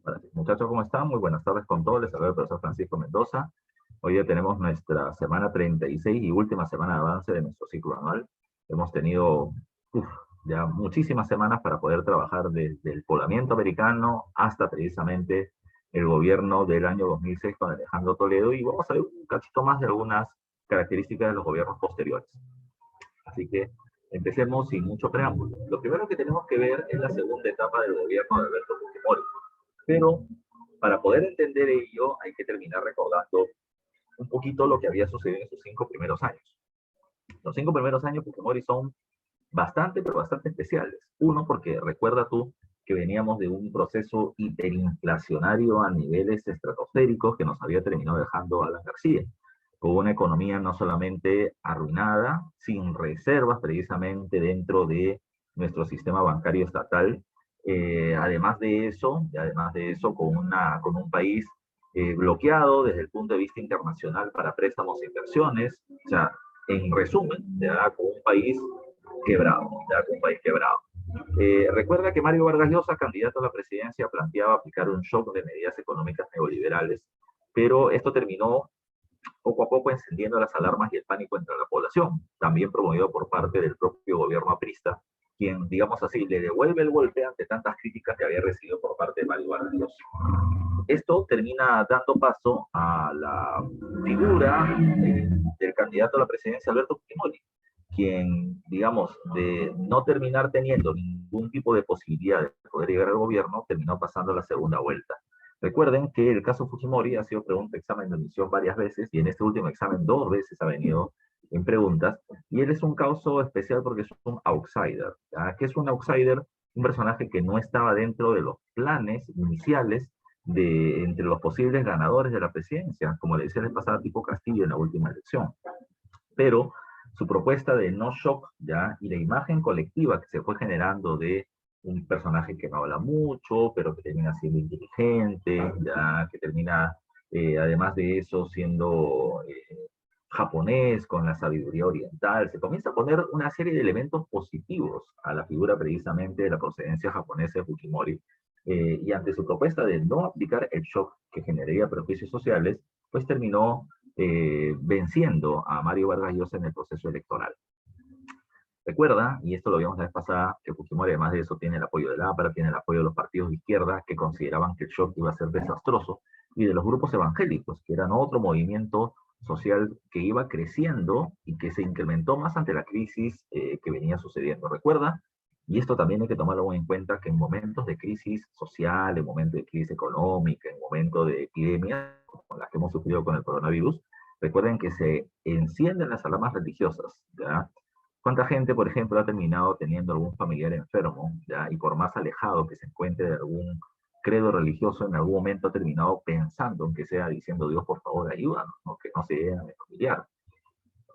Bueno, muchachos, ¿cómo están? Muy buenas tardes con todos. Les saluda el profesor Francisco Mendoza. Hoy ya tenemos nuestra semana 36 y última semana de avance de nuestro ciclo anual. Hemos tenido ya muchísimas semanas para poder trabajar desde el poblamiento americano hasta precisamente el gobierno del año 2006 con Alejandro Toledo, y vamos a ver un cachito más de algunas características de los gobiernos posteriores. Así que empecemos sin mucho preámbulo. Lo primero que tenemos que ver es la segunda etapa del gobierno de Alberto Fujimori. Pero para poder entender ello hay que terminar recordando un poquito lo que había sucedido en sus 5 primeros años. Los 5 primeros años de Fujimori son bastante, pero bastante especiales. Uno, porque recuerda tú que veníamos de un proceso hiperinflacionario a niveles estratosféricos que nos había terminado dejando Alan García, con una economía no solamente arruinada, sin reservas precisamente dentro de nuestro sistema bancario estatal, además de eso, con un país bloqueado desde el punto de vista internacional para préstamos e inversiones, o sea, en resumen, ya con un país quebrado, ya con un país quebrado. Recuerda que Mario Vargas Llosa, candidato a la presidencia, planteaba aplicar un shock de medidas económicas neoliberales, pero esto terminó poco a poco encendiendo las alarmas y el pánico entre la población, también promovido por parte del propio gobierno aprista, quien, digamos así, le devuelve el golpe ante tantas críticas que había recibido por parte de Mario Vargas Llosa. Esto termina dando paso a la figura del candidato a la presidencia, Alberto Fujimori, quien, digamos, de no terminar teniendo ningún tipo de posibilidad de poder llegar al gobierno, terminó pasando la segunda vuelta. Recuerden que el caso Fujimori ha sido pregunta de examen de admisión varias veces, y en este último examen 2 veces ha venido en preguntas, y él es un caso especial porque es un outsider. ¿Qué es un outsider? Un personaje que no estaba dentro de los planes iniciales de entre los posibles ganadores de la presidencia, como le decía el pasado tipo Castillo en la última elección. Pero su propuesta de no shock, ¿ya? Y la imagen colectiva que se fue generando de un personaje que no habla mucho, pero que termina siendo inteligente, ¿ya? Que termina, además de eso, siendo japonés, con la sabiduría oriental. Se comienza a poner una serie de elementos positivos a la figura precisamente de la procedencia japonesa de Fujimori. Y ante su propuesta de no aplicar el shock que generaría perjuicios sociales, pues terminó venciendo a Mario Vargas Llosa en el proceso electoral. Recuerda, y esto lo vimos la vez pasada, que Fujimori además de eso tiene el apoyo del APRA, tiene el apoyo de los partidos de izquierda que consideraban que el shock iba a ser desastroso, y de los grupos evangélicos, que eran otro movimiento social que iba creciendo y que se incrementó más ante la crisis que venía sucediendo. Recuerda, y esto también hay que tomarlo muy en cuenta, que en momentos de crisis social, en momentos de crisis económica, en momentos de epidemia, como las que hemos sufrido con el coronavirus, recuerden que se encienden las alarmas religiosas, ¿ya? ¿Cuánta gente, por ejemplo, ha terminado teniendo algún familiar enfermo, ¿ya? Y por más alejado que se encuentre de algún credo religioso, en algún momento ha terminado pensando, aunque sea diciendo, Dios, por favor, ayúdanos, ¿no? Que no se llegue a mi familiar?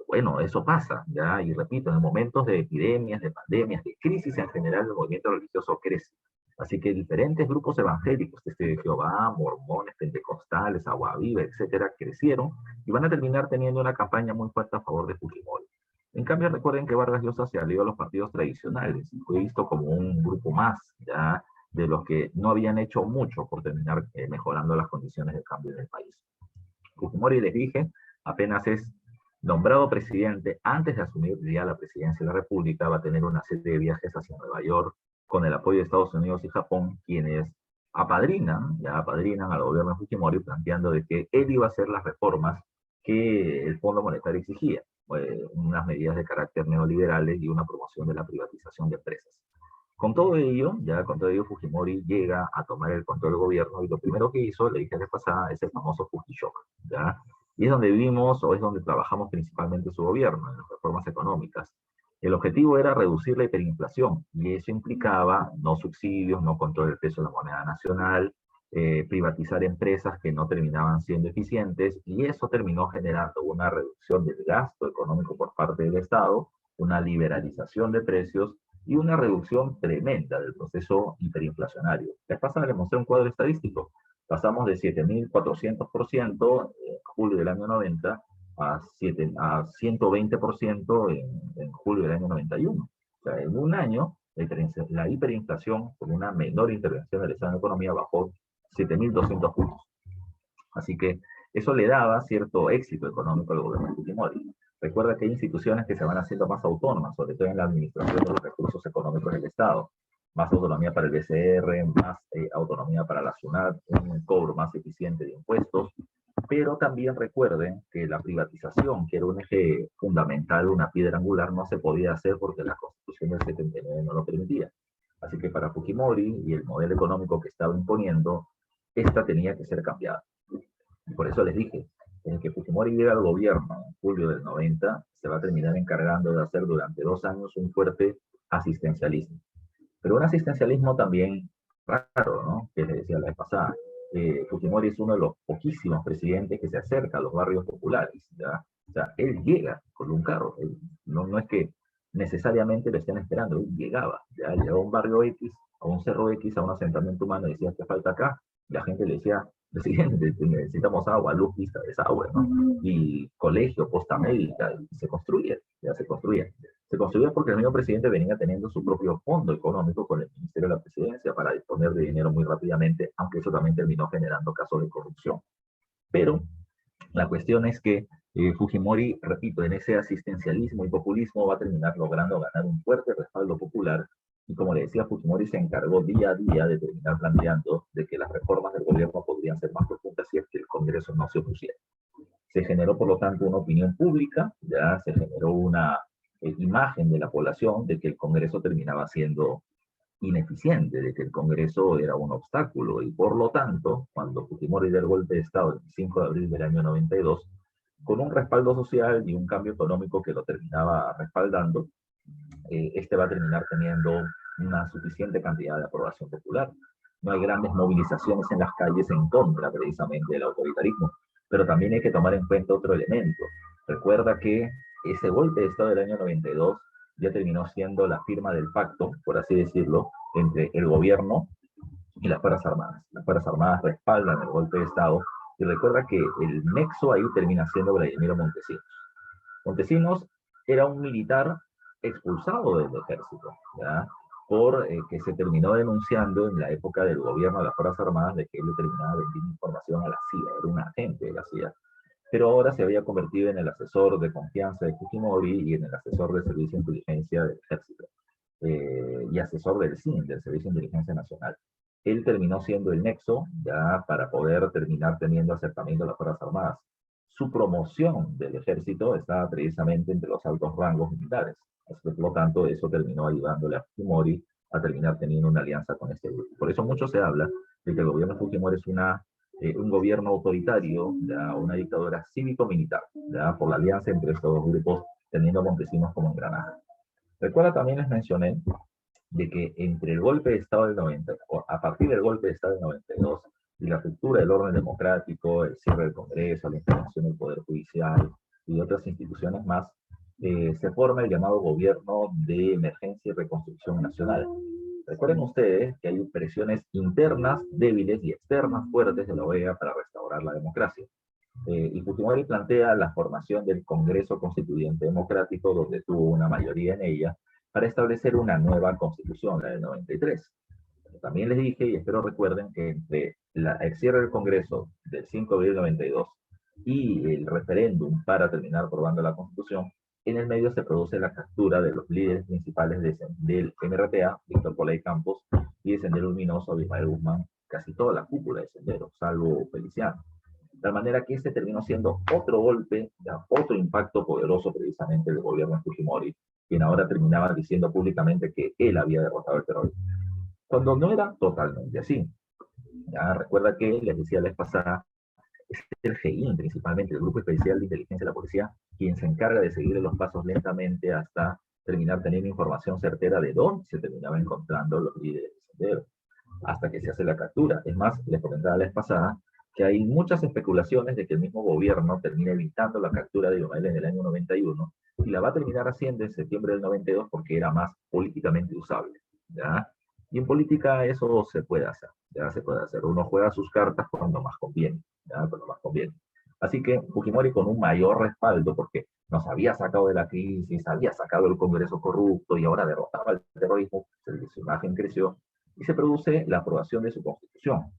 Bueno, eso pasa, ¿ya? Y repito, en momentos de epidemias, de pandemias, de crisis en general, el movimiento religioso crece. Así que diferentes grupos evangélicos, de Jehová, mormones, pentecostales, Agua Viva, etcétera, crecieron y van a terminar teniendo una campaña muy fuerte a favor de Fujimori. En cambio, recuerden que Vargas Llosa se alió a los partidos tradicionales y fue visto como un grupo más, ya, de los que no habían hecho mucho por terminar mejorando las condiciones de cambio en el país. Fujimori, les dije, apenas es nombrado presidente, antes de asumir ya la presidencia de la República, va a tener una serie de viajes hacia Nueva York con el apoyo de Estados Unidos y Japón, quienes apadrinan al gobierno de Fujimori planteando de que él iba a hacer las reformas que el Fondo Monetario exigía, unas medidas de carácter neoliberales y una promoción de la privatización de empresas. Con todo ello, Fujimori llega a tomar el control del gobierno y lo primero que hizo, le dije la vez pasada, es el famoso Fujishock, ¿ya? Y es donde vivimos o es donde trabajamos principalmente su gobierno, en las reformas económicas. El objetivo era reducir la hiperinflación y eso implicaba no subsidios, no control del peso de la moneda nacional, privatizar empresas que no terminaban siendo eficientes, y eso terminó generando una reducción del gasto económico por parte del Estado, una liberalización de precios y una reducción tremenda del proceso hiperinflacionario. La vez pasada les mostré un cuadro estadístico. Pasamos de 7.400% en julio del año 90 a 120% en julio del año 91. O sea, en un año, la hiperinflación, con una menor intervención del Estado en la economía, bajó 7.200 puntos. Así que eso le daba cierto éxito económico al gobierno de Fujimori. Recuerda que hay instituciones que se van haciendo más autónomas, sobre todo en la administración de los recursos económicos del Estado. Más autonomía para el BCR, más autonomía para la SUNAT, un cobro más eficiente de impuestos. Pero también recuerden que la privatización, que era un eje fundamental, una piedra angular, no se podía hacer porque la Constitución del 79 no lo permitía. Así que para Fujimori y el modelo económico que estaba imponiendo, esta tenía que ser cambiada. Y por eso les dije, en que Fujimori llega al gobierno en julio del 90, se va a terminar encargando de hacer durante 2 años un fuerte asistencialismo. Pero un asistencialismo también raro, ¿no? Que les decía la vez pasada. Fujimori es uno de los poquísimos presidentes que se acerca a los barrios populares, ¿ya? O sea, él llega con un carro, no es que necesariamente lo estén esperando, él llegaba, ¿ya? Llegaba a un barrio X, a un cerro X, a un asentamiento humano, y decía, ¿qué falta acá? Y la gente le decía, lo siguiente, necesitamos agua, luz, vista, desagüe, ¿no? Y colegio, posta médica, y se construye, ya se construye. Se construyó porque el mismo presidente venía teniendo su propio fondo económico con el Ministerio de la Presidencia para disponer de dinero muy rápidamente, aunque eso también terminó generando casos de corrupción. Pero la cuestión es que Fujimori, repito, en ese asistencialismo y populismo va a terminar logrando ganar un fuerte respaldo popular. Y como le decía, Fujimori se encargó día a día de terminar planteando de que las reformas del gobierno podrían ser más profundas si es que el Congreso no se opusiera. Se generó, por lo tanto, una opinión pública, ya se generó una imagen de la población de que el Congreso terminaba siendo ineficiente, de que el Congreso era un obstáculo, y por lo tanto, cuando Fujimori dio el golpe de Estado el 5 de abril del año 92, con un respaldo social y un cambio económico que lo terminaba respaldando, este va a terminar teniendo una suficiente cantidad de aprobación popular. No hay grandes movilizaciones en las calles en contra precisamente del autoritarismo, pero también hay que tomar en cuenta otro elemento. Recuerda que ese golpe de Estado del año 92 ya terminó siendo la firma del pacto, por así decirlo, entre el gobierno y las Fuerzas Armadas. Las Fuerzas Armadas respaldan el golpe de Estado, y recuerda que el nexo ahí termina siendo Vladimiro Montesinos. Montesinos era un militar expulsado del ejército, ¿ya? Por que se terminó denunciando en la época del gobierno de las Fuerzas Armadas de que él le terminaba vendiendo información a la CIA, era un agente de la CIA. Pero ahora se había convertido en el asesor de confianza de Fujimori y en el asesor del Servicio de Inteligencia del Ejército, y asesor del SIN, del Servicio de Inteligencia Nacional. Él terminó siendo el nexo ya para poder terminar teniendo acercamiento a las Fuerzas Armadas. Su promoción del ejército estaba precisamente entre los altos rangos militares. Por lo tanto, eso terminó ayudándole a Fujimori a terminar teniendo una alianza con este grupo. Por eso mucho se habla de que el gobierno de Fujimori es un gobierno autoritario, ya, una dictadura cívico-militar, ya, por la alianza entre estos dos grupos, teniendo a Montesinos como engranaje. Recuerda, también les mencioné de que entre el golpe de Estado del 90, o a partir del golpe de Estado del 92, y la ruptura del orden democrático, el cierre del Congreso, la intervención del Poder Judicial y otras instituciones más, se forma el llamado Gobierno de Emergencia y Reconstrucción Nacional. Recuerden ustedes que hay presiones internas débiles y externas fuertes de la OEA para restaurar la democracia. Y Fujimori plantea la formación del Congreso Constituyente Democrático, donde tuvo una mayoría en ella, para establecer una nueva constitución, la del 93. También les dije, y espero recuerden, que entre el cierre del Congreso del 5 de abril del 92 y el referéndum para terminar aprobando la Constitución, en el medio se produce la captura de los líderes principales del MRTA, Víctor Polay Campos, y de Sendero Luminoso, Abimael Guzmán, casi toda la cúpula de Sendero, salvo Feliciano. De tal manera que este terminó siendo otro golpe, otro impacto poderoso precisamente del gobierno de Fujimori, quien ahora terminaba diciendo públicamente que él había derrotado el terrorismo, cuando no era totalmente así. Ya recuerda que les decía la vez pasada, es el GIIN, principalmente el Grupo Especial de Inteligencia de la Policía, quien se encarga de seguir los pasos lentamente hasta terminar teniendo información certera de dónde se terminaban encontrando los líderes de Sendero, hasta que se hace la captura. Es más, les comentaba la vez pasada que hay muchas especulaciones de que el mismo gobierno termina evitando la captura de Ibael en el año 91 y la va a terminar haciendo en septiembre del 92 porque era más políticamente usable, ¿ya? Y en política eso se puede hacer, ya se puede hacer. Uno juega sus cartas cuando más conviene, ¿ya? Cuando más conviene. Así que Fujimori, con un mayor respaldo, porque nos había sacado de la crisis, había sacado el Congreso corrupto y ahora derrotaba el terrorismo, su imagen creció y se produce la aprobación de su constitución.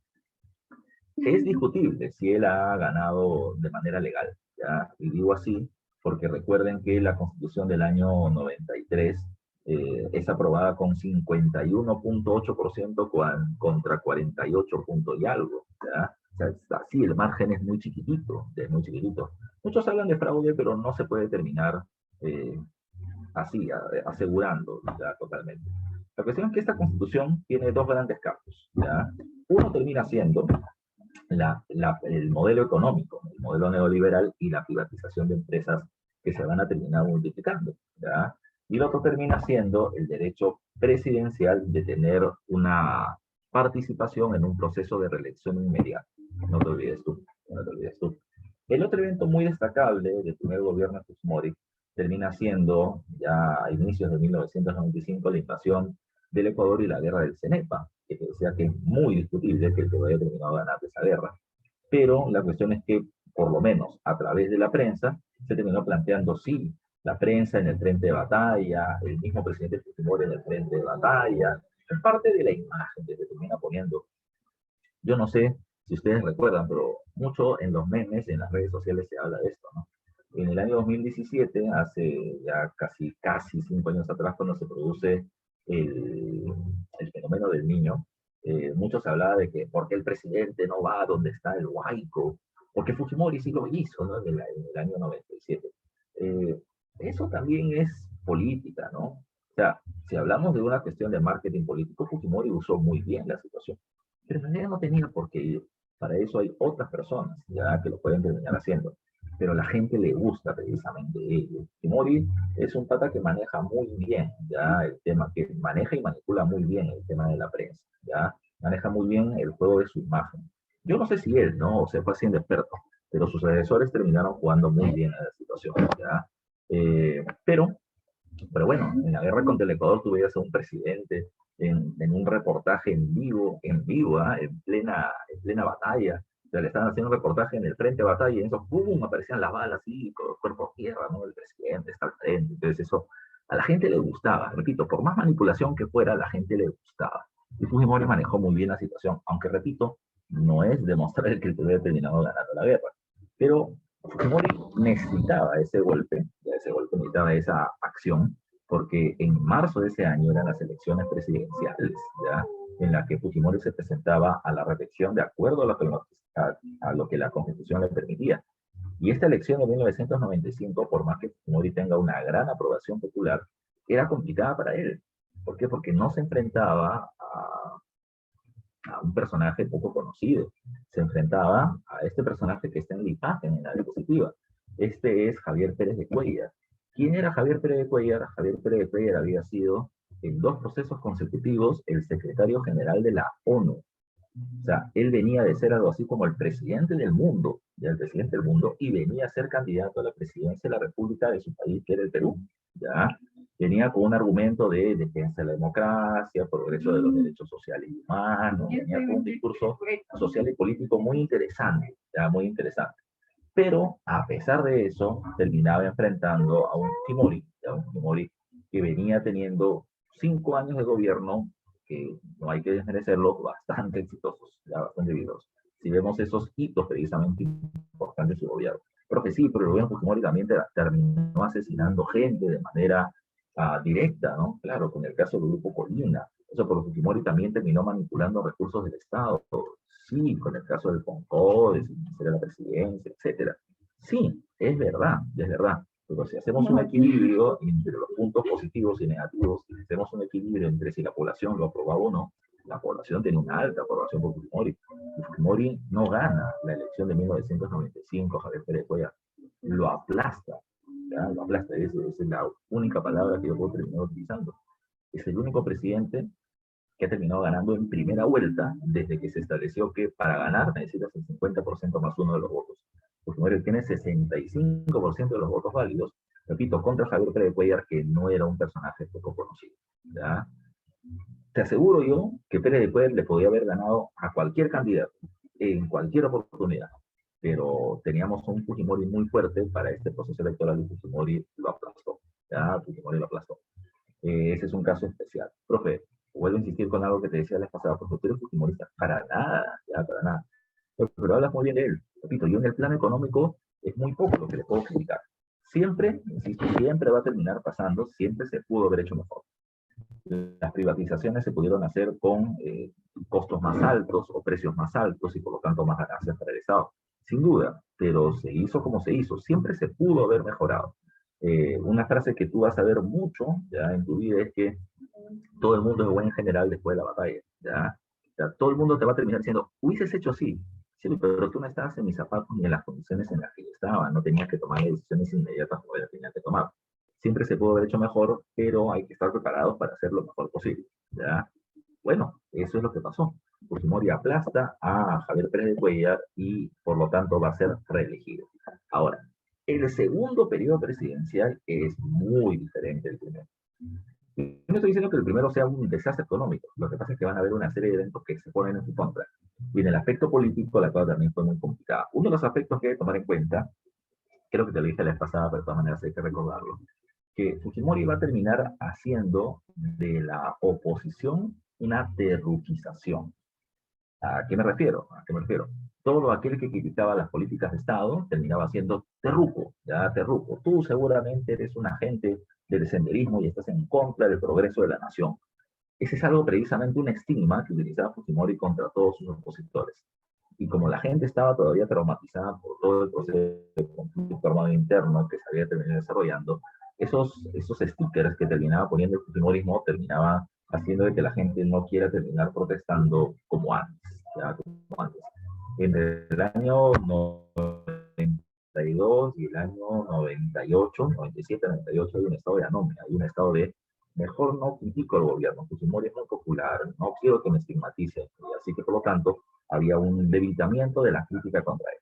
es discutible si él ha ganado de manera legal, ¿ya? Y digo así porque recuerden que la Constitución del año 93 es aprobada con 51.8% contra 48 punto y algo, ¿ya? O sea, así el margen es muy chiquitito. Muchos hablan de fraude, pero no se puede determinar eh, así, asegurando ya, totalmente. La cuestión es que esta constitución tiene dos grandes campos. ¿Ya? Uno termina siendo el modelo económico, el modelo neoliberal y la privatización de empresas que se van a terminar multiplicando. ¿Ya? Y el otro termina siendo el derecho presidencial de tener una participación en un proceso de reelección inmediata. No te olvides tú, no te olvides tú. El otro evento muy destacable del primer gobierno de Fujimori termina siendo, ya a inicios de 1995, la invasión del Ecuador y la guerra del CENEPA, que te decía que es muy discutible que el Perú haya terminado ganando esa guerra. Pero la cuestión es que, por lo menos a través de la prensa, se terminó planteando, sí, la prensa en el frente de batalla, el mismo presidente Fujimori en el frente de batalla, es parte de la imagen que se termina poniendo. Yo no sé si ustedes recuerdan, pero mucho en los memes, en las redes sociales se habla de esto, ¿no? En el año 2017, hace ya casi 5 años atrás, cuando se produce el, el fenómeno del niño, mucho se hablaba de que por qué el presidente no va donde está el huaico, porque Fujimori sí lo hizo, ¿no? En el año 97. Eso también es política, ¿no? O sea, si hablamos de una cuestión de marketing político, Fujimori usó muy bien la situación, pero en realidad no tenía por qué ir. Para eso hay otras personas ya que lo pueden terminar haciendo. Pero a la gente le gusta precisamente ello. Fujimori es un pata que maneja muy bien ya el tema, que maneja y manipula muy bien el tema de la prensa, ya maneja muy bien el juego de su imagen. Yo no sé si él, ¿no? O sea, fue siendo experto, pero sus asesores terminaron jugando muy bien a la situación, ¿ya? Pero bueno, en la guerra contra el Ecuador tú veías a un presidente en un reportaje en vivo, ¿ah? En plena batalla. O sea, le estaban haciendo un reportaje en el frente de batalla y en eso, ¡pum!, aparecían las balas así, con el cuerpo a tierra, ¿no? El presidente está al frente. Entonces eso a la gente le gustaba. Repito, por más manipulación que fuera, a la gente le gustaba. Y Fujimori manejó muy bien la situación, aunque repito, no es demostrar que el que hubiera terminado ganando la guerra. Pero Fujimori necesitaba ese golpe necesitaba esa acción, porque en marzo de ese año eran las elecciones presidenciales, ¿ya? En la que Fujimori se presentaba a la reelección de acuerdo a lo que la Constitución le permitía. Y esta elección de 1995, por más que Fujimori tenga una gran aprobación popular, era complicada para él. ¿Por qué? Porque no se enfrentaba a un personaje poco conocido. Se enfrentaba a este personaje que está en la imagen, en la diapositiva. Este es Javier Pérez de Cuellar. ¿Quién era Javier Pérez de Cuellar? Javier Pérez de Cuellar había sido en 2 procesos consecutivos el secretario general de la ONU. O sea, él venía de ser algo así como el presidente del mundo, ya el presidente del mundo, y venía a ser candidato a la presidencia de la República de su país, que era el Perú. ¿Ya? Venía con un argumento de defensa de la democracia, progreso de los derechos sociales y humanos, venía con un discurso social y político muy interesante, ¿ya? Muy interesante. Pero a pesar de eso, terminaba enfrentando a un Fujimori, ¿ya? Un Fujimori que venía teniendo 5 años de gobierno que no hay que desmerecerlos, bastante exitosos, ya bastante vivos. Si vemos esos hitos precisamente importantes de su gobierno. Pero que sí, pero el gobierno Fujimori también terminó asesinando gente de manera directa, ¿no? Claro, con el caso del Grupo Colina. Eso por Fujimori también terminó manipulando recursos del Estado. Sí, con el caso del CONCO, del Ministerio de la Presidencia, etcétera. Sí, es verdad, es verdad. Pero si hacemos un equilibrio entre los puntos positivos y negativos, si hacemos un equilibrio entre si la población lo aprobaba o no, la población tiene una alta aprobación por Fujimori. Fujimori no gana la elección de 1995, Javier Pérez Cuellar, lo aplasta, ¿ya? Lo aplasta, esa es la única palabra que yo puedo terminar utilizando. Es el único presidente que ha terminado ganando en primera vuelta desde que se estableció que para ganar necesitas el 50% más uno de los votos. Fujimori tiene 65% de los votos válidos, repito, contra Javier Pérez Cuellar, que no era un personaje poco conocido. ¿Ya? Te aseguro yo que Pérez de Cuellar le podía haber ganado a cualquier candidato, en cualquier oportunidad, pero teníamos un Fujimori muy fuerte para este proceso electoral y Fujimori lo aplastó. ¿Ya? Fujimori lo aplastó. Ese es un caso especial. Profe, vuelvo a insistir con algo que te decía la vez pasada, porque tú eres fujimorista. Para nada, ya, para nada. pero hablas muy bien de él. Repito, yo en el plano económico es muy poco lo que le puedo criticar. Siempre, insisto, siempre va a terminar pasando, siempre se pudo haber hecho mejor. Las privatizaciones se pudieron hacer con costos más altos o precios más altos y por lo tanto más ganancias para el Estado. Sin duda, pero se hizo como se hizo. Siempre se pudo haber mejorado. Una frase que tú vas a ver mucho ya en tu vida es que todo el mundo es buen en general después de la batalla. ¿Ya? O sea, todo el mundo te va a terminar diciendo, hubieses hecho así. Sí, pero tú no estabas en mis zapatos ni en las condiciones en las que yo estaba. No tenías que tomar decisiones inmediatas como las tenías que tomar. Siempre se pudo haber hecho mejor, pero hay que estar preparados para hacer lo mejor posible. ¿Ya? Bueno, eso es lo que pasó. Fujimori aplasta a Javier Pérez de Cuellar y por lo tanto va a ser reelegido. Ahora, el segundo periodo presidencial es muy diferente del primero. Yo no estoy diciendo que el primero sea un desastre económico, lo que pasa es que van a haber una serie de eventos que se ponen en su contra. Y en el aspecto político, la cosa también fue muy complicada. Uno de los aspectos que hay que tomar en cuenta, creo que te lo dije la vez pasada, pero de todas maneras hay que recordarlo, que Fujimori va a terminar haciendo de la oposición una terruquización. ¿A qué me refiero? ¿A qué me refiero? Todo aquel que criticaba las políticas de Estado terminaba siendo terruco, ya terruco. Tú seguramente eres un agente del senderismo y estás en contra del progreso de la nación. Ese es algo precisamente un estigma que utilizaba Fujimori contra todos sus opositores. Y como la gente estaba todavía traumatizada por todo el proceso de conflicto armado interno que se había terminado desarrollando, esos stickers que terminaba poniendo el Fujimorismo terminaba haciendo de que la gente no quiera terminar protestando como antes. ¿Ya? Como antes. En el año 92 y el año 98, 97, 98 hay un estado de anomia, hay un estado de mejor no critico al gobierno, Fujimori es muy popular, no quiero que me estigmaticen, así que por lo tanto había un debilitamiento de la crítica contra él.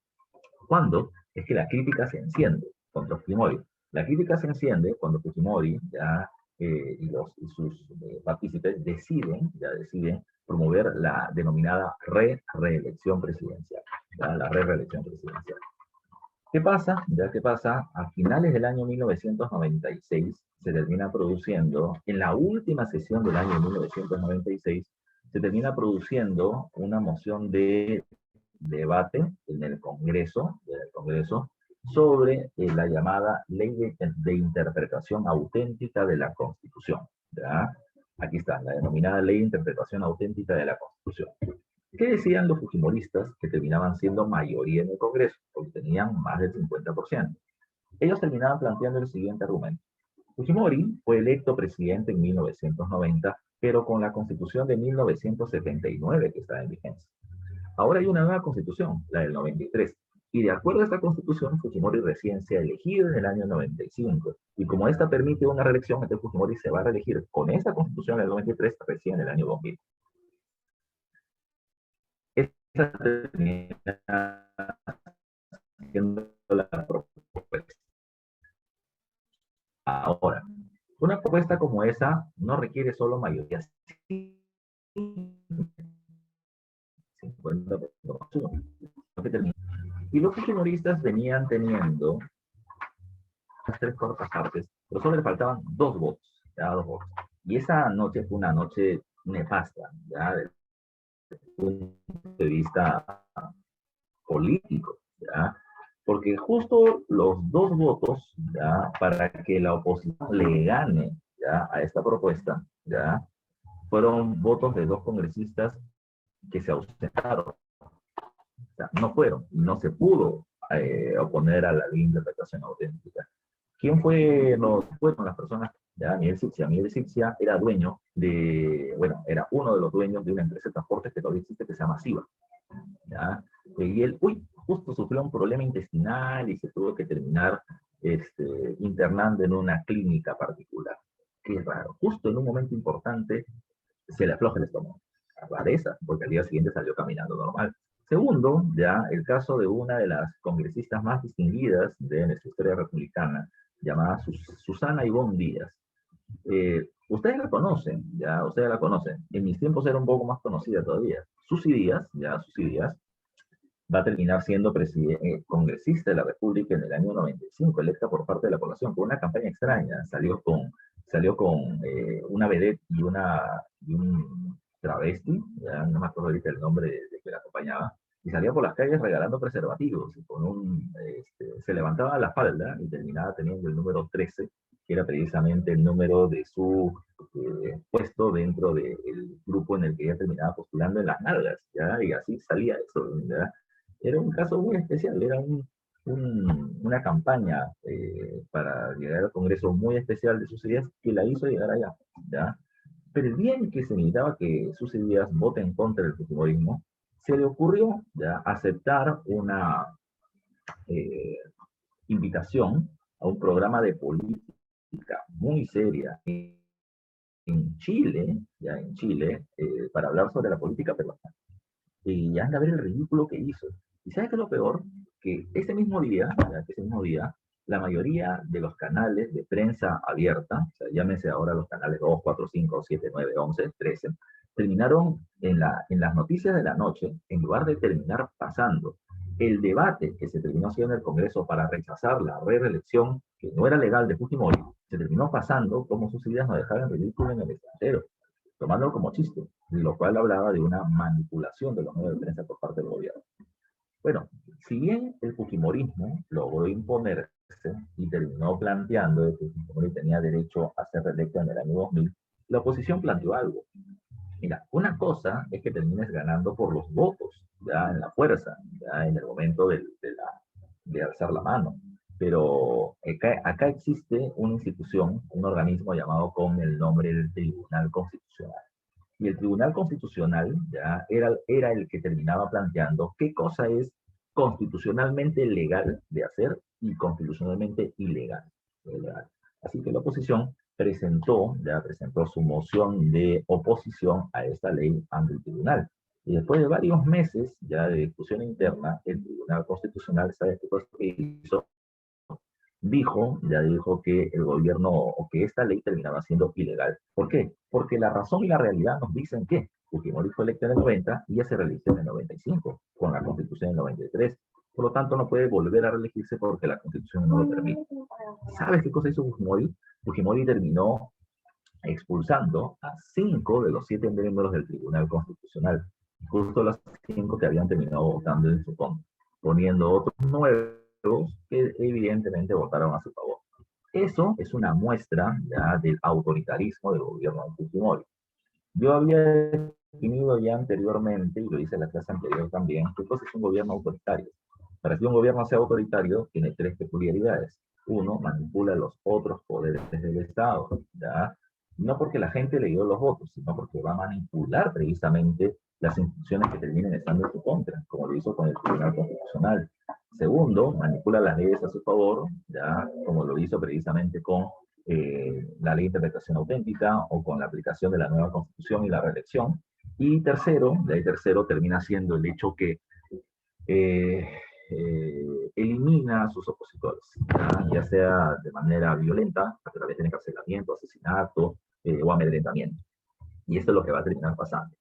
¿Cuándo? Es que la crítica se enciende contra Fujimori. La crítica se enciende cuando Fujimori ya, y sus partícipes deciden promover la denominada reelección presidencial. ¿Ya? La reelección presidencial. ¿Qué pasa? Ya que pasa, a finales del año 1996 se termina produciendo, en la última sesión del año 1996, se termina produciendo una moción de debate en el Congreso sobre la llamada ley de interpretación auténtica de la Constitución. ¿Ya? Aquí está, la denominada ley de interpretación auténtica de la Constitución. ¿Qué decían los fujimoristas que terminaban siendo mayoría en el Congreso? Porque tenían más del 50%. Ellos terminaban planteando el siguiente argumento. Fujimori fue electo presidente en 1990, pero con la Constitución de 1979 que está en vigencia. Ahora hay una nueva Constitución, la del 93, y de acuerdo a esta Constitución, Fujimori recién se ha elegido en el año 95, y como esta permite una reelección, entonces Fujimori se va a reelegir con esta Constitución del 93 recién en el año 2000. Esta termina siendo la propuesta. Ahora, una propuesta como esa no requiere solo mayoría 50%. Y los fujimoristas venían teniendo las tres cuartas partes, pero solo le faltaban 2 votos, ya 2 votos. Y esa noche fue una noche nefasta, ya desde el punto de vista político, ya, porque justo los 2 votos, ya, para que la oposición le gane, ya, a esta propuesta, ya, fueron votos de 2 congresistas que se ausentaron, o sea, no fueron, no se pudo oponer a la ley de interpretación auténtica. ¿Quién fueron las personas? Ya, Miguel Sixia era dueño bueno, era uno de los dueños de una empresa de transportes que todavía existe que se llama Siva. ¿Ya? Y él, justo sufrió un problema intestinal y se tuvo que terminar internando en una clínica particular. Qué raro. Justo en un momento importante se le afloja el estómago. Rareza, porque al día siguiente salió caminando normal. Segundo, ya el caso de una de las congresistas más distinguidas de nuestra historia republicana, llamada Susana Ivonne Díaz. Ustedes la conocen, ya, ustedes la conocen. En mis tiempos era un poco más conocida todavía. Susy Díaz, va a terminar siendo congresista de la República en el año 95, electa por parte de la población, con una campaña extraña. Salió con una vedette y un travesti, ya no me acuerdo ahorita el nombre de que la acompañaba, y salía por las calles regalando preservativos, y se levantaba la falda y terminaba teniendo el número 13, que era precisamente el número de su puesto dentro del grupo en el que ella terminaba postulando en las nalgas, ¿ya? Y así salía eso, ¿ya? Era un caso muy especial, era una campaña para llegar al Congreso muy especial de sus ideas que la hizo llegar allá, ¿ya? Pero el día en que se necesitaba que sus ideas voten contra el fujimorismo, se le ocurrió ya aceptar una eh, invitación a un programa de política muy seria en Chile, ya en Chile, para hablar sobre la política peruana. Y anda a ver el ridículo que hizo. ¿Y sabes qué es lo peor? Que ese mismo día, la mayoría de los canales de prensa abierta, o sea, llámese ahora los canales 2, 4, 5, 7, 9, 11, 13, terminaron en las noticias de la noche, en lugar de terminar pasando el debate que se terminó haciendo en el Congreso para rechazar la reelección, que no era legal de Fujimori, se terminó pasando como sus ideas no dejaban ridículo en el extranjero, tomándolo como chiste, lo cual hablaba de una manipulación de los medios de prensa por parte del gobierno. Bueno, si bien el fujimorismo logró imponerse y terminó planteando que Fujimori tenía derecho a ser reelecto en el año 2000, la oposición planteó algo. Mira, una cosa es que termines ganando por los votos, ya en la fuerza, ya en el momento de alzar la mano. Pero acá existe una institución, un organismo llamado con el nombre del Tribunal Constitucional. Y el Tribunal Constitucional ya era el que terminaba planteando qué cosa es constitucionalmente legal de hacer y constitucionalmente ilegal. ¿Verdad? Así que la oposición presentó su moción de oposición a esta ley ante el tribunal. Y después de varios meses ya de discusión interna, el Tribunal Constitucional, ¿sabe qué cosa hizo? Dijo que el gobierno o que esta ley terminaba siendo ilegal. ¿Por qué? Porque la razón y la realidad nos dicen que Fujimori fue electo en el 90 y ya se reeligió en el 95, con la Constitución del 93. Por lo tanto, no puede volver a reelegirse porque la Constitución no lo permite. ¿Sabes qué cosa hizo Fujimori? Fujimori terminó expulsando a 5 de los 7 miembros del Tribunal Constitucional, justo los 5 que habían terminado votando en su contra, poniendo otros 9 que evidentemente votaron a su favor. Eso es una muestra ya del autoritarismo del gobierno de Fujimori. Yo había definido ya anteriormente, y lo hice en la clase anterior también, que pues es un gobierno autoritario. Para que un gobierno sea autoritario, tiene 3 peculiaridades. Uno, manipula los otros poderes del Estado, ¿ya? No porque la gente le dio los votos, sino porque va a manipular precisamente las instituciones que terminen estando en su contra, como lo hizo con el Tribunal Constitucional. Segundo, manipula las leyes a su favor, ya como lo hizo precisamente con la ley de interpretación auténtica o con la aplicación de la nueva constitución y la reelección. Y tercero, termina siendo el hecho que eh, elimina a sus opositores, ya sea de manera violenta, a través de encarcelamiento, asesinato o amedrentamiento. Y esto es lo que va a terminar pasando.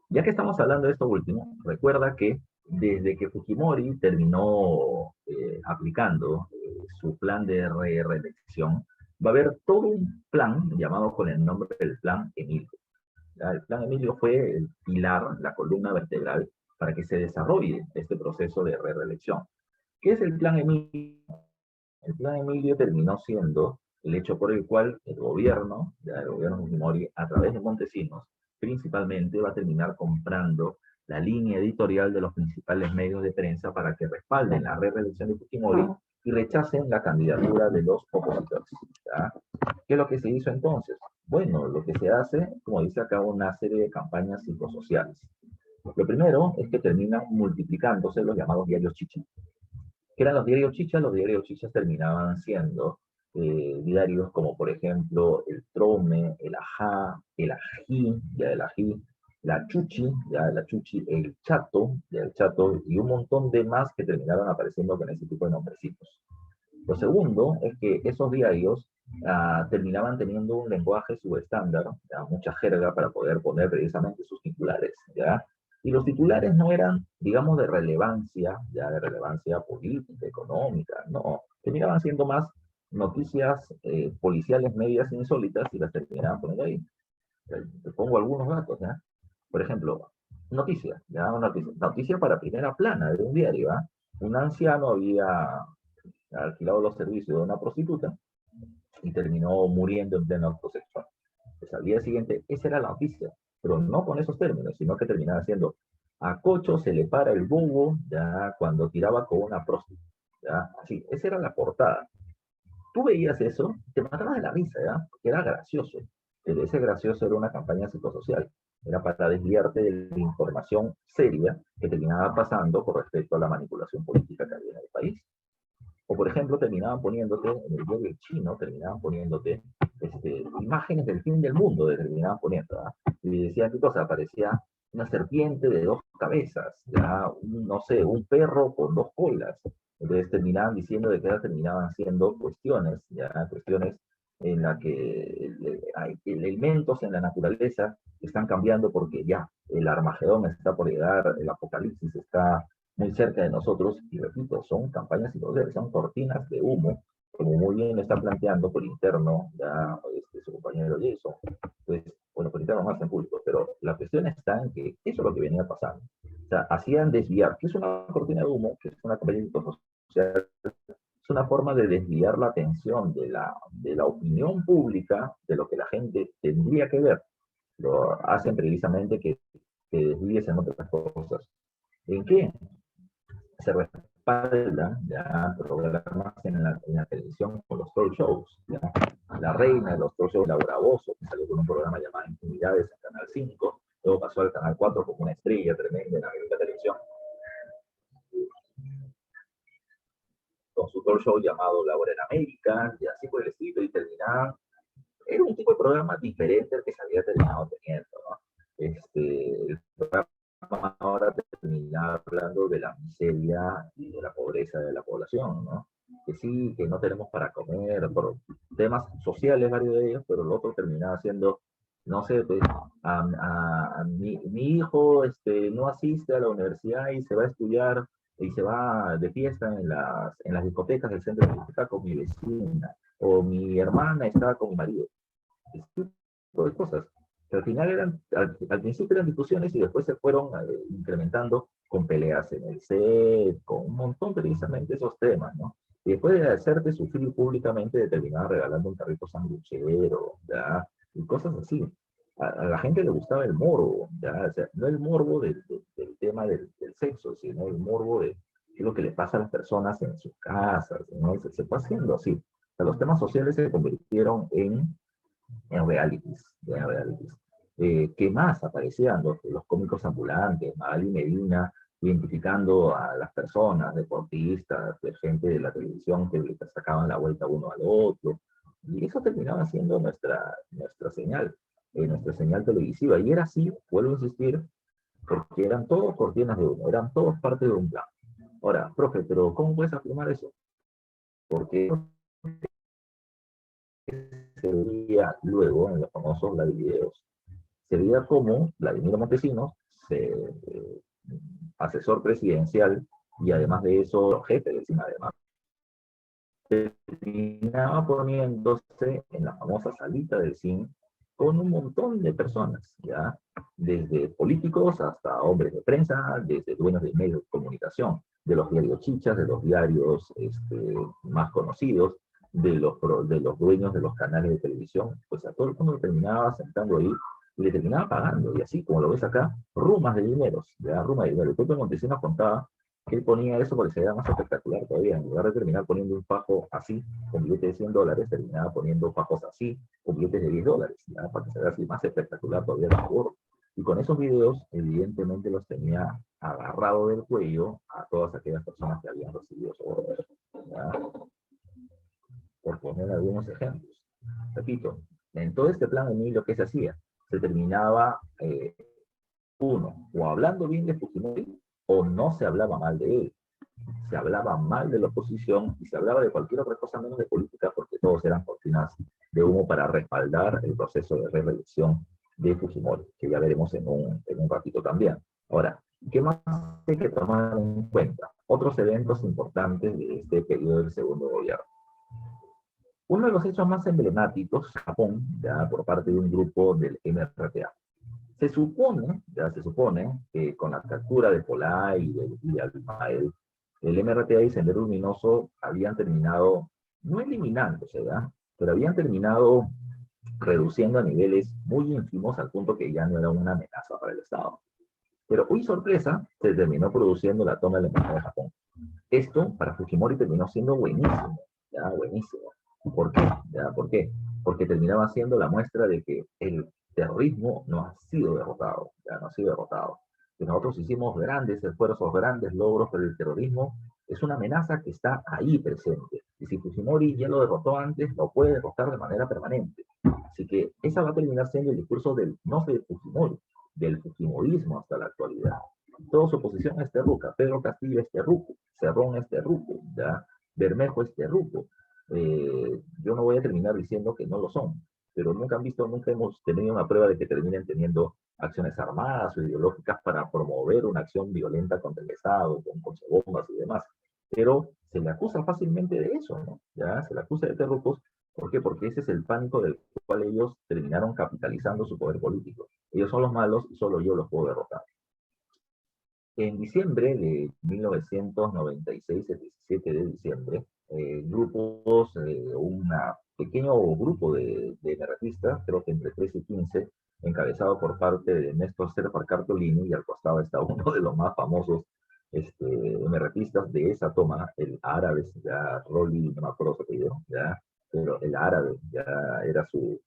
Ya que estamos hablando de esto último, recuerda que desde que Fujimori terminó aplicando su plan de reelección, va a haber todo un plan llamado con el nombre del Plan Emilio. ¿Ya? El Plan Emilio fue el pilar, la columna vertebral para que se desarrolle este proceso de reelección. ¿Qué es el Plan Emilio? El Plan Emilio terminó siendo el hecho por el cual el gobierno Fujimori, a través de Montesinos, principalmente va a terminar comprando la línea editorial de los principales medios de prensa para que respalden la reelección de Fujimori y rechacen la candidatura de los opositores. ¿Ya? ¿Qué es lo que se hizo entonces? Bueno, lo que se hace, como dice acá, una serie de campañas psicosociales. Lo primero es que terminan multiplicándose los llamados diarios chicha. ¿Qué eran los diarios chichas? Los diarios chichas terminaban siendo diarios como, por ejemplo, el Trome, el Ajá, el Ají, ya el Ají, la Chuchi, ya la Chuchi, el Chato, ya el Chato, y un montón de más que terminaban apareciendo con ese tipo de nombrecitos. Lo segundo es que esos diarios terminaban teniendo un lenguaje subestándar, mucha jerga para poder poner precisamente sus titulares, ¿ya? Y los titulares no eran, digamos, de relevancia, ya de relevancia política, económica, no. Terminaban siendo más noticias policiales medias insólitas y las terminaban poniendo ahí. Te pongo algunos datos, ¿ya? Por ejemplo, noticia, ya, una noticia, noticia para primera plana de un diario, ¿ah? Un anciano había alquilado los servicios de una prostituta y terminó muriendo en pleno acto sexual. Pues al día siguiente, esa era la noticia, pero no con esos términos, sino que terminaba siendo, a Cocho se le para el bobo ya cuando tiraba con una prostituta. ¿Ya? Así, esa era la portada. Tú veías eso, te matabas de la risa, ¿ya? Porque era gracioso. Pero ese gracioso era una campaña psicosocial. Era para desviarte de la información seria que terminaba pasando con respecto a la manipulación política que había en el país. O, por ejemplo, terminaban poniéndote, en el diario chino, terminaban poniéndote imágenes del fin del mundo, terminaban poniendo. ¿Ah? Y decían, ¿qué cosa? Aparecía una serpiente de dos cabezas, ¿ya? No sé, un perro con dos colas. Entonces terminaban diciendo de que terminaban siendo cuestiones, ya cuestiones en las que hay elementos en la naturaleza que están cambiando porque ya el Armagedón está por llegar, el apocalipsis está muy cerca de nosotros, y repito, son campañas psicodélicas, son cortinas de humo, como muy bien está planteando por interno ya su compañero Jason, pues, bueno, por interno más en público, pero la cuestión está en que eso es lo que venía pasando. O sea, hacían desviar, ¿qué es una cortina de humo? Que es una campaña social, es una forma de desviar la atención de la opinión pública de lo que la gente tendría que ver. Lo hacen precisamente que desvíes en otras cosas. ¿En qué? Se respaldan ya programas en la televisión con los talk shows. ¿Ya? La reina de los talk shows, Laura Bozzo, que salió con un programa llamado Intimidades en Canal 5, luego pasó al Canal 4 como una estrella tremenda en la televisión, con su talk show llamado La Hora en América, y así por el estilo, y terminaba. Era un tipo de programa diferente al que se había terminado teniendo, ¿no? El programa ahora termina hablando de la miseria y de la pobreza de la población, ¿no? Que sí, que no tenemos para comer, por temas sociales varios de ellos, pero el otro terminaba siendo, no sé, pues, mi hijo no asiste a la universidad y se va a estudiar y se va de fiesta en las discotecas del centro de la con mi vecina, o mi hermana está con mi marido. Este tipo de cosas que al final eran, al principio eran discusiones y después se fueron incrementando con peleas en el set, con un montón precisamente esos temas, ¿no? Y después de hacerte sufrir públicamente, terminaba regalando un carrito sanguchero, ¿ya? Y cosas así. A la gente le gustaba el morbo, ¿ya? O sea, no el morbo del tema del sexo, sino el morbo de qué es lo que le pasa a las personas en sus casas, ¿no? Se fue haciendo así. O sea, los temas sociales se convirtieron en realities, en realities. ¿Qué más aparecían? Los cómicos ambulantes, Magali Medina, identificando a las personas, deportistas, de gente de la televisión que le sacaban la vuelta uno al otro. Y eso terminaba siendo nuestra señal televisiva. Y era así, vuelvo a insistir, porque eran todos cortinas de humo, eran todos parte de un plan. Ahora, profe, pero ¿cómo puedes afirmar eso? Porque se veía luego en los famosos live videos. Se veía como Vladimiro Montesinos, asesor presidencial y además de eso jefe del CIN, además, terminaba poniéndose en la famosa salita del CIN con un montón de personas, ¿ya? Desde políticos hasta hombres de prensa, desde dueños de medios de comunicación, de los diarios chichas, de los diarios más conocidos, de los dueños de los canales de televisión, pues a todo el mundo terminaba sentando ahí y le terminaba pagando, y así como lo ves acá, rumas de dineros, ¿ya? Rumas de dinero. El propio Montesinos contaba que él ponía eso porque se veía más espectacular todavía. En lugar de terminar poniendo un fajo así, con billetes de $100, terminaba poniendo fajos así, con billetes de $10, ¿ya? Para que se vea así más espectacular todavía el favor. Y con esos videos, evidentemente los tenía agarrado del cuello a todas aquellas personas que habían recibido sobornos, ¿ya? Por poner algunos ejemplos. Repito, en todo este plan, Emilio, ¿qué se hacía? Se terminaba, uno, o hablando bien de Fujimori, o no se hablaba mal de él. Se hablaba mal de la oposición y se hablaba de cualquier otra cosa menos de política porque todos eran cortinas de humo para respaldar el proceso de reelección de Fujimori, que ya veremos en un ratito también. Ahora, ¿qué más hay que tomar en cuenta? Otros eventos importantes de este periodo del segundo gobierno. Uno de los hechos más emblemáticos, Japón, ya por parte de un grupo del MRTA. se supone que con la captura de Polay y de Almael, el MRTA y Sendero Luminoso habían terminado, no eliminándose, ¿verdad? Pero habían terminado reduciendo a niveles muy ínfimos al punto que ya no era una amenaza para el Estado. Pero, uy, sorpresa, se terminó produciendo la toma de la embajada de Japón. Esto para Fujimori terminó siendo buenísimo, ya, buenísimo. ¿Por qué? ¿Ya? ¿Por qué? Porque terminaba siendo la muestra de que el terrorismo no ha sido derrotado, ya no ha sido derrotado. Que nosotros hicimos grandes esfuerzos, grandes logros, pero el terrorismo es una amenaza que está ahí presente. Y si Fujimori ya lo derrotó antes, lo puede derrotar de manera permanente. Así que esa va a terminar siendo el discurso del no de Fujimori, del Fujimorismo hasta la actualidad. Toda su oposición es terruca. Pedro Castillo es terruco, Cerrón es terruco, ¿ya? Bermejo es terruco. Yo no voy a terminar diciendo que no lo son, pero nunca han visto, nunca hemos tenido una prueba de que terminen teniendo acciones armadas o ideológicas para promover una acción violenta contra el Estado, con bombas y demás. Pero se le acusa fácilmente de eso, ¿no? Ya se le acusa de terrucos. ¿Por qué? Porque ese es el pánico del cual ellos terminaron capitalizando su poder político. Ellos son los malos y solo yo los puedo derrotar. En diciembre de 1996, el 17 de diciembre, un pequeño grupo de narratistas, creo que entre 13 y 15, encabezado por parte de Néstor Serpa Cartolini, y al costado está uno de los más famosos narratistas de esa toma, el árabe, ya Rolly, no me acuerdo su apellido, ya, pero el árabe ya era su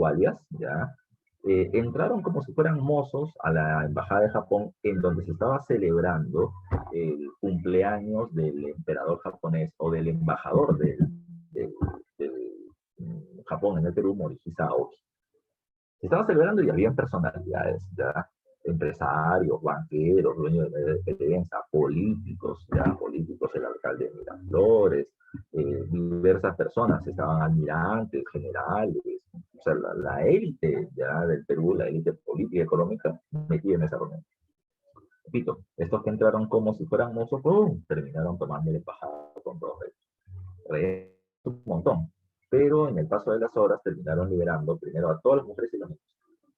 alias, ya, entraron como si fueran mozos a la Embajada de Japón, en donde se estaba celebrando el cumpleaños del emperador japonés o del embajador del Japón en el Perú, Morihisa Aoki. Se estaba celebrando y habían personalidades, ya, empresarios, banqueros, dueños de prensa, políticos, ya, políticos, el alcalde de Miraflores, diversas personas, estaban almirantes, generales, o sea, la élite ya del Perú, la élite política y económica, metida en esa reunión. Repito, estos que entraron como si fueran mozos, terminaron tomando la embajada con dos reyes, un montón. Pero en el paso de las horas terminaron liberando primero a todas las mujeres y los niños.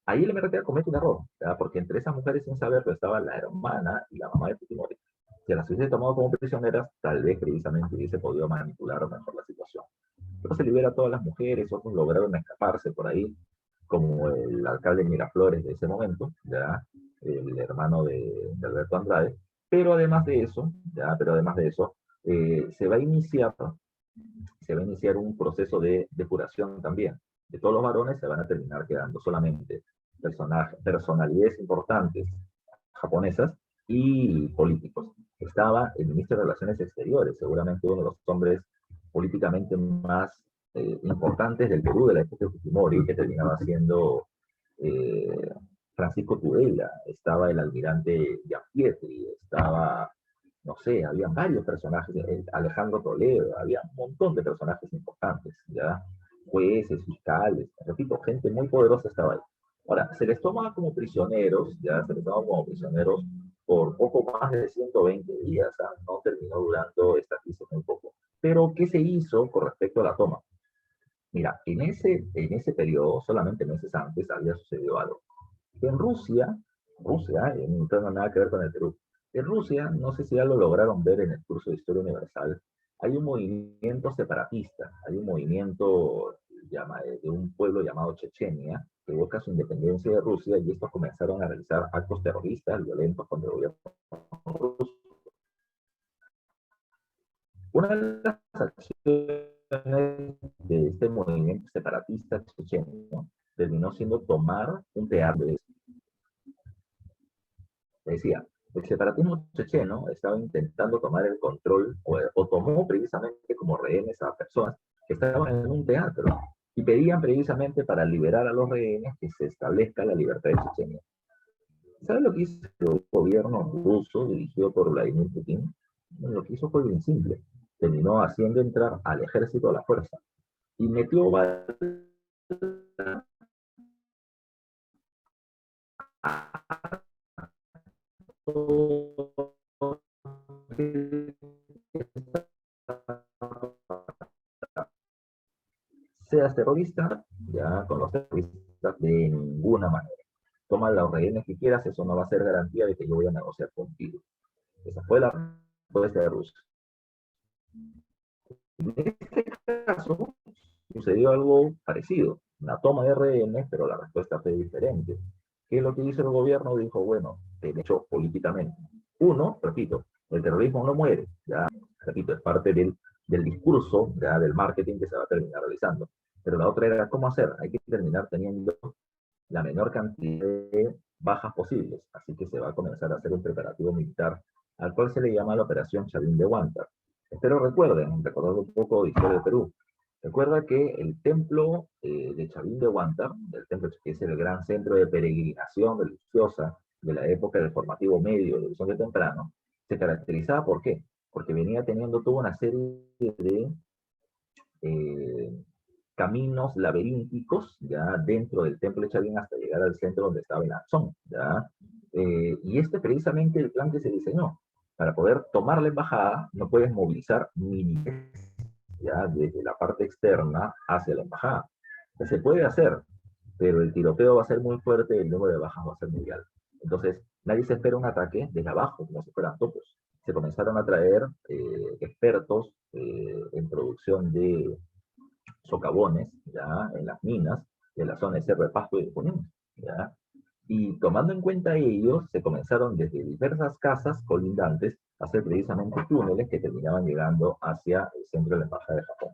Ahí el MRTA comete un error, ¿verdad? Porque entre esas mujeres sin saberlo estaba la hermana y la mamá de Fujimori. Si las hubiese tomado como prisioneras, tal vez precisamente hubiese podido manipular mejor la situación. Pero se libera a todas las mujeres, otros lograron escaparse por ahí, como el alcalde de Miraflores de ese momento, ¿ya? El hermano de Alberto Andrade. Pero además de eso, ¿ya? Pero además de eso, se va a iniciar un proceso de depuración también. De todos los varones se van a terminar quedando solamente personalidades importantes japonesas y políticos. Estaba el ministro de Relaciones Exteriores, seguramente uno de los hombres políticamente más importantes del Perú de la época de Fujimori, que terminaba siendo Francisco Tudela, estaba el almirante Gianpietri, estaba, no sé, había varios personajes, Alejandro Toledo, había un montón de personajes importantes, ¿ya? Jueces, fiscales, repito, gente muy poderosa estaba ahí. Ahora, se les toma como prisioneros, ya se les toma como prisioneros por poco más de 120 días, no terminó durando esta crisis muy poco. Pero, ¿qué se hizo con respecto a la toma? Mira, en ese periodo, solamente meses antes, había sucedido algo. En Rusia, no tiene nada que ver con el Perú. En Rusia, no sé si ya lo lograron ver en el curso de Historia Universal, hay un movimiento separatista, hay un movimiento de un pueblo llamado Chechenia, que busca su independencia de Rusia, y estos comenzaron a realizar actos terroristas violentos contra el gobierno ruso. Una de las acciones de este movimiento separatista chechenio terminó siendo tomar un teatro. Decía, el separatismo checheno estaba intentando tomar el control o tomó precisamente como rehenes a personas que estaban en un teatro y pedían precisamente para liberar a los rehenes que se establezca la libertad de Chechenia. ¿Sabe lo que hizo el gobierno ruso dirigido por Vladimir Putin? Lo que hizo fue bien simple. Terminó haciendo entrar al ejército a la fuerza y metió seas terrorista, ya con los terroristas de ninguna manera. toma los rehenes que quieras, eso no va a ser garantía de que yo voy a negociar contigo. Esa fue la respuesta de Rusia. En este caso, sucedió algo parecido, una toma de rehenes, pero la respuesta fue diferente. ¿Qué es lo que hizo el gobierno? Dijo, bueno, de hecho, políticamente. Uno, repito, el terrorismo no muere, ya, repito, es parte del discurso, ya, del marketing que se va a terminar realizando. Pero la otra era, ¿cómo hacer? Hay que terminar teniendo la menor cantidad de bajas posibles. Así que se va a comenzar a hacer un preparativo militar, al cual se le llama la Operación Chavín de Huántar. Espero recuerden, recordando un poco de historia de Perú. Recuerda que el templo de Chavín de Huántar, el templo que es el gran centro de peregrinación religiosa de la época del formativo medio, del horizonte temprano, se caracterizaba ¿por qué? Porque venía teniendo toda una serie de eh, caminos laberínticos, ya dentro del templo de Chavín hasta llegar al centro donde estaba el Anzón, ya. Y este precisamente el plan que se diseñó. Para poder tomar la embajada, no puedes movilizar militares, ya, desde la parte externa hacia la embajada. Se puede hacer, pero el tiroteo va a ser muy fuerte y el número de bajas va a ser muy alto. Entonces, nadie se espera un ataque desde abajo, como si fueran topos. Se comenzaron a traer expertos en producción de socavones, ¿ya? En las minas de la zona de Cerro de Pasco y de Junín, ¿ya? Y tomando en cuenta ello, se comenzaron desde diversas casas colindantes a hacer precisamente túneles que terminaban llegando hacia el centro de la Embajada de Japón.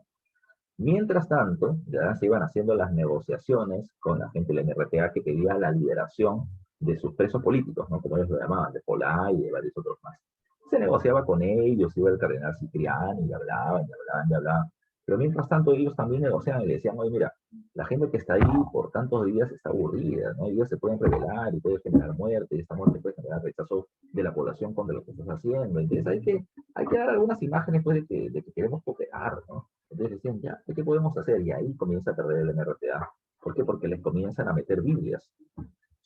Mientras tanto, ya se iban haciendo las negociaciones con la gente de la NRTA que pedía la liberación de sus presos políticos, ¿no? Como ellos lo llamaban, de Polay y de varios otros más. Se negociaba con ellos, iba el cardenal Cipriani y hablaban, y hablaban, y hablaban. Pero mientras tanto ellos también negociaban y le decían, oye, mira, la gente que está ahí por tantos días está aburrida, ¿no? Ellos se pueden rebelar y puede generar muerte, y esta muerte puede generar rechazo de la población contra lo que estás haciendo. Entonces hay que dar algunas imágenes pues, de que queremos cooperar, ¿no? Entonces decían, ya, ¿qué podemos hacer? Y ahí comienza a perder el MRTA. ¿Por qué? Porque les comienzan a meter Biblias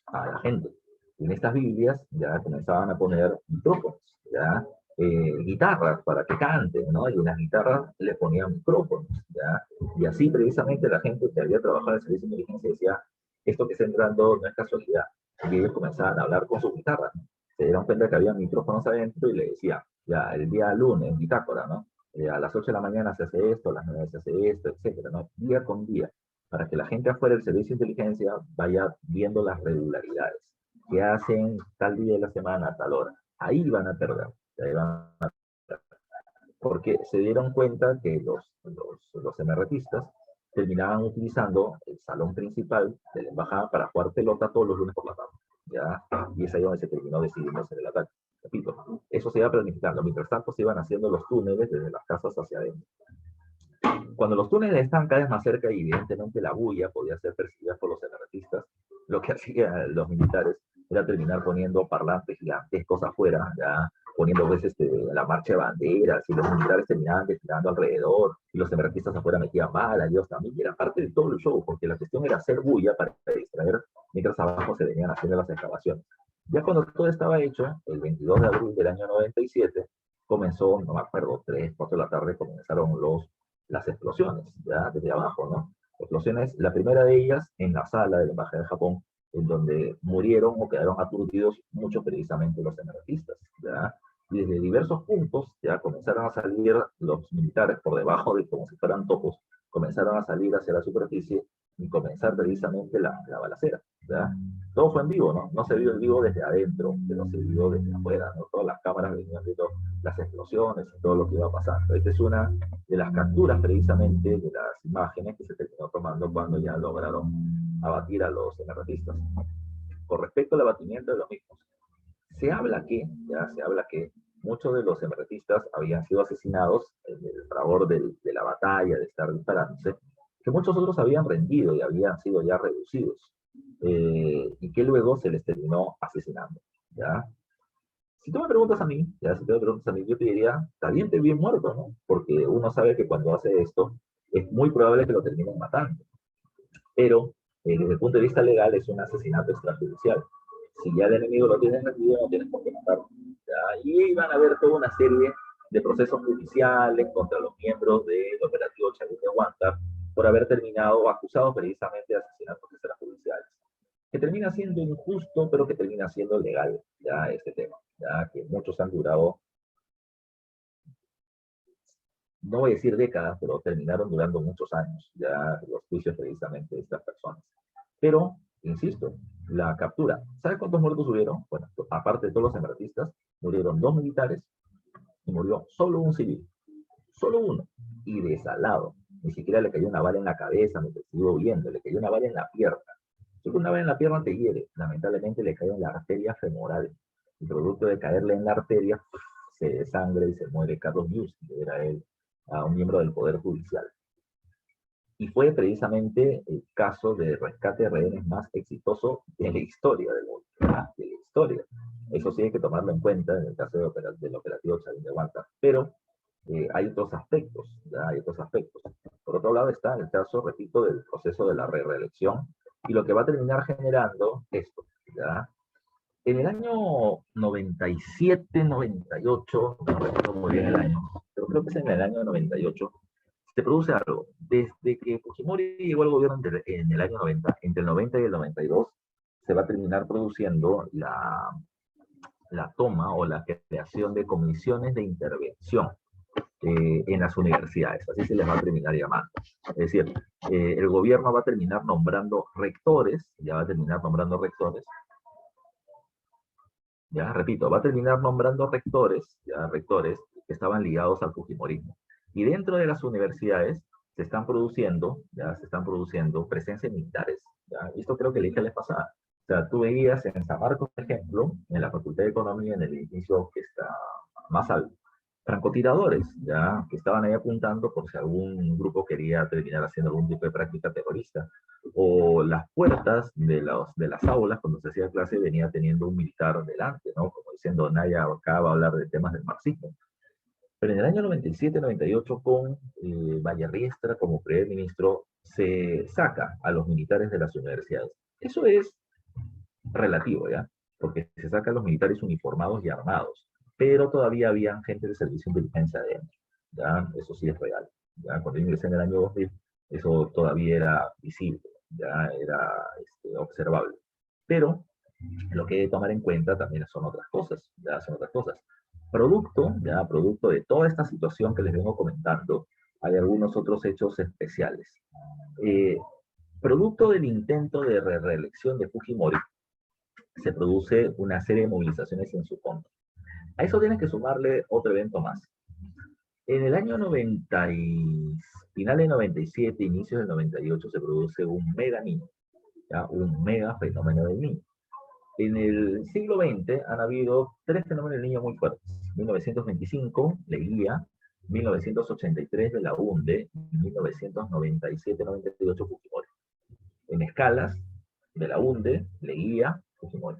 a la gente. Y en estas Biblias ya comenzaban a poner micrófonos, ya, guitarras para que canten, ¿no? Y en las guitarras le ponían micrófonos, ¿ya? Y así precisamente la gente que había trabajado en el servicio de inteligencia decía, esto que está entrando no es casualidad. Y ellos comenzaban a hablar con sus guitarras. Se dieron cuenta que había micrófonos adentro y le decían, ya, el día lunes, bitácora, ¿no? A las 8 de la mañana se hace esto, a las 9 se hace esto, etcétera, ¿no? Día con día, para que la gente afuera del servicio de inteligencia vaya viendo las regularidades que hacen tal día de la semana a tal hora. Ahí van a perder, ahí van a perder. Porque se dieron cuenta que los MRTistas terminaban utilizando el salón principal de la embajada para jugar pelota todos los lunes por la tarde, ¿ya? Y es ahí donde se terminó decidiendo hacer el ataque. Repito, eso se iba planificando. Mientras tanto, se iban haciendo los túneles desde las casas hacia adentro. Cuando los túneles están cada vez más cerca y evidentemente la bulla podía ser percibida por los separatistas, lo que hacían los militares era terminar poniendo parlantes gigantescos afuera, ya poniendo veces la marcha de banderas, y los militares terminaban desfilando alrededor, y los separatistas afuera metían balas, Dios también, y era parte de todo el show, porque la cuestión era hacer bulla para distraer, mientras abajo se venían haciendo las excavaciones. Ya cuando todo estaba hecho, el 22 de abril del año 97, comenzó, no me acuerdo, 3, 4 de la tarde, comenzaron las explosiones, ya desde abajo, ¿no? Explosiones, la primera de ellas en la sala de la Embajada de Japón, en donde murieron o quedaron aturdidos muchos precisamente los anarquistas, ¿ya? Y desde diversos puntos ya comenzaron a salir los militares por debajo de como si fueran topos, comenzaron a salir hacia la superficie y comenzar precisamente la balacera, ¿ya? Todo fue en vivo, ¿no? No se vio en vivo desde adentro, pero se vio desde afuera, ¿no? Todas las cámaras venían viendo las explosiones y todo lo que iba pasando. Esta es una de las capturas precisamente de las imágenes que se terminó tomando cuando ya lograron abatir a los anarquistas. Con respecto al abatimiento de los mismos, se habla que muchos de los anarquistas habían sido asesinados en el fragor de la batalla, de estar disparándose, que muchos otros habían rendido y habían sido ya reducidos, y que luego se les terminó asesinando, ¿ya? Si tú me preguntas a mí, ya, si tú me preguntas a mí, yo te diría, está bien muerto, ¿no? Porque uno sabe que cuando hace esto, es muy probable que lo terminen matando. Pero, desde el punto de vista legal, es un asesinato extrajudicial. Si ya el enemigo lo tiene rendido, no tienes por qué matarlo. ¿Ya? Y van a haber toda una serie de procesos judiciales contra los miembros del operativo Chavín de Huántar por haber terminado acusados precisamente de asesinatos extrajudiciales. ¿Qué termina siendo injusto, pero que termina siendo legal, ya este tema, ya que muchos han durado, no voy a decir décadas, pero terminaron durando muchos años, ya los juicios precisamente de estas personas. Pero, insisto, la captura, ¿sabe cuántos muertos hubieron? Bueno, aparte de todos los separatistas, murieron 2 militares y murió solo un civil, solo uno, y desalado. Ni siquiera le cayó una bala en la cabeza mientras estuvo huyendo, le cayó una bala en la pierna. Solo una bala en la pierna te hiere, lamentablemente le cae en la arteria femoral. Y producto de caerle en la arteria, se desangra y se muere Carlos Giusti, que era él, un miembro del Poder Judicial. Y fue precisamente el caso de rescate de rehenes más exitoso de la historia del mundo, de la historia. Eso sí hay que tomarlo en cuenta en el caso del operativo Chavín de Huántar. Pero hay otros aspectos, ¿ya? Hay otros aspectos. Por otro lado está el caso, repito, del proceso de la reelección y lo que va a terminar generando esto, ¿ya? En el año 97, 98, no recuerdo muy bien el año, pero creo que es en el año 98, se produce algo. Desde que Fujimori llegó al gobierno en el año 90, entre el 90 y el 92, se va a terminar produciendo la toma o la creación de comisiones de intervención en las universidades, así se les va a terminar llamando. Es decir, el gobierno va a terminar nombrando rectores, ya va a terminar nombrando rectores, ya repito, va a terminar nombrando rectores, ya rectores que estaban ligados al fujimorismo. Y dentro de las universidades se están produciendo presencias militares. ¿Ya? Y esto creo que le dije la vez pasada. O sea, tú veías en San Marcos, por ejemplo, en la Facultad de Economía, en el edificio que está más alto, francotiradores, ya, que estaban ahí apuntando por si algún grupo quería terminar haciendo algún tipo de práctica terrorista. O las puertas de las aulas, cuando se hacía clase, venía teniendo un militar delante, ¿no? Como diciendo, nadie acá va a hablar de temas del marxismo. Pero en el año 97-98, con Riestra como primer ministro, se saca a los militares de las universidades. Eso es relativo, ¿ya? Porque se saca a los militares uniformados y armados, pero todavía había gente de servicio de inteligencia adentro, ¿ya? Eso sí es real, ¿ya? Cuando yo ingresé en el año 2000, eso todavía era visible, ya era observable. Pero lo que hay que tomar en cuenta también son otras cosas, ya son otras cosas. Producto de toda esta situación que les vengo comentando, hay algunos otros hechos especiales. Eh, Producto del intento de reelección de Fujimori, se produce una serie de movilizaciones en su contra. A eso tienes que sumarle otro evento más. En el año 90 y final de 97, inicios del 98, se produce un mega niño, ¿ya? Un mega fenómeno del niño. En el siglo XX han habido 3 fenómenos del niño muy fuertes. 1925, Leguía, 1983 de la UNDE, y 1997-98 Fujimori. En escalas de la UNDE, Leguía, Fujimori.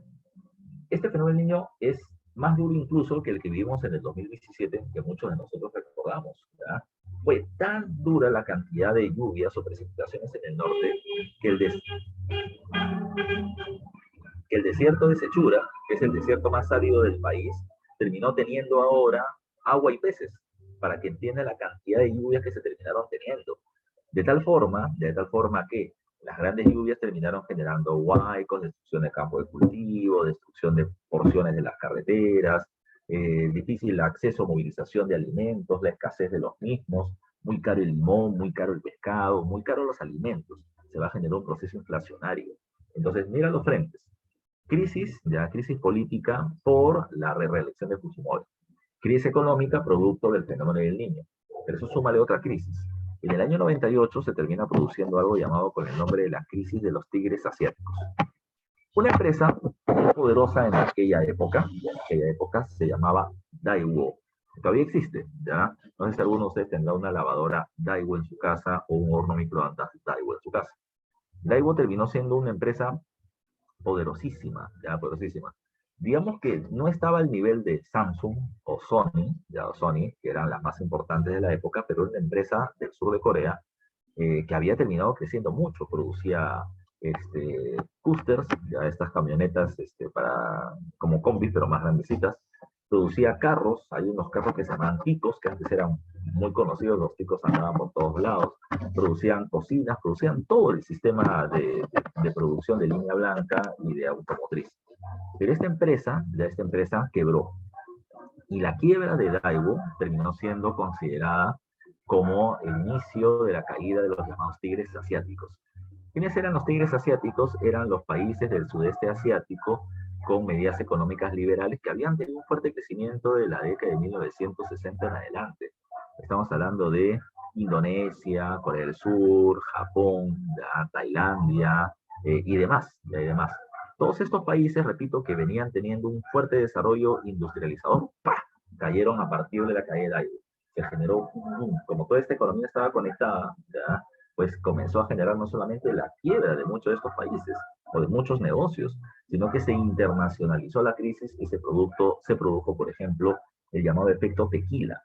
Este fenómeno del niño es más duro incluso que el que vivimos en el 2017, que muchos de nosotros recordamos. ¿Ya? Fue tan dura la cantidad de lluvias o precipitaciones en el norte que el desierto de Sechura, que es el desierto más árido del país, terminó teniendo ahora agua y peces, para que entienda la cantidad de lluvias que se terminaron teniendo. De tal forma que las grandes lluvias terminaron generando huaicos, destrucción de campos de cultivo, destrucción de porciones de las carreteras, difícil acceso, movilización de alimentos, la escasez de los mismos, muy caro el limón, muy caro el pescado, muy caro los alimentos. Se va a generar un proceso inflacionario. Entonces, mira los frentes. Crisis política por la reelección de Fujimori. Crisis económica producto del fenómeno del niño. Pero eso suma de otra crisis. En el año 98 se termina produciendo algo llamado con el nombre de la crisis de los tigres asiáticos. Una empresa muy poderosa en aquella época se llamaba Daewoo. Todavía existe, ¿ya? No sé si alguno de ustedes tendrá una lavadora Daewoo en su casa o un horno microondas Daewoo en su casa. Daewoo terminó siendo una empresa poderosísima, ya poderosísima. Digamos que no estaba al nivel de Samsung o Sony, que eran las más importantes de la época, pero era una empresa del sur de Corea que había terminado creciendo mucho, producía coasters, ya estas camionetas como combis, pero más grandecitas, producía carros, hay unos carros que se llamaban Kikos, que antes eran muy conocidos, los ticos andaban por todos lados, producían cocinas, producían todo el sistema de producción de línea blanca y de automotriz. Pero esta empresa quebró. Y la quiebra de Daewoo terminó siendo considerada como el inicio de la caída de los llamados tigres asiáticos. ¿Quiénes eran los tigres asiáticos? Eran los países del sudeste asiático con medidas económicas liberales que habían tenido un fuerte crecimiento de la década de 1960 en adelante. Estamos hablando de Indonesia, Corea del Sur, Japón, Tailandia y demás, y demás. Todos estos países, repito, que venían teniendo un fuerte desarrollo industrializador, ¡pah!, cayeron a partir de la caída de Daewoo. Se generó, como toda esta economía estaba conectada, ¿ya?, pues comenzó a generar no solamente la quiebra de muchos de estos países o de muchos negocios, sino que se internacionalizó la crisis y se produjo, por ejemplo, el llamado efecto tequila,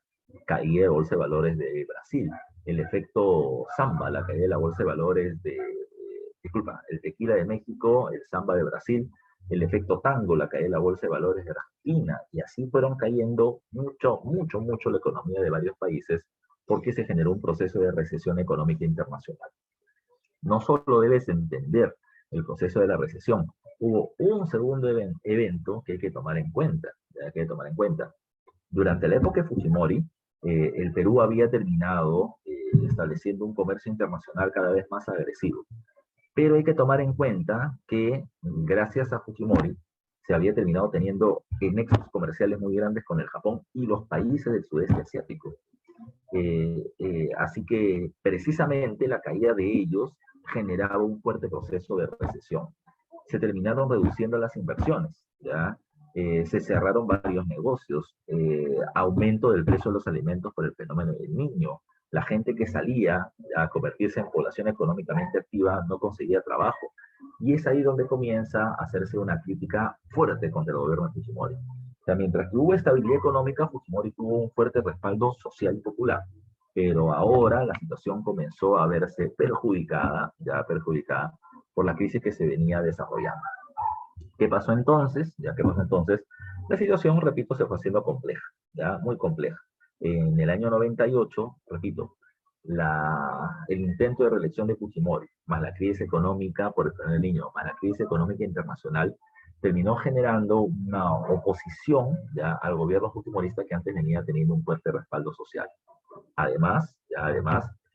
caída de bolsa de valores de Brasil, el efecto samba, la caída de la bolsa de valores disculpa, el tequila de México, el samba de Brasil, el efecto tango, la caída de la bolsa de valores de Argentina, y así fueron cayendo mucho la economía de varios países porque se generó un proceso de recesión económica internacional. No solo debes entender el proceso de la recesión, hubo un segundo evento que hay que tomar en cuenta. Durante la época de Fujimori, el Perú había terminado estableciendo un comercio internacional cada vez más agresivo. Pero hay que tomar en cuenta que gracias a Fujimori se había terminado teniendo nexos comerciales muy grandes con el Japón y los países del sudeste asiático. Así que precisamente la caída de ellos generaba un fuerte proceso de recesión. Se terminaron reduciendo las inversiones, ¿ya? Se cerraron varios negocios, aumento del precio de los alimentos por el fenómeno del Niño. La gente que salía a convertirse en población económicamente activa no conseguía trabajo. Y es ahí donde comienza a hacerse una crítica fuerte contra el gobierno de Fujimori. O sea, mientras que hubo estabilidad económica, Fujimori tuvo un fuerte respaldo social y popular. Pero ahora la situación comenzó a verse perjudicada por la crisis que se venía desarrollando. ¿Qué pasó entonces? La situación, repito, se fue haciendo compleja, ya muy compleja. En el año 98, repito, el intento de reelección de Fujimori, más la crisis económica por el fenómeno del Niño, más la crisis económica internacional, terminó generando una oposición ya al gobierno fujimorista que antes venía teniendo un fuerte respaldo social. Además,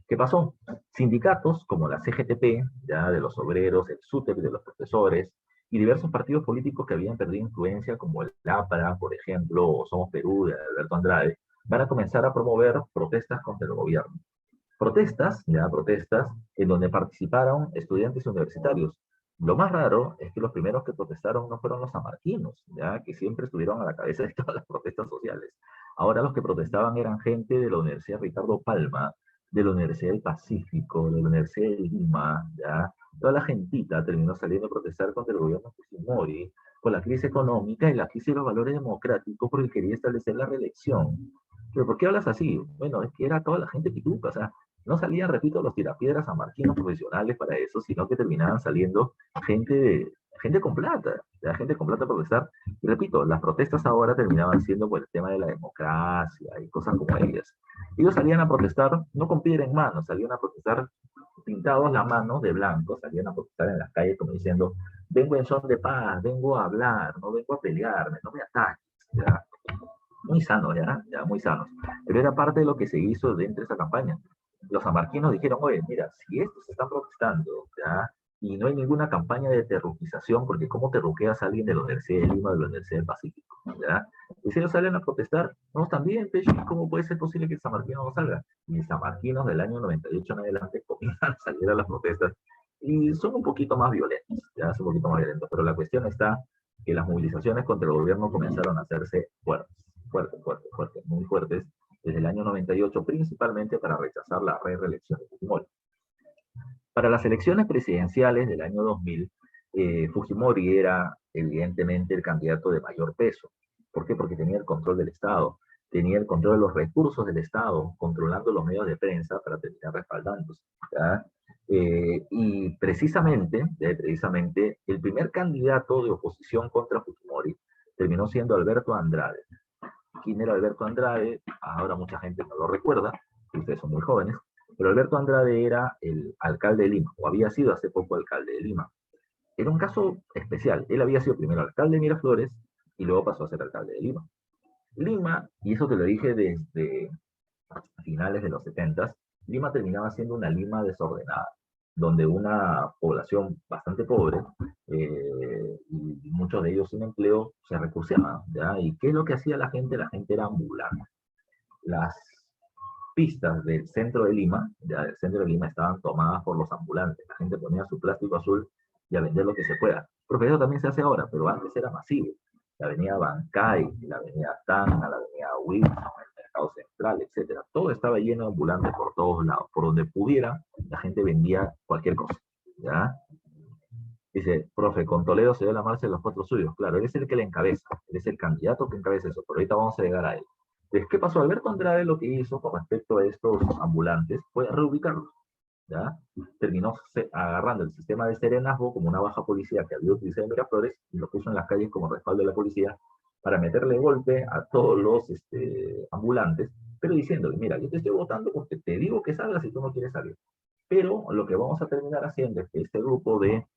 ¿qué pasó? Sindicatos como la CGTP, ya de los obreros, el SUTEP de los profesores, y diversos partidos políticos que habían perdido influencia, como el APRA, por ejemplo, o Somos Perú, de Alberto Andrade, van a comenzar a promover protestas contra el gobierno. Protestas en donde participaron estudiantes universitarios. Lo más raro es que los primeros que protestaron no fueron los sanmarquinos, ya que siempre estuvieron a la cabeza de todas las protestas sociales. Ahora los que protestaban eran gente de la Universidad Ricardo Palma, de la Universidad del Pacífico, de la Universidad de Lima, ya. Toda la gentita terminó saliendo a protestar contra el gobierno de Fujimori, por la crisis económica y la crisis de los valores democráticos, porque quería establecer la reelección. ¿Pero por qué hablas así? Bueno, es que era toda la gente pituca, o sea, no salían, repito, los tirapiedras sanmarquinos profesionales para eso, sino que terminaban saliendo gente con plata, gente con plata a protestar. Y repito, las protestas ahora terminaban siendo por el tema de la democracia y cosas como ellas. Ellos salían a protestar, no con piedra en mano, salían a protestar pintados la mano de blanco, salían a protestar en las calles como diciendo, vengo en son de paz, vengo a hablar, no vengo a pelearme, no me ataques, ¿ya? Muy sanos, ya muy sanos. Pero era parte de lo que se hizo dentro de esa campaña. Los sanmarquinos dijeron, oye, mira, si estos están protestando, ¿ya?, y no hay ninguna campaña de terruquización, porque ¿cómo terruqueas a alguien de la Universidad de Lima o de la Universidad del Pacífico? ¿Ya? Y si ellos salen a protestar, no, también, ¿cómo puede ser posible que el sanmarquino no salga? Y los sanmarquinos del año 98 en adelante comienzan a salir a las protestas, y son un poquito más violentos, ya, son un poquito más violentos, pero la cuestión está que las movilizaciones contra el gobierno comenzaron a hacerse fuertes, muy fuertes, desde el año 98, principalmente para rechazar la reelección de Fujimori. Para las elecciones presidenciales del año 2000, Fujimori era evidentemente el candidato de mayor peso. ¿Por qué? Porque tenía el control del Estado, tenía el control de los recursos del Estado, controlando los medios de prensa para terminar respaldándose, ¿ya? Y precisamente, el primer candidato de oposición contra Fujimori terminó siendo Alberto Andrade. quién era Alberto Andrade. Ahora mucha gente no lo recuerda, ustedes son muy jóvenes, pero Alberto Andrade era el alcalde de Lima, o había sido hace poco alcalde de Lima. Era un caso especial. Él había sido primero alcalde de Miraflores y luego pasó a ser alcalde de Lima. Lima, y eso te lo dije desde finales de los 70, Lima terminaba siendo una Lima desordenada, donde una población bastante pobre y muchos de ellos sin empleo se recurseaban, ¿ya? ¿Y qué es lo que hacía la gente? La gente era ambulante. Las pistas del centro de Lima, ya del centro de Lima estaban tomadas por los ambulantes. La gente ponía su plástico azul y a vender lo que se pueda. Porque eso también se hace ahora, pero antes era masivo. La avenida Bancay, la avenida Tacna, la avenida Wilson, el Mercado Central, etcétera. Todo estaba lleno de ambulantes por todos lados. Por donde pudiera, la gente vendía cualquier cosa. ¿Ya? Dice, profe, con Toledo se dio la marcha de los cuatro suyos. Claro, él es el que le encabeza, él es el candidato que encabeza eso, pero ahorita vamos a llegar a él. Entonces, ¿qué pasó? Alberto Andrade lo que hizo con respecto a estos ambulantes fue reubicarlos, ¿ya? Terminó agarrando el sistema de serenazgo como una baja policía que había utilizado en Miraflores y lo puso en las calles como respaldo de la policía para meterle golpe a todos los ambulantes, pero diciéndole, mira, yo te estoy votando porque te digo que salgas y tú no quieres salir. Pero lo que vamos a terminar haciendo es que este grupo de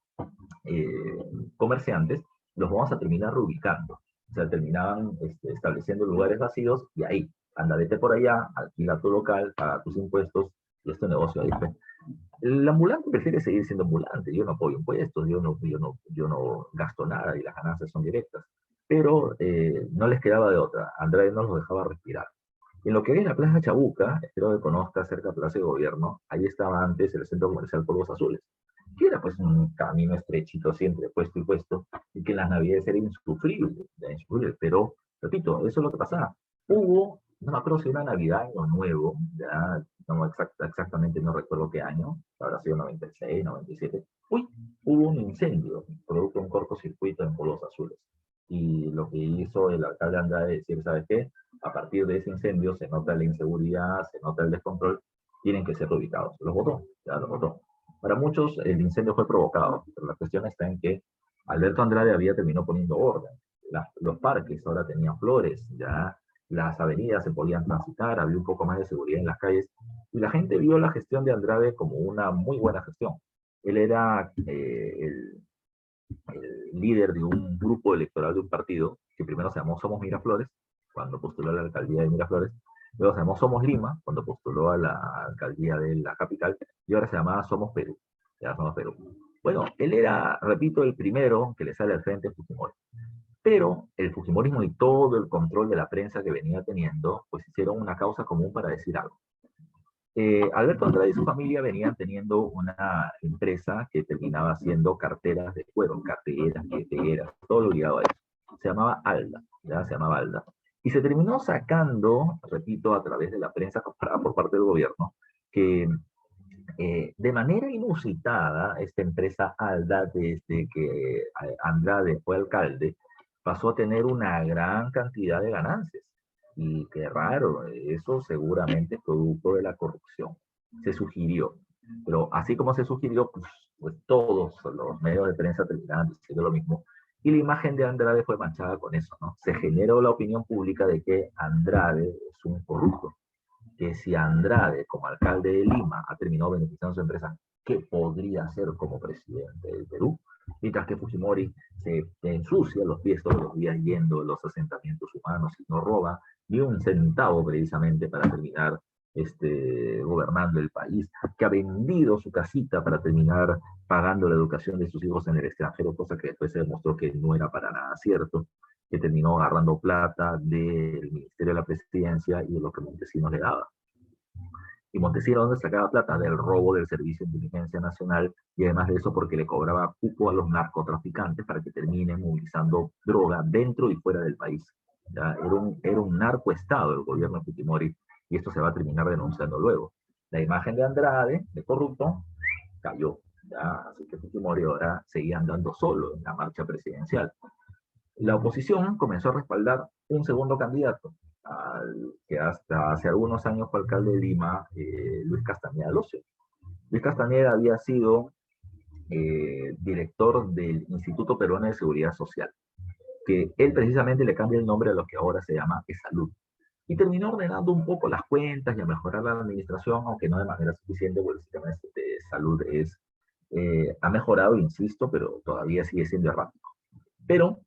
comerciantes, los vamos a terminar reubicando. O sea, terminaban estableciendo lugares vacíos y ahí, anda, vete por allá, alquila tu local, paga tus impuestos y este negocio ahí. El ambulante prefiere seguir siendo ambulante. Yo no apoyo impuestos, yo no gasto nada y las ganancias son directas. Pero no les quedaba de otra. Andrade no los dejaba respirar. En lo que es la Plaza Chabuca, espero que conozcas cerca de Plaza de Gobierno, ahí estaba antes el centro comercial Polvos Azules, que era pues un camino estrechito siempre, puesto y puesto, y que en las navidades era insufrible, pero, repito, eso es lo que pasaba. Hubo, no me acuerdo si era Navidad, Año Nuevo, ya no exactamente no recuerdo qué año, habrá sido 96, 97, uy, hubo un incendio, producto de un cortocircuito en Polvos Azules. Y lo que hizo el alcalde Andrade es decir, ¿sabes qué? A partir de ese incendio se nota la inseguridad, se nota el descontrol, tienen que ser reubicados. Los votó, ya los votó. Para muchos el incendio fue provocado, pero la cuestión está en que Alberto Andrade había terminado poniendo orden. Los parques ahora tenían flores, ya las avenidas se podían transitar, había un poco más de seguridad en las calles, y la gente vio la gestión de Andrade como una muy buena gestión. Él era el líder de un grupo electoral de un partido que primero se llamó Somos Miraflores, cuando postuló a la alcaldía de Miraflores, luego se llamó Somos Lima, cuando postuló a la alcaldía de la capital, y ahora se llamaba Somos Perú. Ya Somos Perú. Bueno, él era, repito, el primero que le sale al frente a Fujimori. Pero el Fujimorismo y todo el control de la prensa que venía teniendo, pues hicieron una causa común para decir algo. Alberto Andrade y su familia venían teniendo una empresa que terminaba haciendo carteras de cuero, carteras, billeteras, todo lo ligado a eso. Se llamaba Alda, ya se llamaba Alda. Y se terminó sacando, repito, a través de la prensa comprada por parte del gobierno, que de manera inusitada, esta empresa Alda, desde que Andrade fue alcalde, pasó a tener una gran cantidad de ganancias. Y qué raro, eso seguramente es producto de la corrupción. Se sugirió. Pero así como se sugirió, pues todos los medios de prensa terminaban diciendo lo mismo. Y la imagen de Andrade fue manchada con eso, ¿no? Se generó la opinión pública de que Andrade es un corrupto, que si Andrade, como alcalde de Lima, ha terminado beneficiando a su empresa, ¿qué podría hacer como presidente del Perú? Mientras que Fujimori se ensucia los pies todos los días yendo a los asentamientos humanos y no roba ni un centavo precisamente para terminar gobernando el país, que ha vendido su casita para terminar pagando la educación de sus hijos en el extranjero, cosa que después se demostró que no era para nada cierto, que terminó agarrando plata del Ministerio de la Presidencia y de lo que Montesinos le daba. Y Montesinos, ¿dónde sacaba plata? Del robo del Servicio de Inteligencia Nacional y además de eso porque le cobraba cupo a los narcotraficantes para que terminen movilizando droga dentro y fuera del país. Ya, era un narcoestado el gobierno de Fujimori y esto se va a terminar denunciando luego. La imagen de Andrade, de corrupto, cayó. Ya, así que Fujimori ahora seguía andando solo en la marcha presidencial. La oposición comenzó a respaldar un segundo candidato, que hasta hace algunos años fue alcalde de Lima, Luis Castañeda Locio. Luis Castañeda había sido director del Instituto Peruano de Seguridad Social. que él precisamente le cambia el nombre a lo que ahora se llama Salud. Y terminó ordenando un poco las cuentas y a mejorar la administración, aunque no de manera suficiente, porque el sistema de salud ha mejorado, insisto, pero todavía sigue siendo errático. Pero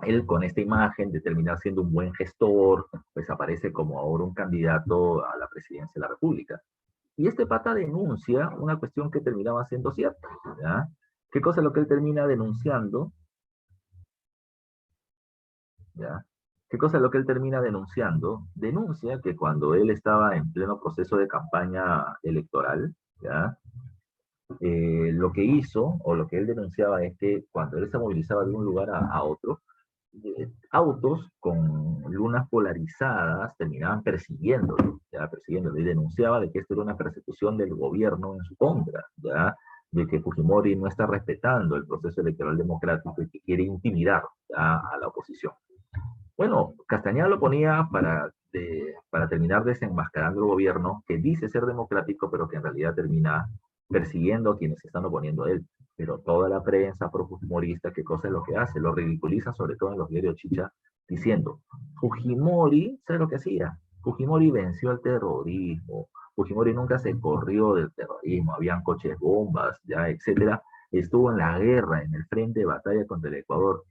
él con esta imagen de terminar siendo un buen gestor, pues aparece como ahora un candidato a la presidencia de la República. Y este pata denuncia una cuestión que terminaba siendo cierta, ¿ya? ¿Qué cosa es lo que él termina denunciando? ¿Ya? ¿Qué cosa es lo que él termina denunciando? Denuncia que cuando él estaba en pleno proceso de campaña electoral, ¿ya? Lo que hizo, o lo que él denunciaba, es que cuando él se movilizaba de un lugar a otro, autos con lunas polarizadas terminaban persiguiéndolo, ¿ya? Persiguiéndolo, y denunciaba de que esto era una persecución del gobierno en su contra, ¿ya? De que Fujimori no está respetando el proceso electoral democrático y que quiere intimidar, ¿ya?, a la oposición. Bueno, Castañeda lo ponía para terminar desenmascarando el gobierno que dice ser democrático, pero que en realidad termina persiguiendo a quienes se están oponiendo a él. Pero toda la prensa pro-fujimorista, ¿qué cosa es lo que hace? Lo ridiculiza, sobre todo en los diarios chicha, diciendo, Fujimori, ¿sabe lo que hacía? Fujimori venció al terrorismo, Fujimori nunca se corrió del terrorismo, habían coches bombas, ya, etcétera. Estuvo en la guerra, en el frente de batalla contra el Ecuador,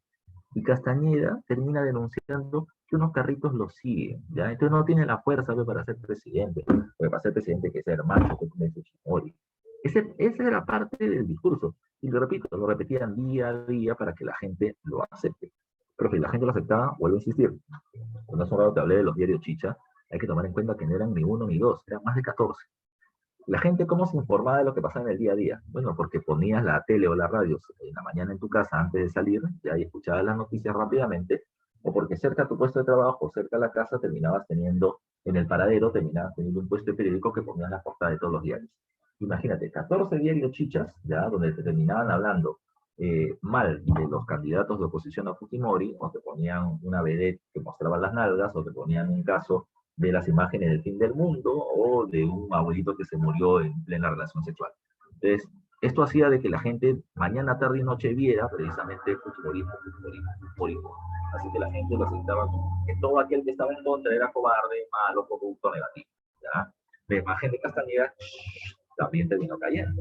y Castañeda termina denunciando que unos carritos lo siguen, ¿ya? Entonces no tiene la fuerza, pues, para ser presidente, porque para ser presidente hay que ser macho, que tiene Fujimori. Esa era parte del discurso, y lo repito, lo repetían día a día para que la gente lo acepte. Pero si la gente lo aceptaba, vuelvo a insistir, cuando hace un rato te hablé de los diarios chicha, hay que tomar en cuenta que no eran ni uno ni dos, eran más de 14. La gente, ¿cómo se informaba de lo que pasaba en el día a día? Bueno, porque ponías la tele o la radio en la mañana en tu casa antes de salir, ya, y escuchabas las noticias rápidamente, o porque cerca a tu puesto de trabajo, cerca a la casa, terminabas teniendo, en el paradero, terminabas teniendo un puesto de periódico que ponían la portada de todos los diarios. Imagínate, 14 diarios chichas, ya, donde te terminaban hablando mal de los candidatos de oposición a Fujimori, o te ponían una vedette que mostraba las nalgas, o te ponían un caso de las imágenes del fin del mundo o de un abuelito que se murió en plena relación sexual. Entonces, esto hacía de que la gente mañana, tarde y noche viera precisamente Fujimorismo, Fujimorismo, Fujimorismo. Así que la gente lo aceptaba como que todo aquel que estaba en contra era cobarde, malo, corrupto, negativo. ¿Ya? La imagen de Castañeda también terminó cayendo.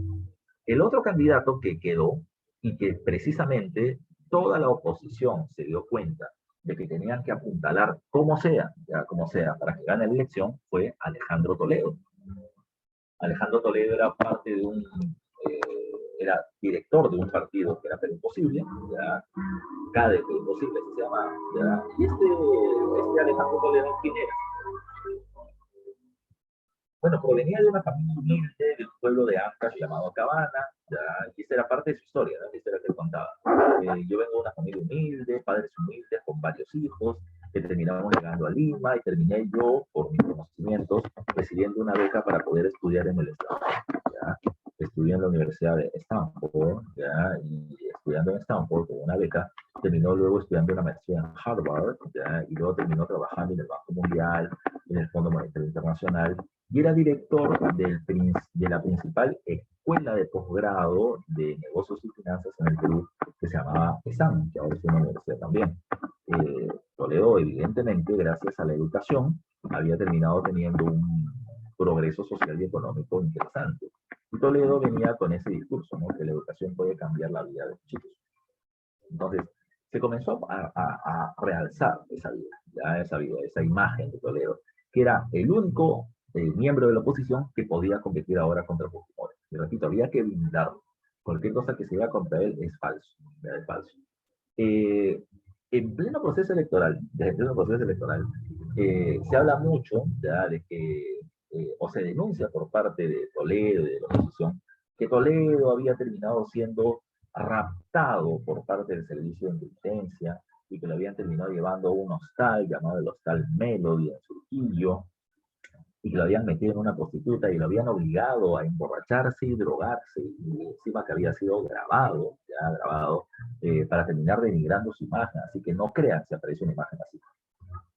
El otro candidato que quedó y que precisamente toda la oposición se dio cuenta de que tenían que apuntalar como sea, ya como sea, para que gane la elección, fue Alejandro Toledo. Alejandro Toledo era parte de eh, era director de un partido que era Perú Imposible, ya, CADE Perú Imposible se llama, ya, y este Alejandro Toledo, ¿quién era? Bueno, provenía de una familia humilde, de un pueblo de Ancash llamado Cabana, ya, y esta era parte de su historia, ¿no? Esta era que contaba. Yo vengo de una familia humilde, padres humildes, con varios hijos, que terminamos llegando a Lima, y terminé yo, por mis conocimientos, recibiendo una beca para poder estudiar en el Estado. ¿Ya? Estudié en la Universidad de Stanford, ¿ya? Y estudiando en Stanford con una beca, terminó luego estudiando una maestría en Harvard, ¿ya? Y luego terminó trabajando en el Banco Mundial, en el Fondo Monetario Internacional, y era director de la principal escuela de posgrado de negocios y finanzas en el Perú, que se llamaba ESAM, que ahora es una universidad también. Toledo, evidentemente, gracias a la educación, había terminado teniendo un progreso social y económico interesante. Y Toledo venía con ese discurso, ¿no? Que la educación puede cambiar la vida de los chicos. Entonces, se comenzó a realzar esa vida, esa imagen de Toledo, que era el único miembro de la oposición que podía competir ahora contra Fujimori. Y repito, había que blindarlo. Cualquier cosa que se diga contra él es falso. Es falso. Eh, en pleno proceso electoral, desde el pleno proceso electoral, se habla mucho ya de que, o se denuncia por parte de Toledo y de la oposición, que Toledo había terminado siendo raptado por parte del servicio de inteligencia y que lo habían terminado llevando a un hostal llamado el Hostal Melody en Surquillo, y que lo habían metido en una prostituta y lo habían obligado a emborracharse y drogarse, y encima que había sido grabado, ya grabado, para terminar denigrando su imagen. Así que no crean si aparece una imagen así.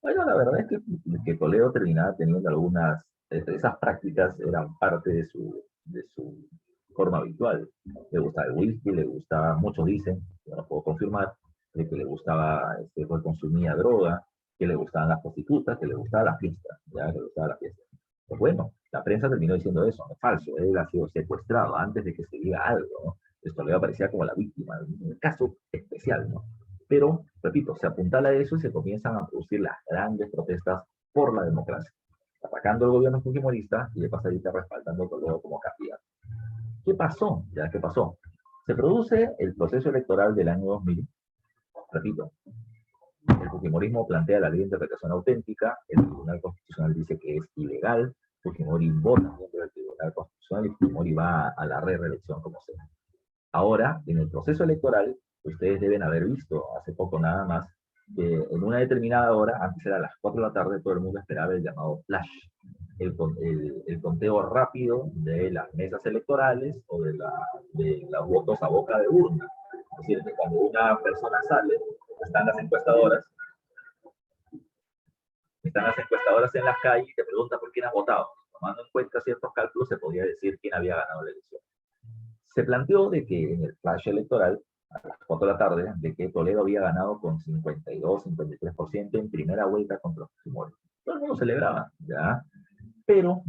Bueno, la verdad es que Toledo terminaba teniendo algunas, esas prácticas eran parte de su forma habitual. Le gustaba el whisky, le gustaba, muchos dicen, yo no puedo confirmar, de que le gustaba, pues consumía droga, que le gustaban las prostitutas, que le gustaba la fiesta, ya, que le gustaba la fiesta. Pues bueno, la prensa terminó diciendo eso, no es falso, él ha sido secuestrado antes de que se diga algo, ¿no? Esto le aparecía como la víctima, un caso especial, ¿no? Pero, repito, se apuntala a eso y se comienzan a producir las grandes protestas por la democracia, atacando al gobierno fujimorista y de pasadita respaldando Toledo como candidato. ¿Qué pasó? ¿Ya qué pasó? Se produce el proceso electoral del año 2000, repito, el fujimorismo plantea la ley de interpretación auténtica, el Tribunal Constitucional dice que es ilegal, Fujimori vota dentro del Tribunal Constitucional y Fujimori va a la reelección como sea. Ahora, en el proceso electoral, ustedes deben haber visto hace poco nada más, que en una determinada hora, antes era a las 4 de la tarde, todo el mundo esperaba el llamado flash, el conteo rápido de las mesas electorales o de los votos a boca de urna. Es decir, que cuando una persona sale, están las encuestadoras, en las calles y te preguntan por quién has votado. Tomando en cuenta ciertos cálculos, se podía decir quién había ganado la elección. Se planteó de que en el flash electoral, a las 4 de la tarde, de que Toledo había ganado con 52-53% en primera vuelta contra Fujimori. Todo el mundo celebraba, ¿ya? Pero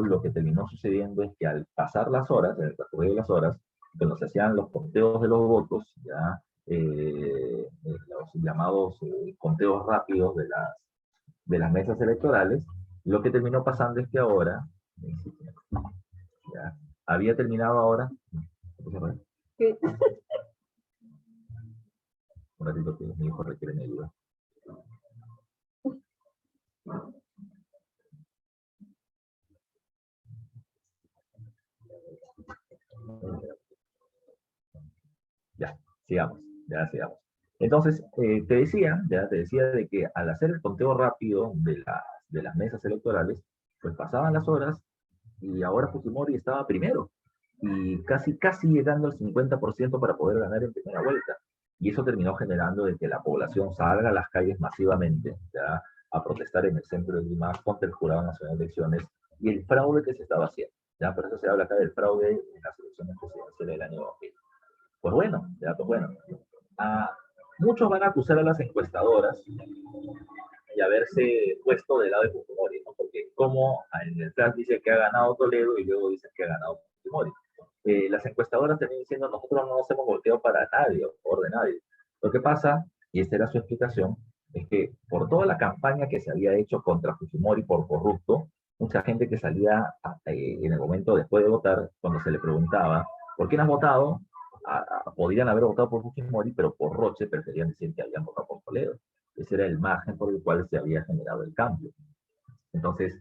lo que terminó sucediendo es que al pasar las horas, en el transcurrir de las horas, cuando se hacían los conteos de los votos, ya los llamados conteos rápidos de las mesas electorales, lo que terminó pasando es que ahora, ya, había terminado ahora, ¿qué? Un ratito que mi hijo requiere mi ayuda. Ya, sigamos. Entonces, te decía de que al hacer el conteo rápido de las mesas electorales, pues pasaban las horas y ahora Fujimori estaba primero y casi llegando al 50% para poder ganar en primera vuelta. Y eso terminó generando de que la población salga a las calles masivamente, ¿ya? A protestar en el centro de Lima contra el Jurado Nacional de Elecciones y el fraude que se estaba haciendo. ¿Ya? Por eso se habla acá del fraude en las elecciones presidenciales del año 2000. Pues bueno, ah, muchos van a acusar a las encuestadoras y haberse puesto del lado de Fujimori, ¿no? Porque como en el flash dice que ha ganado Toledo y luego dice que ha ganado Fujimori. Las encuestadoras también diciendo nosotros no nos hemos volteado para nadie o por de nadie. Lo que pasa, y esta era su explicación, es que por toda la campaña que se había hecho contra Fujimori por corrupto, mucha gente que salía en el momento después de votar, cuando se le preguntaba, ¿por quién has votado? Podrían haber votado por Fujimori, pero por Roche preferían decir que habían votado por Toledo. Ese era el margen por el cual se había generado el cambio. Entonces,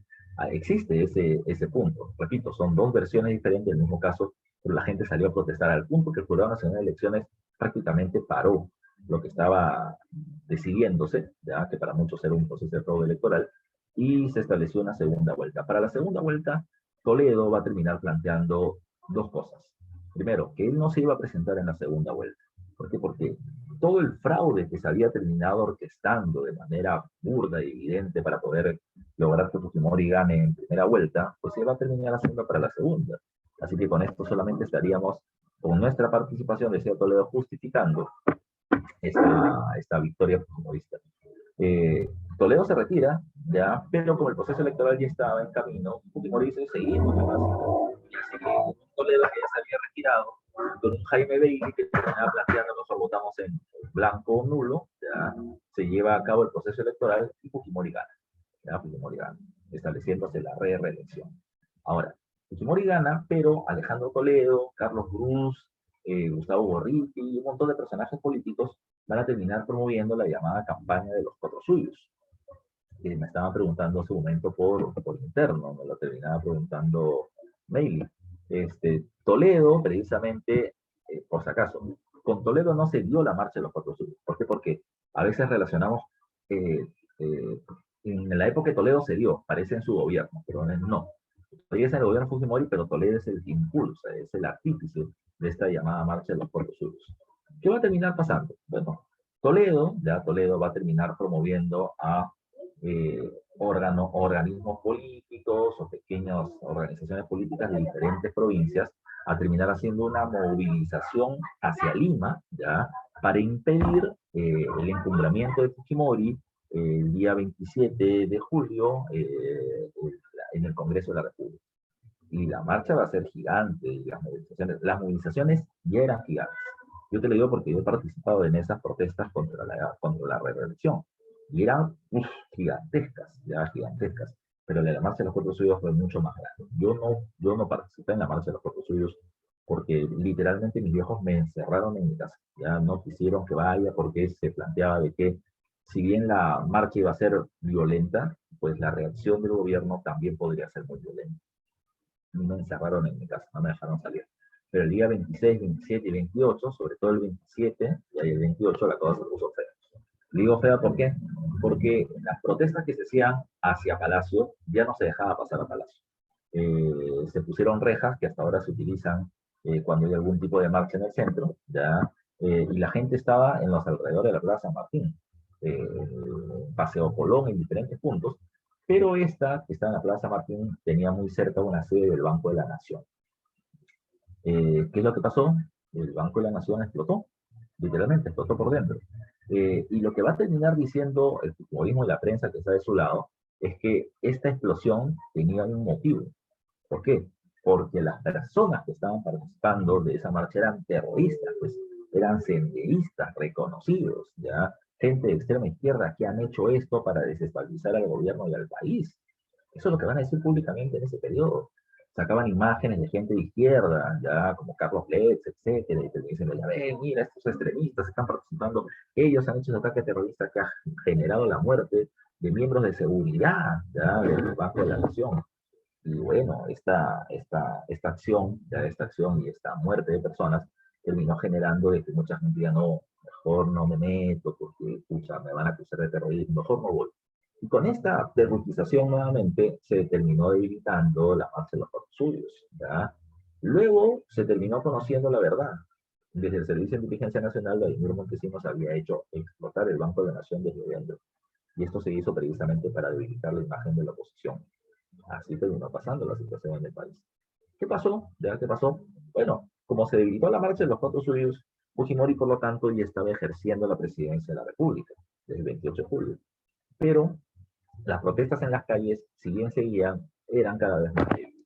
existe ese punto. Repito, son dos versiones diferentes del mismo caso, pero la gente salió a protestar al punto que el Jurado Nacional de Elecciones prácticamente paró lo que estaba decidiéndose, ya que para muchos era un proceso de fraude electoral, y se estableció una segunda vuelta. Para la segunda vuelta, Toledo va a terminar planteando dos cosas. Primero, que él no se iba a presentar en la segunda vuelta. ¿Por qué? Porque todo el fraude que se había terminado orquestando de manera burda y evidente para poder lograr que Fujimori gane en primera vuelta, pues se va a terminar haciendo para la segunda. Así que con esto solamente estaríamos con nuestra participación, decía Toledo, justificando esta victoria fujimorista. Toledo se retira, ya, pero como el proceso electoral ya estaba en camino, Fujimori dice, seguimos nomás. Y así que Toledo, que ya se había retirado, con un Jaime Bailey que terminaba planteando nosotros votamos en blanco o nulo, ya, se lleva a cabo el proceso electoral y Fujimori gana, ya, Fujimori gana, estableciéndose la reelección. Ahora, Fujimori gana, pero Alejandro Toledo, Carlos Cruz, Gustavo Gorriti y un montón de personajes políticos van a terminar promoviendo la llamada campaña de los cuatro suyos. Me estaban preguntando hace un momento por interno, me lo terminaba preguntando Meili. Toledo, precisamente, por si acaso, con Toledo no se dio la marcha de los cuatro suyos. ¿Por qué? Porque a veces relacionamos, en la época que Toledo se dio, parece en su gobierno, pero no. Todavía es en el gobierno Fujimori, pero Toledo es el que impulsa, es el artífice de esta llamada marcha de los cuatro suyos. ¿Qué va a terminar pasando? Bueno, Toledo va a terminar promoviendo a organismos políticos o pequeñas organizaciones políticas de diferentes provincias a terminar haciendo una movilización hacia Lima, ya, para impedir el encumbramiento de Fujimori el día 27 de julio en el Congreso de la República. Y la marcha va a ser gigante, y las movilizaciones ya eran gigantes. Yo te lo digo porque yo he participado en esas protestas contra la reelección, y eran gigantescas, ya gigantescas. Pero la marcha de los Cuatro Suyos fue mucho más grande. Yo no participé en la marcha de los Cuatro Suyos porque literalmente mis viejos me encerraron en mi casa. Ya no quisieron que vaya porque se planteaba de que si bien la marcha iba a ser violenta, pues la reacción del gobierno también podría ser muy violenta. Me encerraron en mi casa, no me dejaron salir. Pero el día 26, 27 y 28, sobre todo el 27 y ahí el 28, la cosa se puso fea. Digo fea, ¿por qué? Porque las protestas que se hacían hacia Palacio ya no se dejaba pasar a Palacio. Se pusieron rejas que hasta ahora se utilizan cuando hay algún tipo de marcha en el centro, ¿ya? Y la gente estaba en los alrededores de la Plaza San Martín, Paseo Colón, en diferentes puntos, pero esta, que está en la Plaza Martín, tenía muy cerca una sede del Banco de la Nación. ¿Qué es lo que pasó? El Banco de la Nación explotó, literalmente, explotó por dentro. Y lo que va a terminar diciendo el fujimorismo y la prensa que está de su lado es que esta explosión tenía un motivo. ¿Por qué? Porque las personas que estaban participando de esa marcha eran terroristas, pues eran senderistas reconocidos, ¿ya? Gente de extrema izquierda que han hecho esto para desestabilizar al gobierno y al país. Eso es lo que van a decir públicamente en ese periodo. Sacaban imágenes de gente de izquierda, ya como Carlos Letts, etcétera, y te dicen, ya ven, mira, estos extremistas están participando, ellos han hecho un ataque terrorista que ha generado la muerte de miembros de seguridad, ya, del Banco de la Nación. Y bueno, esta acción, ya esta acción y esta muerte de personas terminó generando de que mucha gente ya no, mejor no me meto porque, pucha, me van a acusar de terrorismo, mejor no voy. Y con esta terrorización nuevamente se terminó debilitando la marcha de los suyos, ¿ya? Luego se terminó conociendo la verdad. Desde el Servicio de Inteligencia Nacional, Vladimir Montesinos había hecho explotar el Banco de la Nación desde dentro. Y esto se hizo precisamente para debilitar la imagen de la oposición. Así terminó pasando la situación en el país. ¿Qué pasó? ¿Ya qué pasó? Bueno, como se debilitó la marcha de los Cuatro Suyos, Fujimori, por lo tanto, ya estaba ejerciendo la presidencia de la República desde el 28 de julio. Pero las protestas en las calles, si bien seguían, eran cada vez más débiles.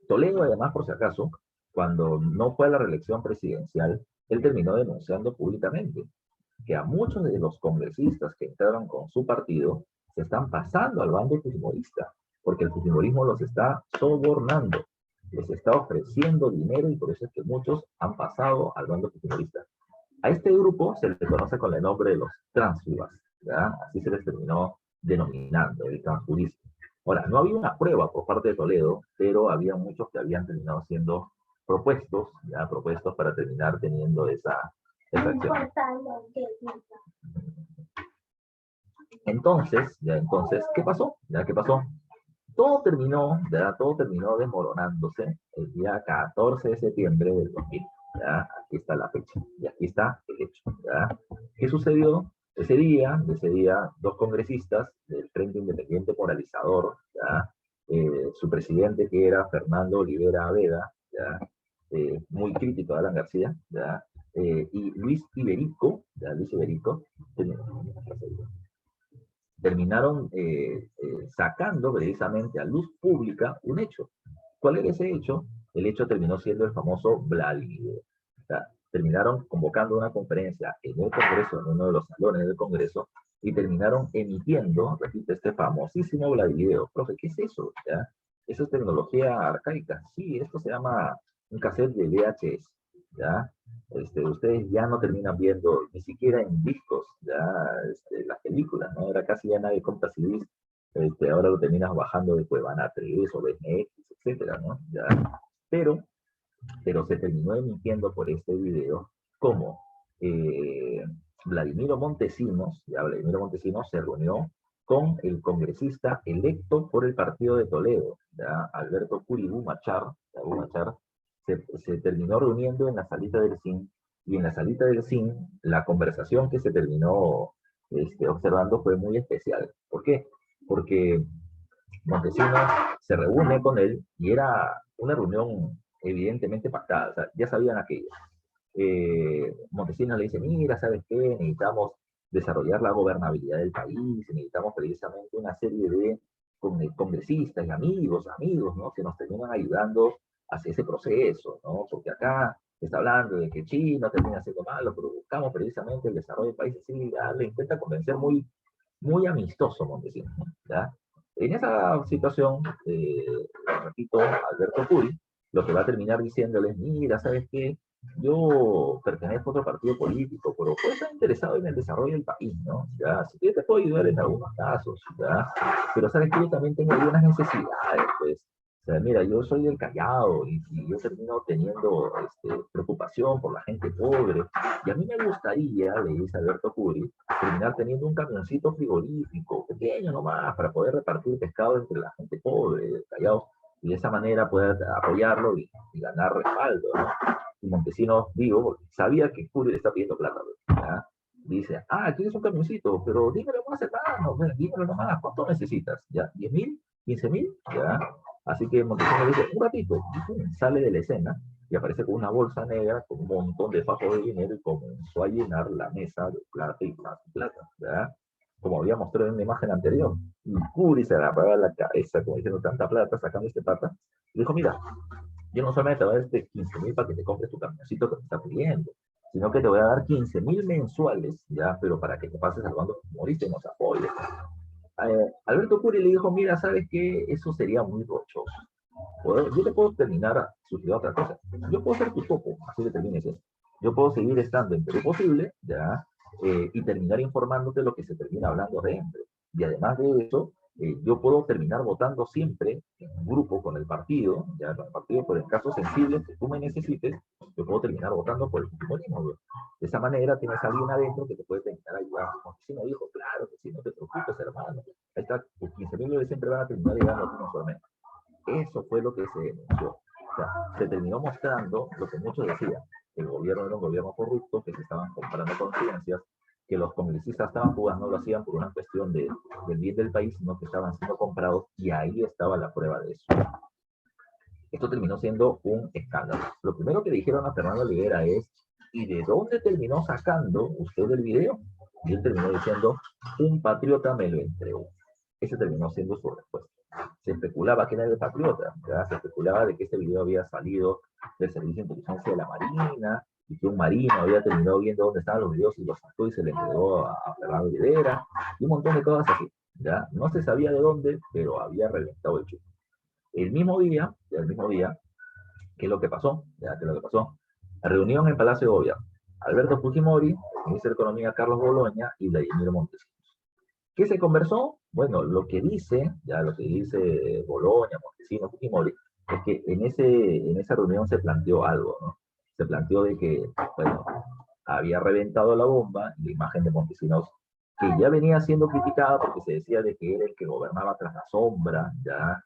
Toledo, además, por si acaso, cuando no fue a la reelección presidencial, él terminó denunciando públicamente que a muchos de los congresistas que entraron con su partido se están pasando al bando fujimorista, porque el fujimorismo los está sobornando, les está ofreciendo dinero y por eso es que muchos han pasado al bando fujimorista. A este grupo se le conoce con el nombre de los transfugas, ¿ya? Así se les terminó denominando, el transfugismo. Ahora, no había una prueba por parte de Toledo, pero había muchos que habían terminado siendo propuestos, ya propuestos para terminar teniendo esa acción. Entonces, ¿qué pasó? ¿Qué pasó? Todo terminó desmoronándose el día 14 de septiembre del 2000. ¿Ya? Aquí está la fecha y aquí está el hecho. ¿Ya? ¿Qué sucedió? Ese día, dos congresistas del Frente Independiente Moralizador, ¿ya? Su presidente, que era Fernando Olivera Aveda, ¿ya? Muy crítico de Alan García, ¿ya? Y Luis Iberico, ¿ya? Luis Iberico, terminaron sacando precisamente a luz pública un hecho. ¿Cuál era ese hecho? El hecho terminó siendo el famoso Vladivideo. O sea, terminaron convocando una conferencia en el Congreso, en uno de los salones del Congreso, y terminaron emitiendo, repito, este famosísimo Vladivideo. Profe, ¿qué es eso? ¿Ya? Eso es tecnología arcaica. Sí, esto se llama un cassette de VHS. ¿Ya? Ustedes ya no terminan viendo ni siquiera en discos ya las películas, ¿no? Ahora casi ya nadie compra CDs, ahora lo terminas bajando de Cuevana 3 o BNX, etcétera, ¿no? Ya. Pero, pero se terminó emitiendo por este video como Vladimiro Montesinos, ya Vladimiro Montesinos se reunió con el congresista electo por el partido de Toledo, ya Alberto Curibú Machar, se terminó reuniendo en la salita del CIN, y en la salita del CIN la conversación que se terminó observando fue muy especial. ¿Por qué? Porque Montesinos se reúne con él y era una reunión evidentemente pactada, o sea, ya sabían aquello. Montesinos le dice, mira, ¿sabes qué? Necesitamos desarrollar la gobernabilidad del país, necesitamos precisamente una serie de congresistas y amigos, ¿no? Que nos terminan ayudando hacia ese proceso, ¿no? Porque acá está hablando de que China termina siendo malo, pero buscamos precisamente el desarrollo del país, así, ya le intenta convencer muy amistoso Montesinos, ¿no? ¿Ya? En esa situación, repito, Alberto Curi, lo que va a terminar diciéndoles, mira, ¿sabes qué? Yo pertenezco a otro partido político, pero puedo estar interesado en el desarrollo del país, ¿no? ¿Ya? Así que te puedo ayudar en algunos casos, ¿ya? Pero sabes que yo también tengo algunas necesidades, pues. O sea, mira, yo soy del Callao y yo termino teniendo preocupación por la gente pobre. Y a mí me gustaría, le dice Alberto Curi, terminar teniendo un camioncito frigorífico, pequeño nomás, para poder repartir pescado entre la gente pobre del Callao y de esa manera poder apoyarlo y ganar respaldo, ¿no? Y Montesinos, digo, sabía que Curi le está pidiendo plata, ¿ya? Dice, ¿quieres un camioncito? Pero dímelo más, hermano, dímelo nomás, ¿cuánto necesitas? ¿Ya? ¿10.000? ¿15.000? ¿Ya? Así que Montesinos dice, un ratito, y pum, sale de la escena y aparece con una bolsa negra con un montón de fajos de dinero y comenzó a llenar la mesa de plata y plata y plata, ¿verdad? Como había mostrado en la imagen anterior. Y Curi se agarraba la cabeza como diciendo tanta plata, sacando este plata, y dijo, mira, yo no solamente te voy a dar 15.000 para que te compres tu camioncito que te está pidiendo, sino que te voy a dar 15.000 mensuales, ya, pero para que te pases salvando humorista y nos apoyes. Alberto Curi le dijo, mira, ¿sabes qué? Eso sería muy rochoso. Yo te puedo terminar sugiriendo otra cosa. Yo puedo ser tu topo, así le termines eso. Yo puedo seguir estando en Perú Posible, ¿ya? Y terminar informándote lo que se termina hablando dentro. Y además de eso, yo puedo terminar votando siempre en un grupo con el partido, ya con el partido por el caso sensible que tú me necesites, yo puedo terminar votando por el fujimorismo. De esa manera tienes a alguien adentro que te puede terminar ayudando. Si me dijo, claro que sí, no te preocupes, hermano. Ahí está, tus 15.000 siempre van a terminar llegando a ti mensualmente. Eso fue lo que se denunció. O sea, se terminó mostrando lo que muchos decían, que el gobierno era un gobierno corrupto, que se estaban comprando conciencias, que los congresistas estaban jugando, no lo hacían por una cuestión del bien del país, sino que estaban siendo comprados, y ahí estaba la prueba de eso. Esto terminó siendo un escándalo. Lo primero que dijeron a Fernando Olivera es, ¿y de dónde terminó sacando usted el video? Y él terminó diciendo, un patriota me lo entregó. Ese terminó siendo su respuesta. Se especulaba que era el patriota, ¿verdad? Se especulaba de que este video había salido del Servicio de Inteligencia de la Marina, y que un marino había terminado viendo dónde estaban los videos y los sacó y se le entregó a Fernando Olivera, y un montón de cosas así, ¿ya? No se sabía de dónde, pero había reventado el chupo. El mismo día, ¿qué es lo que pasó? ¿Ya? ¿Qué es lo que pasó? La reunión en Palacio de Gobierno. Alberto Fujimori, el ministro de Economía Carlos Boloña y Vladimir Montesinos. ¿Qué se conversó? Bueno, lo que dice Boloña, Montesinos, Fujimori, es que en esa reunión se planteó algo, ¿no? Se planteó de que, bueno, había reventado la bomba, y la imagen de Montesinos, que ya venía siendo criticada porque se decía de que era el que gobernaba tras la sombra, ya,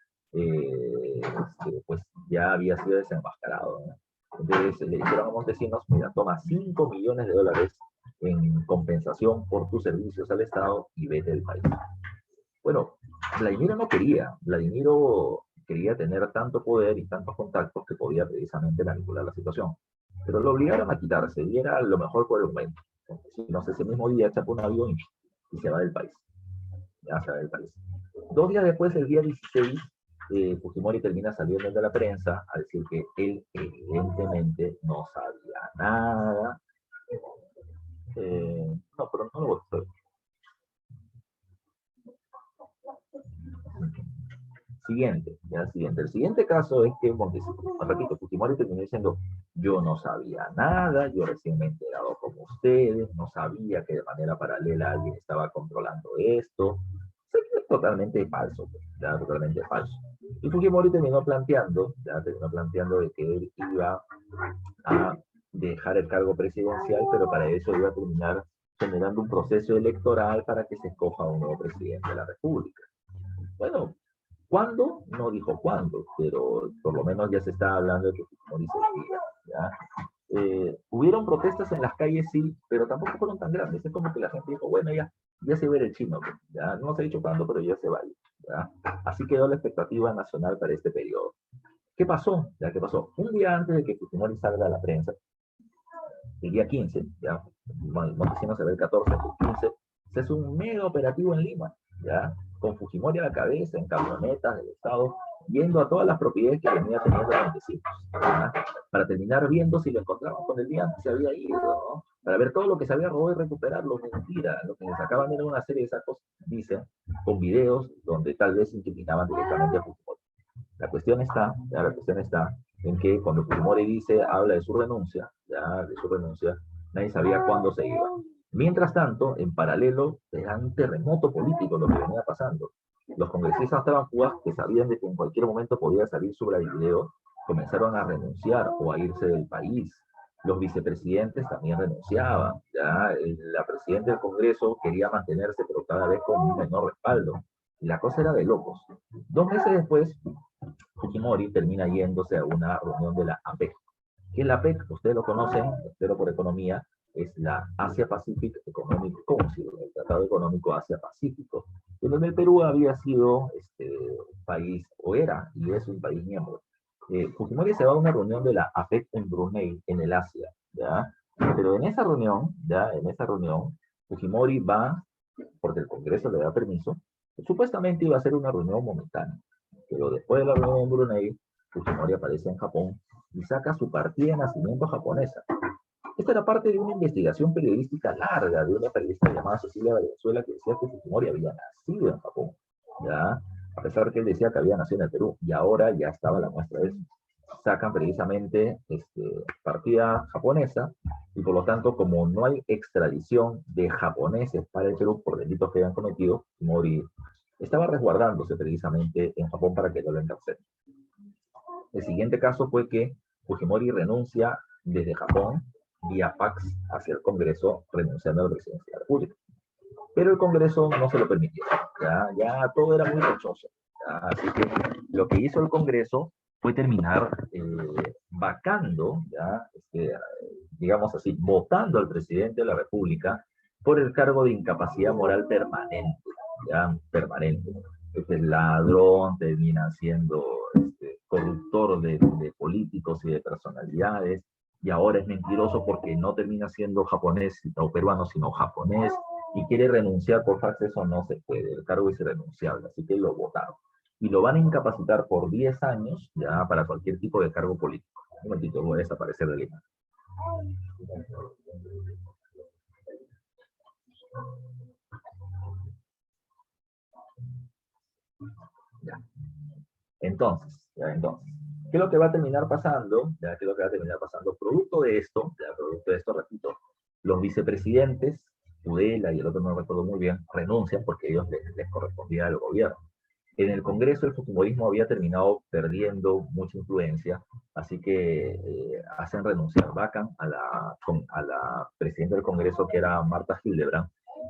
pues ya había sido desenmascarado, ¿no? Entonces le dijeron a Montesinos, mira, toma $5 millones en compensación por tus servicios al Estado y vete del país. Bueno, Vladimiro no quería. Vladimiro quería tener tanto poder y tantos contactos que podía precisamente manipular la situación. Pero lo obligaron a quitarse y era lo mejor por el momento. No sé, ese mismo día chapó un avión y se va del país. Ya se va del país. 2 días después, el día 16, Fujimori termina saliendo de la prensa a decir que él evidentemente no sabía nada. No, pero no lo voy a hacer. Siguiente, ya siguiente. El siguiente caso es que repito, Fujimori terminó diciendo, yo no sabía nada, yo recién me he enterado como ustedes, no sabía que de manera paralela alguien estaba controlando esto. Es totalmente falso, ya totalmente falso. Y Fujimori terminó planteando de que él iba a dejar el cargo presidencial, pero para eso iba a terminar generando un proceso electoral para que se escoja un nuevo presidente de la República. Bueno, ¿cuándo? No dijo cuándo, pero por lo menos ya se está hablando de que Fujimori sería, ¿ya? Hubieron protestas en las calles, sí, pero tampoco fueron tan grandes. Es como que la gente dijo, bueno, ya se ve el chino, ya no se ha dicho cuándo, pero ya se va. ¿Ya? Así quedó la expectativa nacional para este periodo. ¿Qué pasó? ¿Ya qué pasó? Un día antes de que Fujimori salga a la prensa, el día 15, ya, Montesinos se ve el 14, el 15, se hace un mega operativo en Lima, ya, con Fujimori a la cabeza, en camionetas del Estado, yendo a todas las propiedades que venía teniendo Montesinos, ¿ya? Para terminar viendo si lo encontraban con el día antes se había ido, ¿no? Para ver todo lo que se había robado y recuperarlo. Mentira, lo que les sacaban era una serie de sacos, dicen, con videos donde tal vez incriminaban directamente a Fujimori. La cuestión está en que cuando Fujimori dice, habla de su renuncia, ya, de su renuncia, nadie sabía cuándo se iba. Mientras tanto, en paralelo, era un terremoto político lo que venía pasando. Los congresistas estaban fugas que sabían de que en cualquier momento podía salir su video, comenzaron a renunciar o a irse del país. Los vicepresidentes también renunciaban. ¿Ya? La presidenta del Congreso quería mantenerse, pero cada vez con un menor respaldo. Y la cosa era de locos. 2 meses después, Fujimori termina yéndose a una reunión de la APEC. ¿Qué es la APEC? Ustedes lo conocen, espero por economía, es la Asia Pacific Economic Council, el Tratado Económico Asia-Pacífico, en donde el Perú había sido un país, o era, y es un país miembro. Fujimori se va a una reunión de la APEC en Brunei, en el Asia, ¿ya? Pero en esa reunión, Fujimori va, porque el Congreso le da permiso, supuestamente iba a ser una reunión momentánea, pero después de la reunión en Brunei, Fujimori aparece en Japón y saca su partida de nacimiento japonesa. Esta era parte de una investigación periodística larga de una periodista llamada Cecilia Valenzuela que decía que Fujimori había nacido en Japón, ¿ya? A pesar que él decía que había nacido en el Perú, y ahora ya estaba la muestra de eso. Sacan precisamente partida japonesa, y por lo tanto, como no hay extradición de japoneses para el Perú por delitos que hayan cometido, Fujimori estaba resguardándose precisamente en Japón para que no lo encarcelen. El siguiente caso fue que Fujimori renuncia desde Japón vía fax hacia el Congreso, renunciando a la presidencia de la República. Pero el Congreso no se lo permitió. Ya todo era muy rochoso. Así que lo que hizo el Congreso fue terminar vacando, digamos así, votando al presidente de la República por el cargo de incapacidad moral permanente, permanente. Ladrón, termina siendo corruptor de políticos y de personalidades, y ahora es mentiroso porque no termina siendo japonés o peruano, sino japonés, y quiere renunciar por fax. Eso no se puede, el cargo es irrenunciable, así que lo votaron. Y lo van a incapacitar por 10 años, ya, para cualquier tipo de cargo político. Un momentito, voy a desaparecer de Lima. Ya. Entonces, ¿qué es lo que va a terminar pasando? ¿Qué es lo que va a terminar pasando? Producto de esto, repito, los vicepresidentes, Tudela y el otro no recuerdo muy bien, renuncian porque a ellos les correspondía al gobierno. En el Congreso el fujimorismo había terminado perdiendo mucha influencia, así que hacen renunciar, vacan a la presidenta del Congreso, que era Marta Hildebrand,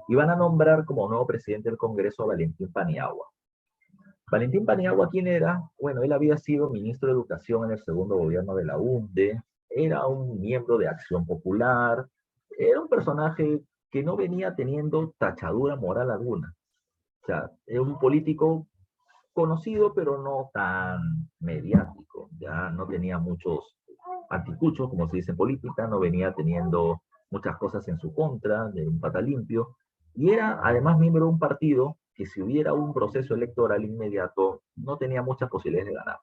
y van a nombrar como nuevo presidente del Congreso a Valentín Paniagua. Valentín Paniagua, ¿quién era? Bueno, él había sido ministro de Educación en el segundo gobierno de la UNDE, era un miembro de Acción Popular, era un personaje que no venía teniendo tachadura moral alguna. O sea, era un político conocido, pero no tan mediático, ya no tenía muchos anticuchos, como se dice en política, no venía teniendo muchas cosas en su contra, de un pata limpio, y era además miembro de un partido que si hubiera un proceso electoral inmediato, no tenía muchas posibilidades de ganar.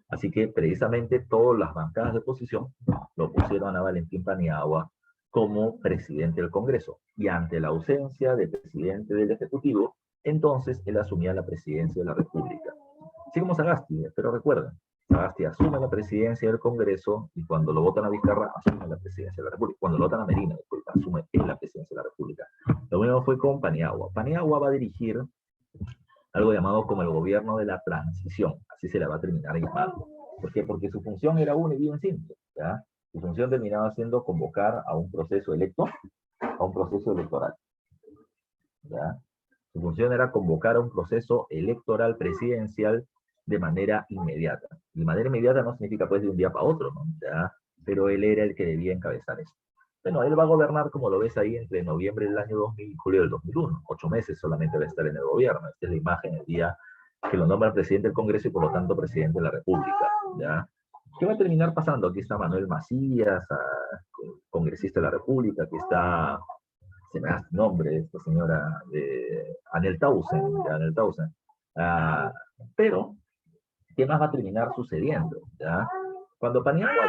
Así que precisamente todas las bancadas de oposición lo pusieron a Valentín Paniagua como presidente del Congreso. Y ante la ausencia del presidente del Ejecutivo, entonces él asumía la presidencia de la República. Así como Sagasti, pero recuerden, Sagasti asume la presidencia del Congreso y cuando lo votan a Vizcarra, asume la presidencia de la República. Cuando lo votan a Merino, disculpa, asume él la presidencia de la República. Lo mismo fue con Paniagua. Paniagua va a dirigir algo llamado como el gobierno de la transición, así se le va a terminar llamando. ¿Por qué? Porque su función era una y bien simple, ¿ya? Su función terminaba siendo convocar a un proceso electoral, ¿ya? Su función era convocar a un proceso electoral presidencial de manera inmediata. Y de manera inmediata no significa pues de un día para otro, ¿no? ¿Ya? Pero él era el que debía encabezar eso. Bueno, él va a gobernar, como lo ves ahí, entre noviembre del año 2000 y julio del 2001. 8 meses solamente va a estar en el gobierno. Esta es la imagen el día que lo nombra presidente del Congreso y por lo tanto presidente de la República, ¿ya? ¿Qué va a terminar pasando? Aquí está Manuel Macías, congresista de la República, aquí está, se me da su nombre, esta señora, Anel Tausen, Anel Tausen. Ah, pero, ¿qué más va a terminar sucediendo? ¿Ya? Cuando Paniagua,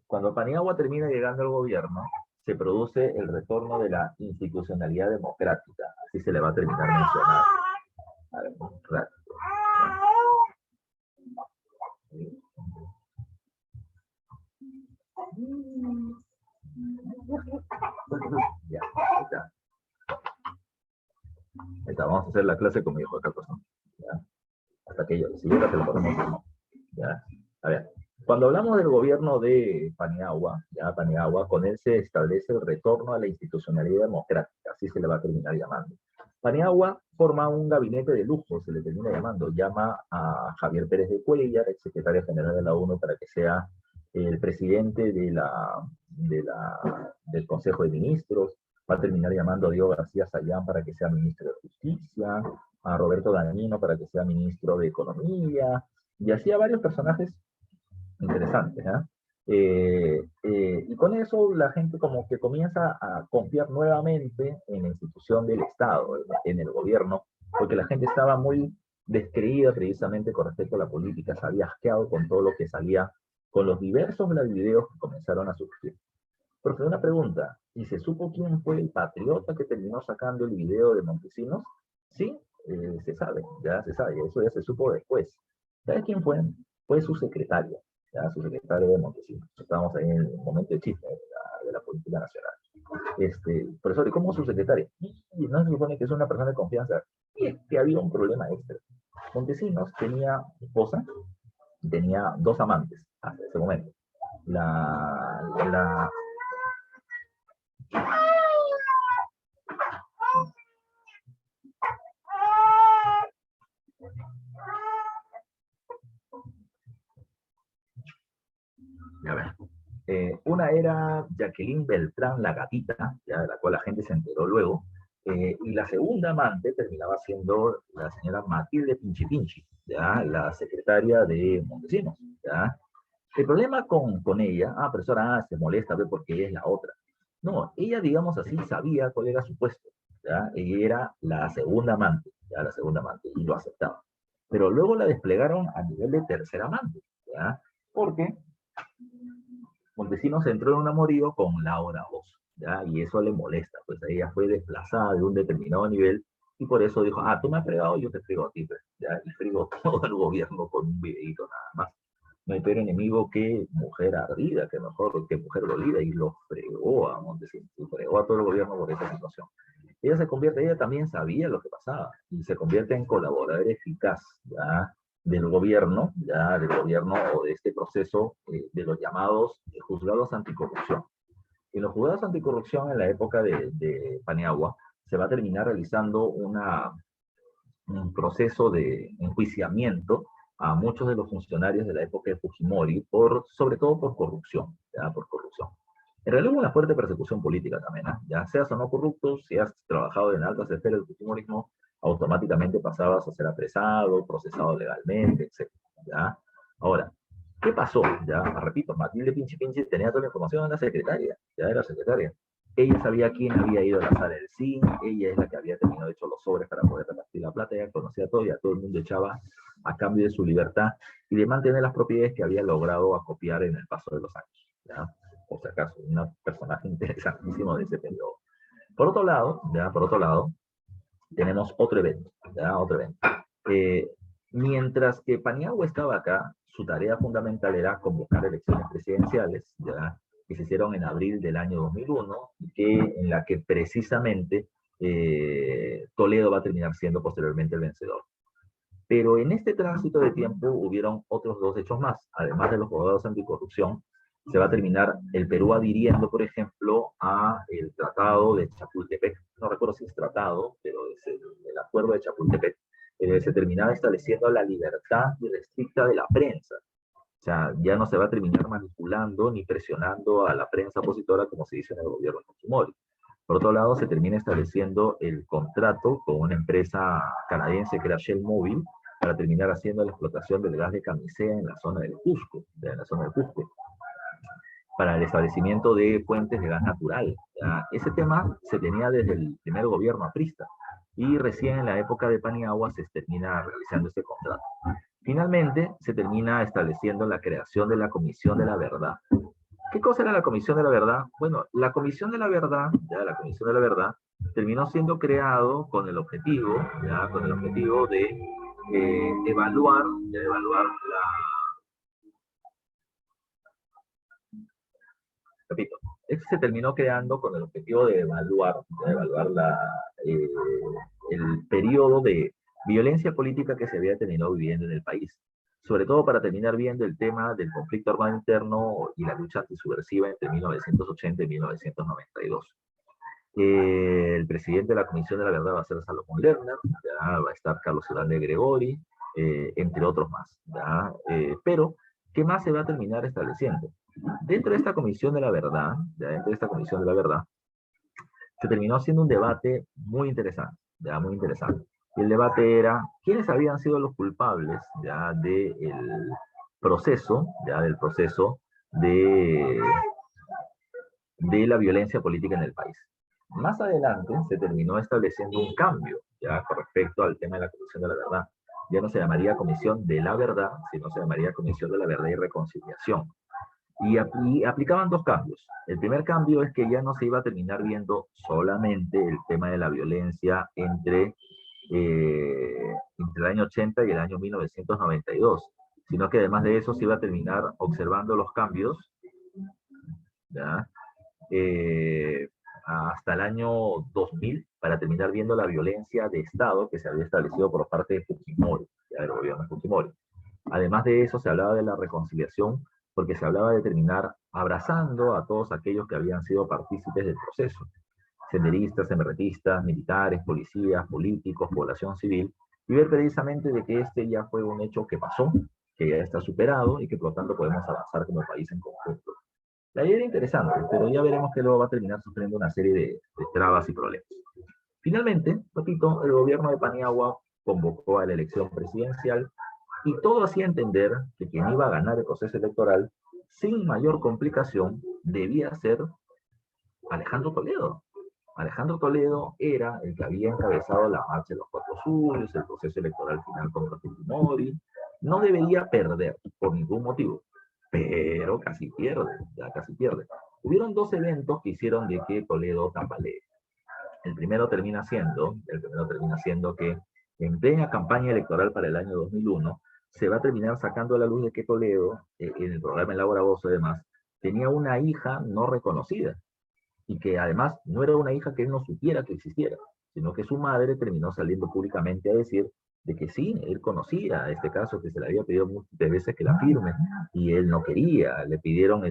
cuando Paniagua termina llegando al gobierno, se produce el retorno de la institucionalidad democrática, así se le va a terminar mencionando. A ver, claro. Ya, ahí está. Ahí está, vamos a hacer la clase con mi hijo acá, pues, ¿no? ¿Ya? Hasta que yo, si llega, te lo ponemos. ¿Ya? A ver, cuando hablamos del gobierno de Paniagua, ya Paniagua, con él se establece el retorno a la institucionalidad democrática, así se le va a terminar llamando. Paniagua forma un gabinete de lujo, se le termina llamando, llama a Javier Pérez de Cuellar, ex secretario general de la ONU, para que sea el presidente del Consejo de Ministros, va a terminar llamando a Diego García Sayán para que sea ministro de Justicia, a Roberto Dañino para que sea ministro de Economía, y así a varios personajes interesantes. Y con eso la gente como que comienza a confiar nuevamente en la institución del Estado, en el gobierno, porque la gente estaba muy descreída precisamente con respecto a la política, se había asqueado con todo lo que salía, con los diversos videos que comenzaron a surgir. Pero una pregunta, ¿y se supo quién fue el patriota que terminó sacando el video de Montesinos? Sí, se sabe, ya se sabe, eso ya se supo después. ¿Sabes quién fue? Fue su secretario, ya su secretario de Montesinos. Estábamos ahí en el momento de chisme de la política nacional. Profesor, ¿y cómo su secretario? Y no se supone que es una persona de confianza. Y es que había un problema extra. Montesinos tenía esposa y tenía dos amantes hasta ese momento. La A ver. Una era Jacqueline Beltrán, la gatita, ya, de la cual la gente se enteró luego, y la segunda amante terminaba siendo la señora Matilde Pinchi Pinchi, ya, la secretaria de Montesinos. Ya. El problema con ella, profesora, se molesta porque ella es la otra. No, ella, digamos así, sabía cuál era su puesto. ¿Ya? Ella era la segunda amante, ya, la segunda amante, y lo aceptaba. Pero luego la desplegaron a nivel de tercera amante, ¿ya? Porque Montesinos entró en un amorío con Laura Oz, ¿ya? Y eso le molesta, pues ella fue desplazada de un determinado nivel y por eso dijo, tú me has fregado, yo te frigo a ti, pues, ¿ya? Y frigo todo el gobierno con un videito nada más. No hay peor enemigo que mujer ardida, que mejor que mujer dolida, y lo fregó a Montesinos, y fregó a todo el gobierno por esa situación. Ella también sabía lo que pasaba, y se convierte en colaboradora eficaz, ¿ya? Del gobierno, ya del gobierno o de este proceso de los llamados juzgados anticorrupción. En los juzgados anticorrupción, en la época de Paniagua, se va a terminar realizando un proceso de enjuiciamiento a muchos de los funcionarios de la época de Fujimori, sobre todo por corrupción, ¿ya? Por corrupción. En realidad hubo una fuerte persecución política también, ¿eh? Ya seas o no corrupto, si has trabajado en altas esferas del fujimorismo, automáticamente pasabas a ser apresado, procesado legalmente, etc. ¿Ya? Ahora, ¿qué pasó? Ya, repito, Matilde Pinchi Pinchi tenía toda la información en la secretaria, ya era secretaria. Ella sabía quién había ido a la sala del CIN, ella es la que había terminado hecho los sobres para poder repartir la plata, ella conocía todo y a todo el mundo echaba a cambio de su libertad y de mantener las propiedades que había logrado acopiar en el paso de los años. ¿Ya? Por si acaso, un personaje interesantísimo de ese periodo. Por otro lado, tenemos otro evento, ¿ya? Otro evento. Mientras que Paniagua estaba acá, su tarea fundamental era convocar elecciones presidenciales, ¿ya? Que se hicieron en abril del año 2001, en la que precisamente Toledo va a terminar siendo posteriormente el vencedor. Pero en este tránsito de tiempo hubieron otros dos hechos más, además de los juzgados anticorrupción, se va a terminar el Perú adhiriendo, por ejemplo, a el Tratado de Chapultepec. No recuerdo si es tratado, pero es el Acuerdo de Chapultepec. Se terminaba estableciendo la libertad irrestricta de la prensa. O sea, ya no se va a terminar manipulando ni presionando a la prensa opositora como se dice en el gobierno de Fujimori. Por otro lado, se termina estableciendo el contrato con una empresa canadiense que era Shell Mobile, para terminar haciendo la explotación del gas de camisea en la zona del Cusco, para el establecimiento de fuentes de gas natural. ¿Ya? Ese tema se tenía desde el primer gobierno aprista, y recién en la época de Paniagua se termina realizando este contrato. Finalmente, se termina estableciendo la creación de la Comisión de la Verdad. ¿Qué cosa era la Comisión de la Verdad? Bueno, la Comisión de la Verdad, ya la Comisión de la Verdad, terminó siendo creado con el objetivo, ya, con el objetivo de evaluar la, repito, esto se terminó creando con el objetivo de evaluar eh, el periodo de violencia política que se había tenido viviendo en el país, sobre todo para terminar viendo el tema del conflicto armado interno y la lucha antisubversiva entre 1980 y 1992. El presidente de la Comisión de la Verdad va a ser Salomón Lerner, ya va a estar Carlos Iván de Gregori, entre otros más. ¿Ya? Pero, ¿qué más se va a terminar estableciendo? Dentro de esta Comisión de la Verdad, ¿ya? Dentro de esta Comisión de la Verdad, se terminó haciendo un debate muy interesante, ya muy interesante. Y el debate era, ¿quiénes habían sido los culpables ya del proceso, de la violencia política en el país? Más adelante se terminó estableciendo un cambio, ya con respecto al tema de la Comisión de la Verdad. Ya no se llamaría Comisión de la Verdad, sino se llamaría Comisión de la Verdad y Reconciliación. Y aplicaban dos cambios. El primer cambio es que ya no se iba a terminar viendo solamente el tema de la violencia entre el año 80 y el año 1992, sino que además de eso se iba a terminar observando los cambios, ¿ya? Hasta el año 2000, para terminar viendo la violencia de Estado que se había establecido por parte de Fujimori, ya del gobierno de Fujimori. Además de eso, se hablaba de la reconciliación, porque se hablaba de terminar abrazando a todos aquellos que habían sido partícipes del proceso: senderistas, emergetistas, militares, policías, políticos, población civil, y ver precisamente de que este ya fue un hecho que pasó, que ya está superado y que por lo tanto podemos avanzar como país en conjunto. La idea era interesante, pero ya veremos que luego va a terminar sufriendo una serie de trabas y problemas. Finalmente, repito, el gobierno de Paniagua convocó a la elección presidencial, y todo hacía entender que quien iba a ganar el proceso electoral sin mayor complicación debía ser Alejandro Toledo. Alejandro Toledo era el que había encabezado la marcha de los Cuatro Suyos, el proceso electoral final contra Fujimori. No debería perder por ningún motivo, pero casi pierde, ya casi pierde. Hubieron dos eventos que hicieron de que Toledo tambalee. El primero termina siendo que en plena campaña electoral para el año 2001, se va a terminar sacando a la luz de que Toledo, en el programa El Laura Bozo además, tenía una hija no reconocida, y que además no era una hija que él no supiera que existiera, sino que su madre terminó saliendo públicamente a decir de que sí, él conocía este caso, que se le había pedido múltiples veces que la firme, y él no quería. Le pidieron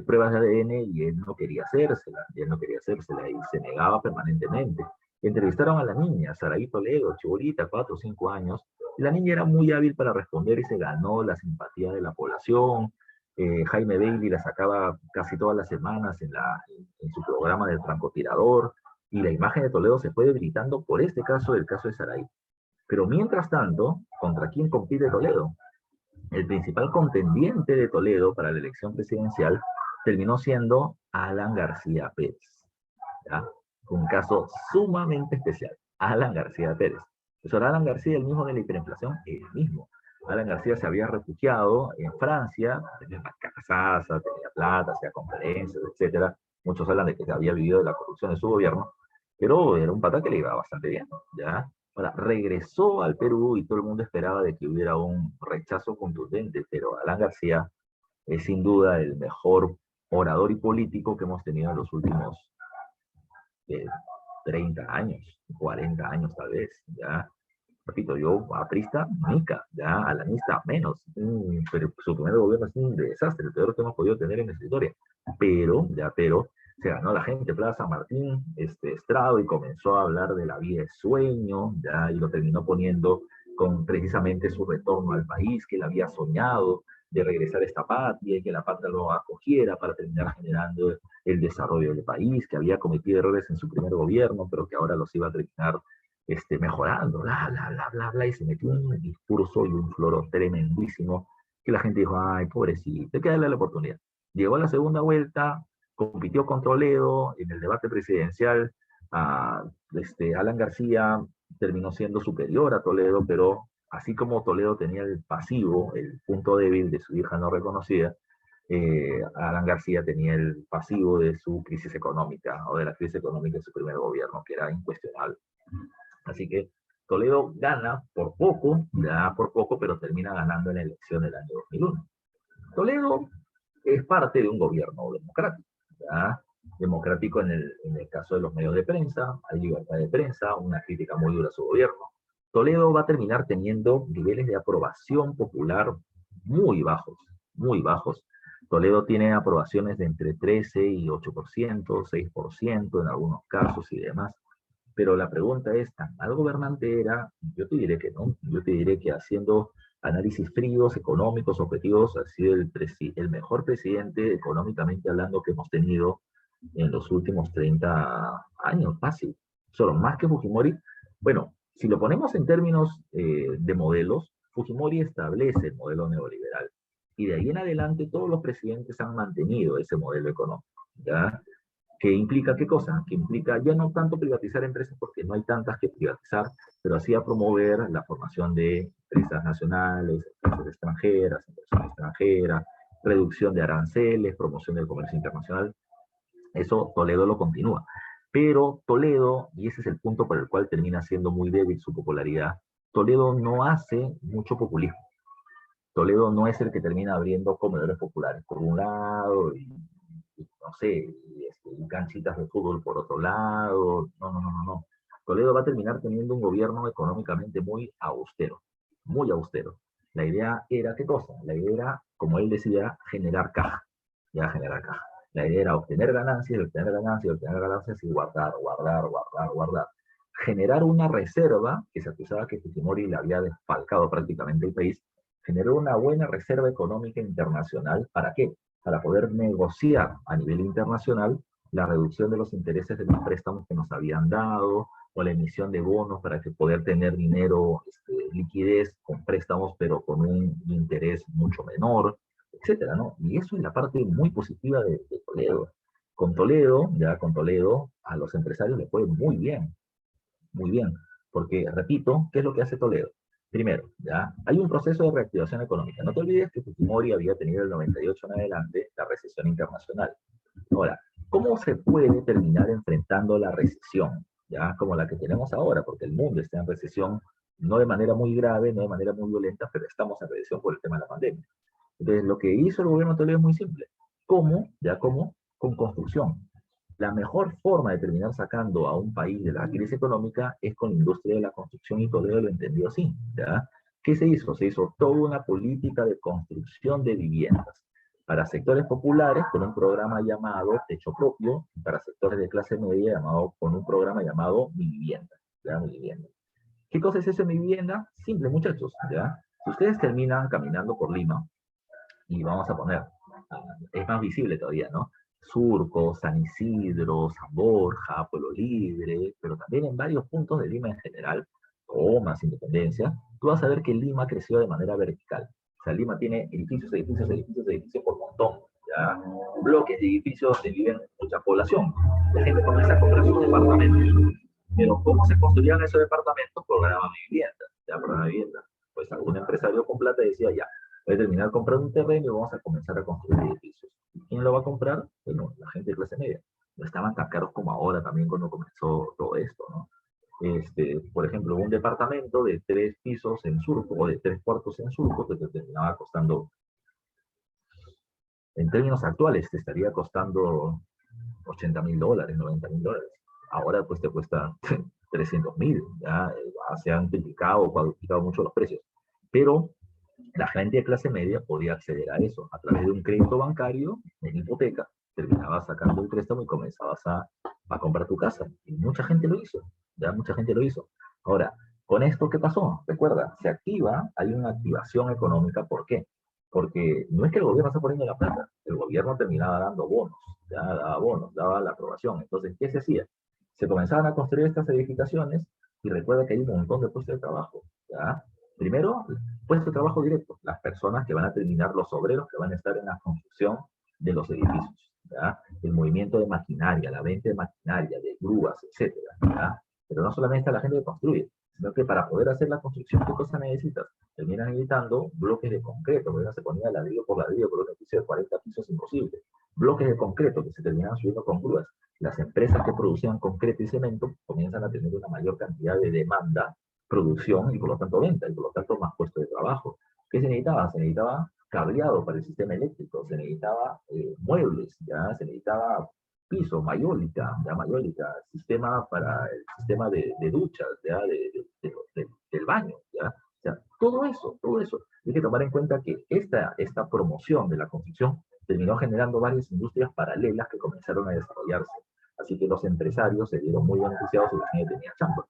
pruebas de ADN y él no quería hacérsela, y se negaba permanentemente. Entrevistaron a la niña, Saraí Toledo, chibolita, 4 o 5 años, y la niña era muy hábil para responder y se ganó la simpatía de la población. Jaime Bailey la sacaba casi todas las semanas en su programa del francotirador, y la imagen de Toledo se fue debilitando por este caso, el caso de Saraí. Pero mientras tanto, ¿contra quién compite Toledo? El principal contendiente de Toledo para la elección presidencial terminó siendo Alan García Pérez, ¿ya? Un caso sumamente especial, Alan García Pérez. Profesor Alan García, el mismo de la hiperinflación, el mismo. Alan García se había refugiado en Francia, tenía una casa, tenía plata, hacía conferencias, etc. Muchos hablan de que había vivido de la corrupción de su gobierno, pero era un pata que le iba bastante bien, ¿ya? Ahora, regresó al Perú y todo el mundo esperaba de que hubiera un rechazo contundente, pero Alan García es sin duda el mejor orador y político que hemos tenido en los últimos 30 años, 40 años tal vez, ¿ya? Repito, yo aprista, mica, ya alanista menos, pero su primer gobierno es un desastre, el peor que hemos podido tener en nuestra historia, pero se ganó la gente, Plaza Martín, Estrado, y comenzó a hablar de la vida de sueño, ya, y lo terminó poniendo con precisamente su retorno al país, que él había soñado de regresar a esta patria y que la patria lo acogiera para terminar generando el desarrollo del país, que había cometido errores en su primer gobierno, pero que ahora los iba a terminar mejorando, bla, bla, bla, bla, bla, y se metió un discurso y un floro tremendísimo, que la gente dijo, ay, pobrecito, hay que darle la oportunidad. Llegó a la segunda vuelta, compitió con Toledo en el debate presidencial, a, Alan García terminó siendo superior a Toledo, pero así como Toledo tenía el pasivo, el punto débil de su hija no reconocida, Alan García tenía el pasivo de su crisis económica o de la crisis económica de su primer gobierno, que era incuestionable. Así que Toledo gana por poco, pero termina ganando en la elección del año 2001. Toledo es parte de un gobierno democrático, ¿ya? Democrático en el caso de los medios de prensa, hay libertad de prensa, una crítica muy dura a su gobierno. Toledo va a terminar teniendo niveles de aprobación popular muy bajos, muy bajos. Toledo tiene aprobaciones de entre 13 y 8%, 6% en algunos casos y demás. Pero la pregunta es, ¿tan mal gobernante era? Yo te diré que no. Yo te diré que haciendo análisis fríos, económicos, objetivos, ha sido el mejor presidente económicamente hablando que hemos tenido en los últimos 30 años, fácil. Solo más que Fujimori. Bueno, si lo ponemos en términos de modelos, Fujimori establece el modelo neoliberal. Y de ahí en adelante todos los presidentes han mantenido ese modelo económico, ¿ya? ¿Que implica qué cosa? Que implica ya no tanto privatizar empresas porque no hay tantas que privatizar, pero así a promover la formación de empresas nacionales, empresas extranjeras, inversión extranjera, reducción de aranceles, promoción del comercio internacional. Eso Toledo lo continúa. Pero Toledo, y ese es el punto por el cual termina siendo muy débil su popularidad, Toledo no hace mucho populismo. Toledo no es el que termina abriendo comedores populares por un lado, y no sé, y canchitas de fútbol por otro lado. No, no, no, no, no. Toledo va a terminar teniendo un gobierno económicamente muy austero, muy austero. La idea era, ¿qué cosa? La idea era, como él decía, generar caja, ya generar caja. La idea era obtener ganancias y guardar, guardar, guardar, guardar. Generar una reserva, que se acusaba que Fujimori le había desfalcado prácticamente el país, generó una buena reserva económica internacional. ¿Para qué? Para poder negociar a nivel internacional la reducción de los intereses de los préstamos que nos habían dado, o la emisión de bonos para que poder tener dinero, liquidez con préstamos, pero con un interés mucho menor, etcétera, ¿no? Y eso es la parte muy positiva de Toledo. Con Toledo, a los empresarios les fue muy bien, porque, repito, ¿qué es lo que hace Toledo? Primero, ¿ya? Hay un proceso de reactivación económica. No te olvides que Fujimori había tenido el 98 en adelante la recesión internacional. Ahora, ¿cómo se puede terminar enfrentando la recesión, ya como la que tenemos ahora? Porque el mundo está en recesión, no de manera muy grave, no de manera muy violenta, pero estamos en recesión por el tema de la pandemia. Entonces, lo que hizo el gobierno de Toledo es muy simple. ¿Cómo? ¿Ya cómo? Con construcción. La mejor forma de terminar sacando a un país de la crisis económica es con la industria de la construcción, y Toledo lo entendió así, ¿ya? ¿Qué se hizo? Se hizo toda una política de construcción de viviendas para sectores populares con un programa llamado Techo Propio, y para sectores de clase media con un programa llamado Mi Vivienda, ¿ya? Mi Vivienda. ¿Qué cosa es eso, Mi Vivienda? Simple, muchachos, ¿ya? Si ustedes terminan caminando por Lima, y vamos a poner, es más visible todavía, ¿no? Surco, San Isidro, San Borja, Pueblo Libre, pero también en varios puntos de Lima en general, Comas, Independencia, tú vas a ver que Lima creció de manera vertical. O sea, Lima tiene edificios, edificios, edificios, edificios por montón, ¿ya? Bloques de edificios donde viven mucha población. La gente comienza a comprar sus departamentos. Pero ¿cómo se construían esos departamentos? Programa de vivienda, ¿ya? Programa de vivienda. Pues algún empresario con plata decía, ya, voy a terminar comprando un terreno y vamos a comenzar a construir edificios. ¿Quién lo va a comprar? Bueno, la gente de clase media. No estaban tan caros como ahora también cuando comenzó todo esto, ¿no? Por ejemplo, un departamento de 3 pisos en Surco o de 3 cuartos en Surco te terminaba costando, en términos actuales, te estaría costando $80.000, $90.000. Ahora pues te cuesta 300.000, ya se han triplicado o cuadruplicado mucho los precios. Pero la gente de clase media podía acceder a eso a través de un crédito bancario en hipoteca. Terminabas sacando el préstamo y comenzabas a comprar tu casa. Y mucha gente lo hizo, ya mucha gente lo hizo. Ahora, con esto, ¿qué pasó? Recuerda, se activa, hay una activación económica. ¿Por qué? Porque no es que el gobierno está poniendo la plata, el gobierno terminaba dando bonos, ya daba bonos, daba la aprobación. Entonces, ¿qué se hacía? Se comenzaban a construir estas edificaciones Y recuerda que hay un montón de puestos de trabajo, ¿ya? Primero, puestos de trabajo directo, las personas que van a terminar, los obreros que van a estar en la construcción de los edificios, ¿ya? El movimiento de maquinaria, la venta de maquinaria, de grúas, etcétera, ¿ya? Pero no solamente está la gente que construye, sino que para poder hacer la construcción, ¿qué cosa necesitas? Terminan necesitando bloques de concreto, porque no se ponía ladrillo por un edificio de 40 pisos imposible. Bloques de concreto que se terminan subiendo con grúas. Las empresas que producían concreto y cemento comienzan a tener una mayor cantidad de demanda, producción y por lo tanto venta, y por lo tanto más puestos de trabajo. ¿Qué se necesitaba? Se necesitaba cableado para el sistema eléctrico, se necesitaba muebles, ¿ya? Se necesitaba piso, mayólica, sistema para el sistema de duchas, ¿ya? Del baño, ¿ya? O sea, todo eso. Hay que tomar en cuenta que esta promoción de la construcción terminó generando varias industrias paralelas que comenzaron a desarrollarse. Así que los empresarios se vieron muy beneficiados y la gente tenía chamba.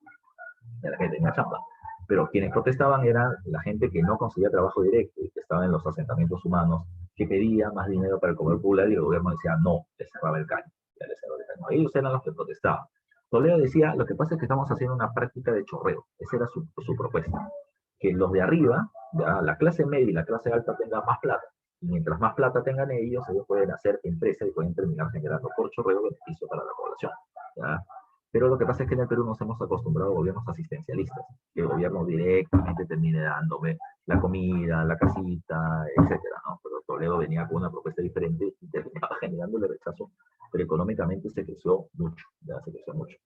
La gente tenía chamba. Pero quienes protestaban eran la gente que no conseguía trabajo directo y que estaba en los asentamientos humanos, que pedía más dinero para el comer popular y el gobierno decía no, les cerraba el caño. Ya les cerraba el caño. Ellos eran los que protestaban. Toledo decía, lo que pasa es que estamos haciendo una práctica de chorreo. Esa era su propuesta. Que los de arriba, ya, la clase media y la clase alta tengan más plata. Y mientras más plata tengan ellos pueden hacer empresas y pueden terminar generando por chorreo beneficio para la población. ¿Ya? Pero lo que pasa es que en el Perú nos hemos acostumbrado a gobiernos asistencialistas, que el gobierno directamente termine dándome la comida, la casita, etcétera, ¿no? Pero Toledo venía con una propuesta diferente y terminaba generándole rechazo, pero económicamente se creció mucho, ya se creció mucho.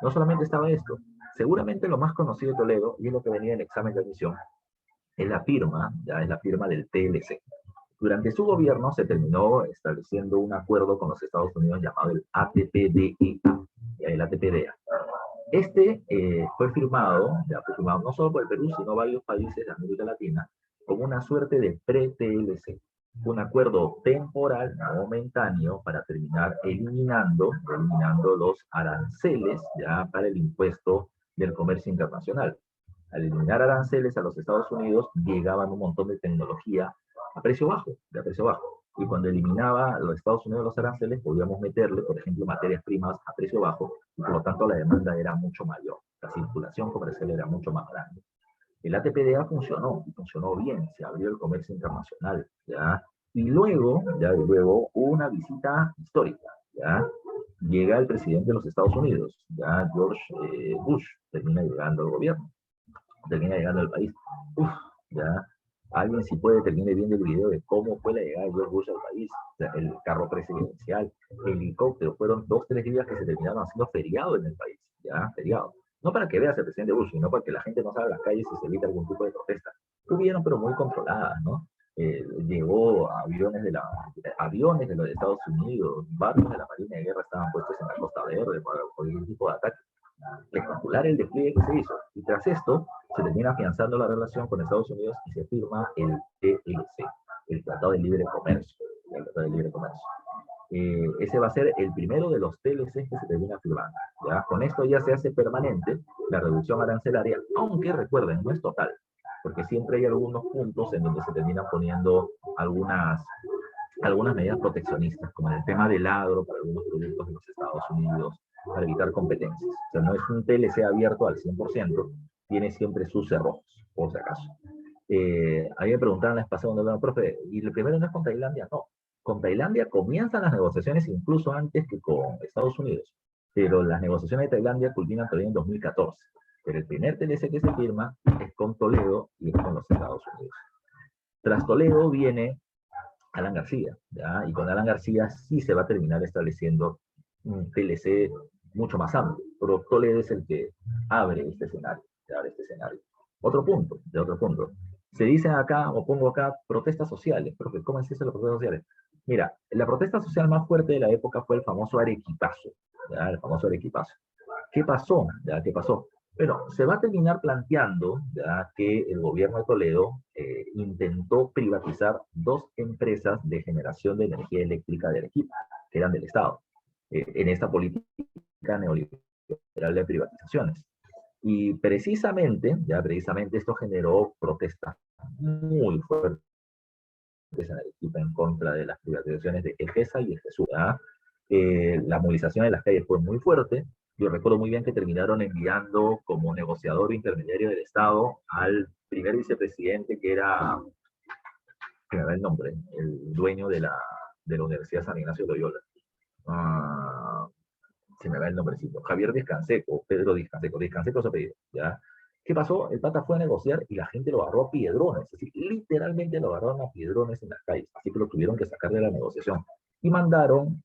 No solamente estaba esto, seguramente lo más conocido de Toledo, y es lo que venía en el examen de admisión, es la firma, ya es la firma del TLC. Durante su gobierno se terminó estableciendo un acuerdo con los Estados Unidos llamado el ATPDEA, el ATPDEA. Fue firmado, ya fue firmado no solo por el Perú, sino varios países de América Latina, como una suerte de pre-TLC, un acuerdo temporal, momentáneo, para terminar eliminando los aranceles ya para el impuesto del comercio internacional. Al eliminar aranceles a los Estados Unidos, llegaban un montón de tecnología a precio bajo, de precio bajo. Y cuando eliminaba a los Estados Unidos los aranceles, podíamos meterle, por ejemplo, materias primas a precio bajo, y por lo tanto la demanda era mucho mayor, la circulación comercial era mucho más grande. El ATPDA funcionó, y funcionó bien, se abrió el comercio internacional, ¿ya? Y luego hubo una visita histórica, ¿ya? Llega el presidente de los Estados Unidos, ¿ya? George Bush, termina llegando al gobierno, termina llegando al país. Uf, ¿ya? Alguien si puede termine viendo el video de cómo fue la llegada de George Bush al país, o sea, el carro presidencial, el helicóptero, fueron 2, 3 días que se terminaron haciendo feriado en el país, ¿ya? Feriado. No para que veas al presidente Bush, sino para que la gente no salga a las calles y se evite algún tipo de protesta. Hubieron, pero muy controladas, ¿no? Llegó aviones de los Estados Unidos, barcos de la Marina de Guerra estaban puestos en la Costa Verde para cualquier tipo de ataque. Espectacular el despliegue que se hizo. Y tras esto, se termina afianzando la relación con Estados Unidos y se firma el TLC, el Tratado de Libre Comercio. El Tratado de Libre Comercio. Ese va a ser el primero de los TLCs que se termina firmando. ¿Ya? Con esto ya se hace permanente la reducción arancelaria, aunque recuerden, no es total, porque siempre hay algunos puntos en donde se terminan poniendo algunas medidas proteccionistas, como en el tema del agro para algunos productos de los Estados Unidos, para evitar competencias. O sea, no es un TLC abierto al 100%, tiene siempre sus cerrojos, por si acaso. A mí me preguntaron la vez pasada, profe, ¿y el primero no es con Tailandia? No. Con Tailandia comienzan las negociaciones incluso antes que con Estados Unidos, pero las negociaciones de Tailandia culminan todavía en 2014. Pero el primer TLC que se firma es con Toledo y es con los Estados Unidos. Tras Toledo viene Alan García, ¿ya? Y con Alan García sí se va a terminar estableciendo un TLC mucho más amplio, pero Toledo es el que abre este escenario, Otro punto. Se dice acá, o pongo acá, protestas sociales, pero ¿cómo es eso de las protestas sociales? Mira, la protesta social más fuerte de la época fue el famoso Arequipazo, ¿ya? El famoso Arequipazo. ¿Qué pasó? ¿Ya? ¿Qué pasó? Bueno, se va a terminar planteando ya que el gobierno de Toledo intentó privatizar 2 empresas de generación de energía eléctrica de Arequipa, que eran del Estado, en esta política neoliberal de privatizaciones. Y precisamente esto generó protestas muy fuertes en Arequipa en contra de las privatizaciones de EGESA y EGESUR. La movilización en las calles fue muy fuerte, Yo recuerdo muy bien que terminaron enviando como negociador intermediario del Estado al primer vicepresidente, que era, que me da el nombre, el dueño de la Universidad San Ignacio de Loyola. Ah, se me va el nombrecito, Javier Descanseco, Pedro Descanseco, Descanseco se apellido, ¿ya? ¿Qué pasó? El pata fue a negociar y la gente lo agarró a piedrones, es decir, literalmente lo agarraron a piedrones en las calles, así que lo tuvieron que sacar de la negociación. Y mandaron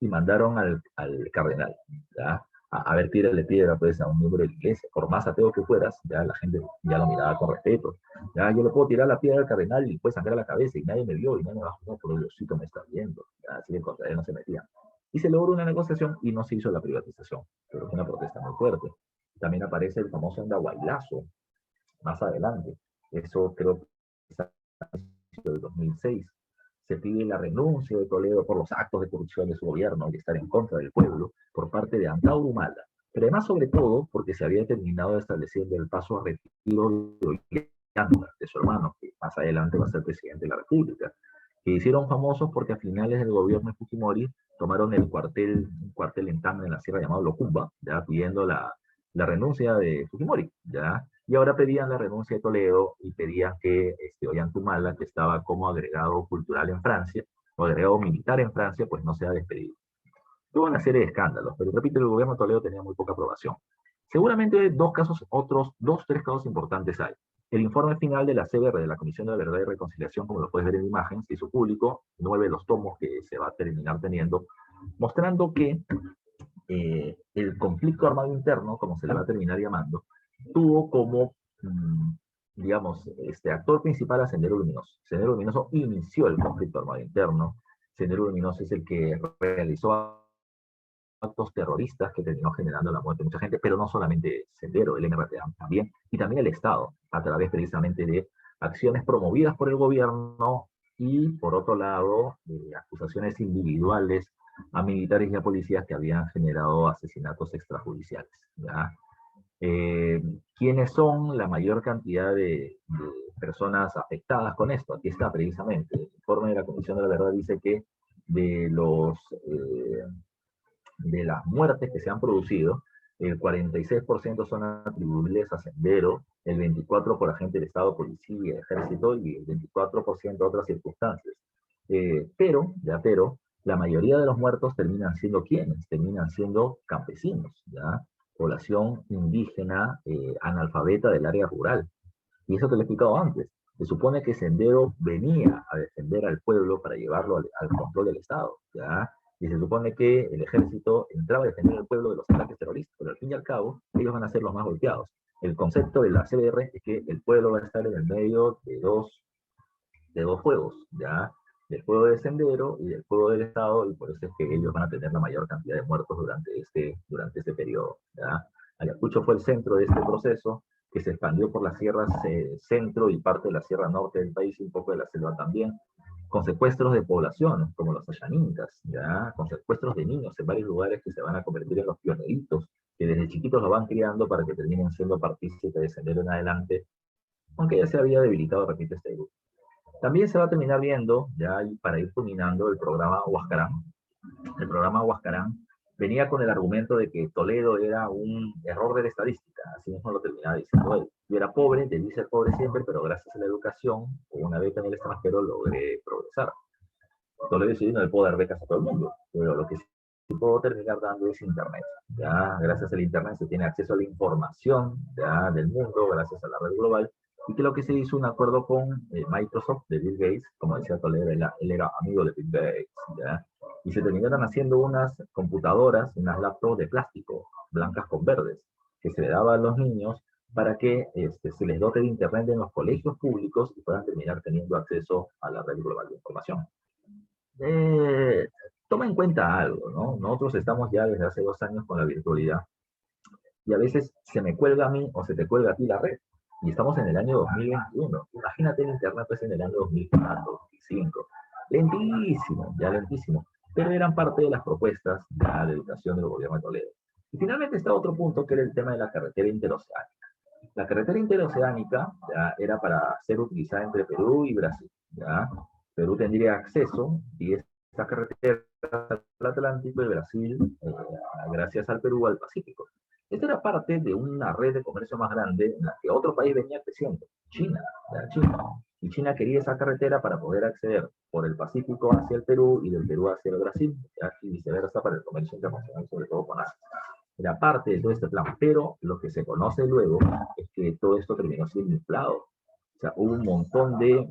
al cardenal, ¿ya? A ver, tírale piedra pues a un miembro de la iglesia, por más ateo que fueras, ya la gente ya lo miraba con respeto. Ya yo le puedo tirar la piedra al cardenal y puede sangrar la cabeza y nadie me vio y nadie me bajó, no, pero Diosito me está viendo. Ya, así que contra él no se metía y se logró una negociación y no se hizo la privatización, pero fue una protesta muy fuerte. También aparece el famoso Andahuaylazo más adelante, eso creo que es del 2006. Se pide la renuncia de Toledo por los actos de corrupción de su gobierno y estar en contra del pueblo por parte de Antauro Humala, pero además sobre todo porque se había terminado estableciendo el paso a retiro de su hermano, que más adelante va a ser presidente de la República, que hicieron famosos porque a finales del gobierno de Fujimori tomaron un cuartel en Tacna, en la sierra, llamado Locumba, ya pidiendo la renuncia de Fujimori, ya, y ahora pedían la renuncia de Toledo y pedían que Ollantumala, que estaba como agregado cultural en Francia, o agregado militar en Francia, pues no sea despedido. Tuvo una serie de escándalos, pero repito, el gobierno de Toledo tenía muy poca aprobación. Seguramente dos, tres casos importantes hay. El informe final de la CBR, de la Comisión de la Verdad y Reconciliación, como lo puedes ver en imagen, se hizo público, 9 de los tomos que se va a terminar teniendo, mostrando que el conflicto armado interno, como se le va a terminar llamando, tuvo como, digamos, actor principal a Sendero Luminoso. Sendero Luminoso inició el conflicto armado interno. Sendero Luminoso es el que realizó actos terroristas que terminó generando la muerte de mucha gente, pero no solamente Sendero, el MRTA también, y también el Estado, a través precisamente de acciones promovidas por el gobierno y, por otro lado, acusaciones individuales a militares y a policías que habían generado asesinatos extrajudiciales. ¿Ya? ¿Quiénes son la mayor cantidad de personas afectadas con esto? Aquí está precisamente. El informe de la Comisión de la Verdad dice que de los de las muertes que se han producido, el 46% son atribuibles a Sendero, el 24% por agente del Estado, policía, ejército y el 24% a otras circunstancias. Pero, la mayoría de los muertos terminan siendo ¿quiénes? Terminan siendo campesinos, ¿ya? Población indígena, analfabeta del área rural. Y eso que le he explicado antes. Se supone que Sendero venía a defender al pueblo para llevarlo al control del Estado, ¿ya? Y se supone que el ejército entraba a defender al pueblo de los ataques terroristas, pero al fin y al cabo, ellos van a ser los más golpeados. El concepto de la CBR es que el pueblo va a estar en el medio de dos fuegos, ¿ya? Del fuego de Sendero y del fuego del Estado, y por eso es que ellos van a tener la mayor cantidad de muertos durante este periodo, ¿ya? Ayacucho fue el centro de este proceso, que se expandió por las sierras centro y parte de la sierra norte del país y un poco de la selva también, con secuestros de población, como los ayanintas, ¿ya? Con secuestros de niños en varios lugares que se van a convertir en los pioneritos, que desde chiquitos lo van criando para que terminen siendo partícipes de Sendero en adelante, aunque ya se había debilitado, repito, este grupo. También se va a terminar viendo, ya para ir culminando, el programa Huascarán. El programa Huascarán venía con el argumento de que Toledo era un error de la estadística, así mismo lo terminaba diciendo él. Yo era pobre, debí ser pobre siempre, pero gracias a la educación, con una beca en el extranjero, logré progresar. Toledo decidió no le puedo dar becas a todo el mundo, pero lo que sí puedo terminar dando es Internet. Ya, gracias al Internet se tiene acceso a la información ya, del mundo, gracias a la red global, y que lo que se hizo un acuerdo con Microsoft de Bill Gates, como decía Toledo, él era amigo de Bill Gates, ¿ya? Y se terminaron haciendo unas computadoras, unas laptops de plástico, blancas con verdes, que se le daba a los niños para que se les dote de Internet en los colegios públicos y puedan terminar teniendo acceso a la red global de información. Eh, Toma en cuenta algo, ¿no? Nosotros estamos ya desde hace 2 años con la virtualidad y a veces se me cuelga a mí o se te cuelga a ti la red. Y estamos en el año 2021. Imagínate el Internet pues en el año 2004, 2005. Lentísimo, ya lentísimo. Pero eran parte de las propuestas de educación del gobierno de Toledo. Y finalmente está otro punto que era el tema de la carretera interoceánica. La carretera interoceánica ya era para ser utilizada entre Perú y Brasil. ¿Ya? Perú tendría acceso y esta carretera al Atlántico y Brasil, gracias al Perú, al Pacífico. Esto era parte de una red de comercio más grande en la que otro país venía creciendo, China, China. Y China quería esa carretera para poder acceder por el Pacífico hacia el Perú y del Perú hacia el Brasil, y viceversa para el comercio internacional, sobre todo con Asia. Era parte de todo este plan, pero lo que se conoce luego es que todo esto terminó siendo inflado. O sea, hubo un montón de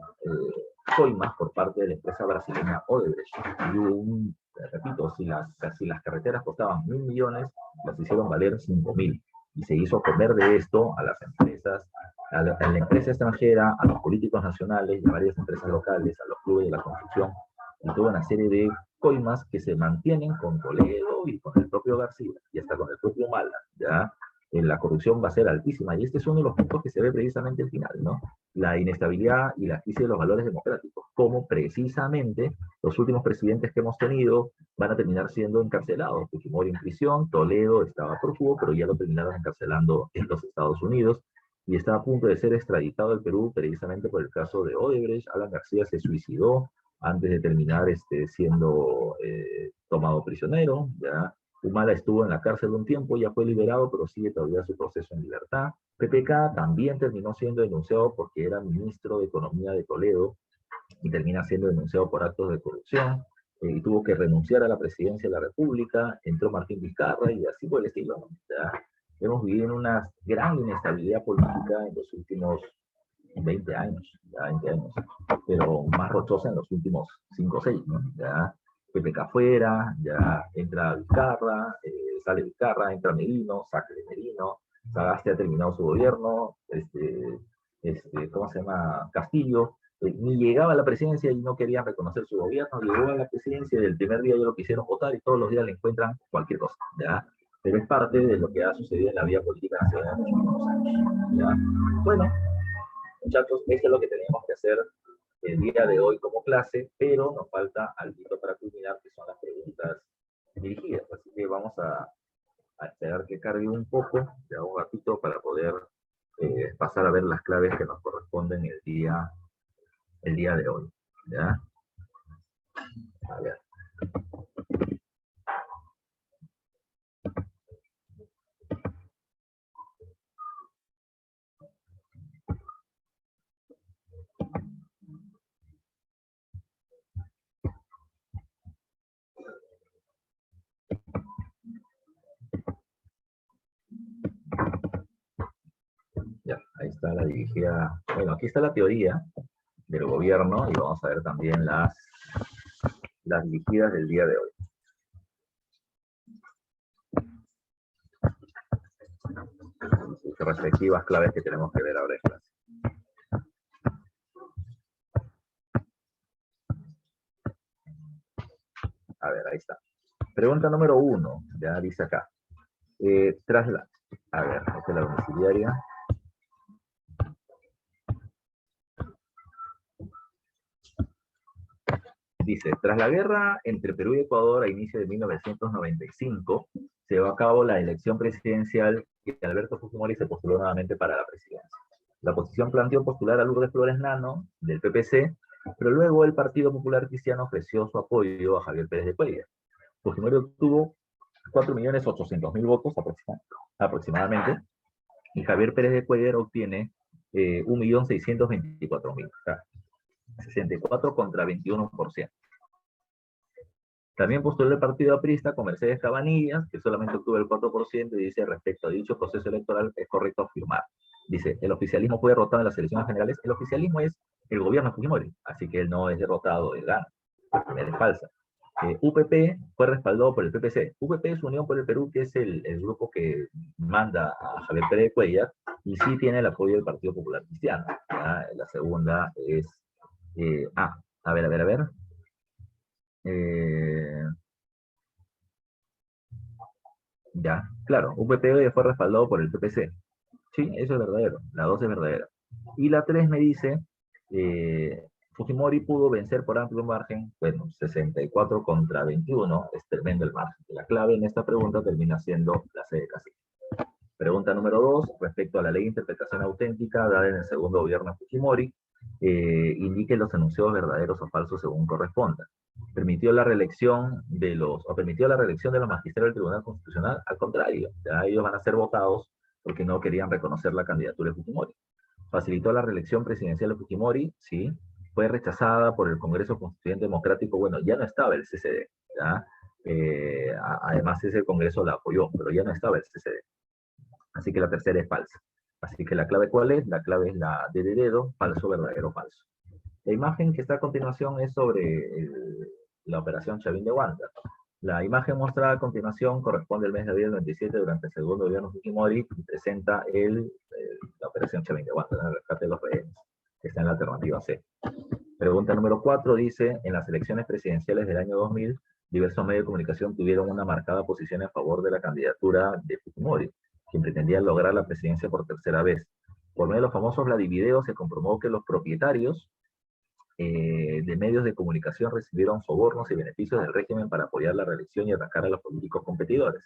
coimas por parte de la empresa brasileña Odebrecht. Y hubo repito, si las carreteras costaban 1.000 millones, las hicieron valer 5.000. Y se hizo comer de esto a las empresas, a la empresa extranjera, a los políticos nacionales y a varias empresas locales, a los clubes de la construcción, y toda una serie de coimas que se mantienen con Toledo y con el propio García, y hasta con el propio Mala, ¿ya? La corrupción va a ser altísima, y este es uno de los puntos que se ve precisamente al final, ¿no? La inestabilidad y la crisis de los valores democráticos, como precisamente los últimos presidentes que hemos tenido van a terminar siendo encarcelados. Fujimori en prisión, Toledo estaba prófugo, pero ya lo terminaron encarcelando en los Estados Unidos, y está a punto de ser extraditado al Perú precisamente por el caso de Odebrecht. Alan García se suicidó antes de terminar siendo tomado prisionero, ¿ya? Humala estuvo en la cárcel un tiempo, ya fue liberado, pero sigue todavía su proceso en libertad. PPK también terminó siendo denunciado porque era ministro de Economía de Toledo y termina siendo denunciado por actos de corrupción, y tuvo que renunciar a la presidencia de la República. Entró Martín Vizcarra y así fue el estilo, ¿no? ¿Ya? Hemos vivido en una gran inestabilidad política en los últimos 20 años, ya 20 años, pero más rochosa en los últimos 5 o 6, ¿no? Ya PPK fuera, ya entra Vizcarra, sale Vizcarra, entra Merino, saca de Merino, Sagasti ha terminado su gobierno, ¿cómo se llama? Castillo, ni llegaba a la presidencia y no querían reconocer su gobierno, llegó a la presidencia y del primer día ya lo quisieron votar y todos los días le encuentran cualquier cosa, ¿ya? Pero es parte de lo que ha sucedido en la vida política nacional en los últimos años, ¿ya? Bueno, muchachos, esto es lo que tenemos que hacer el día de hoy como clase, pero nos falta algo para culminar, que son las preguntas dirigidas. Así que vamos a esperar que cargue un poco, ya un ratito, para poder pasar a ver las claves que nos corresponden el día de hoy. ¿Ya? A ver. Ya, ahí está la dirigida. Bueno, aquí está la teoría del gobierno y vamos a ver también las dirigidas del día de hoy. Sus respectivas claves que tenemos que ver ahora en clase. A ver, ahí está. Pregunta número 1, ya dice acá. A ver, esta es la domiciliaria. Dice, tras la guerra entre Perú y Ecuador a inicio de 1995, se llevó a cabo la elección presidencial y Alberto Fujimori se postuló nuevamente para la presidencia. La oposición planteó postular a Lourdes Flores Nano, del PPC, pero luego el Partido Popular Cristiano ofreció su apoyo a Javier Pérez de Cuellar. Fujimori obtuvo 4.800.000 votos aproximadamente, y Javier Pérez de Cuellar obtiene 1.624.000. 64 contra 21%. También postuló el partido aprista con Mercedes Cabanillas, que solamente obtuvo el 4%, y dice, respecto a dicho proceso electoral, es correcto afirmar. Dice, el oficialismo fue derrotado en las elecciones generales. El oficialismo es el gobierno de Fujimori, así que él no es derrotado, él gana. La primera es falsa. UPP fue respaldado por el PPC. UPP es Unión por el Perú, que es el grupo que manda a Javier Pérez de Cuellar, y sí tiene el apoyo del Partido Popular Cristiano. ¿Ya? La segunda es... a ver. Ya, claro, UPP fue respaldado por el PPC. Sí, eso es verdadero. La 2 es verdadera. Y la 3 me dice, Fujimori pudo vencer por amplio margen, bueno, 64 contra 21, es tremendo el margen. La clave en esta pregunta termina siendo la C de Casilla. Pregunta número 2, respecto a la ley de interpretación auténtica dada en el segundo gobierno de Fujimori, indique los enunciados verdaderos o falsos según corresponda. Permitió la reelección de los magistrados del Tribunal Constitucional. Al contrario, ya ellos van a ser votados porque no querían reconocer la candidatura de Fujimori. Facilitó la reelección presidencial de Fujimori, sí. Fue rechazada por el Congreso Constituyente Democrático. Bueno, ya no estaba el CCD, ¿ya? Además, ese Congreso la apoyó, pero ya no estaba el CCD. Así que la tercera es falsa. Así que la clave, ¿cuál es? La clave es la D de dedo, falso, verdadero, falso. La imagen que está a continuación es sobre la operación Chavín de Huánca. La imagen mostrada a continuación corresponde al mes de abril del 27 durante el segundo gobierno Fujimori y presenta la operación Chavín de Huánca, el rescate de los rehenes, que está en la alternativa C. Pregunta número 4 dice, en las elecciones presidenciales del año 2000, diversos medios de comunicación tuvieron una marcada posición en favor de la candidatura de Fujimori, quien pretendía lograr la presidencia por tercera vez. Por medio de los famosos Vladivideos se comprobó que los propietarios de medios de comunicación recibieron sobornos y beneficios del régimen para apoyar la reelección y atacar a los políticos competidores.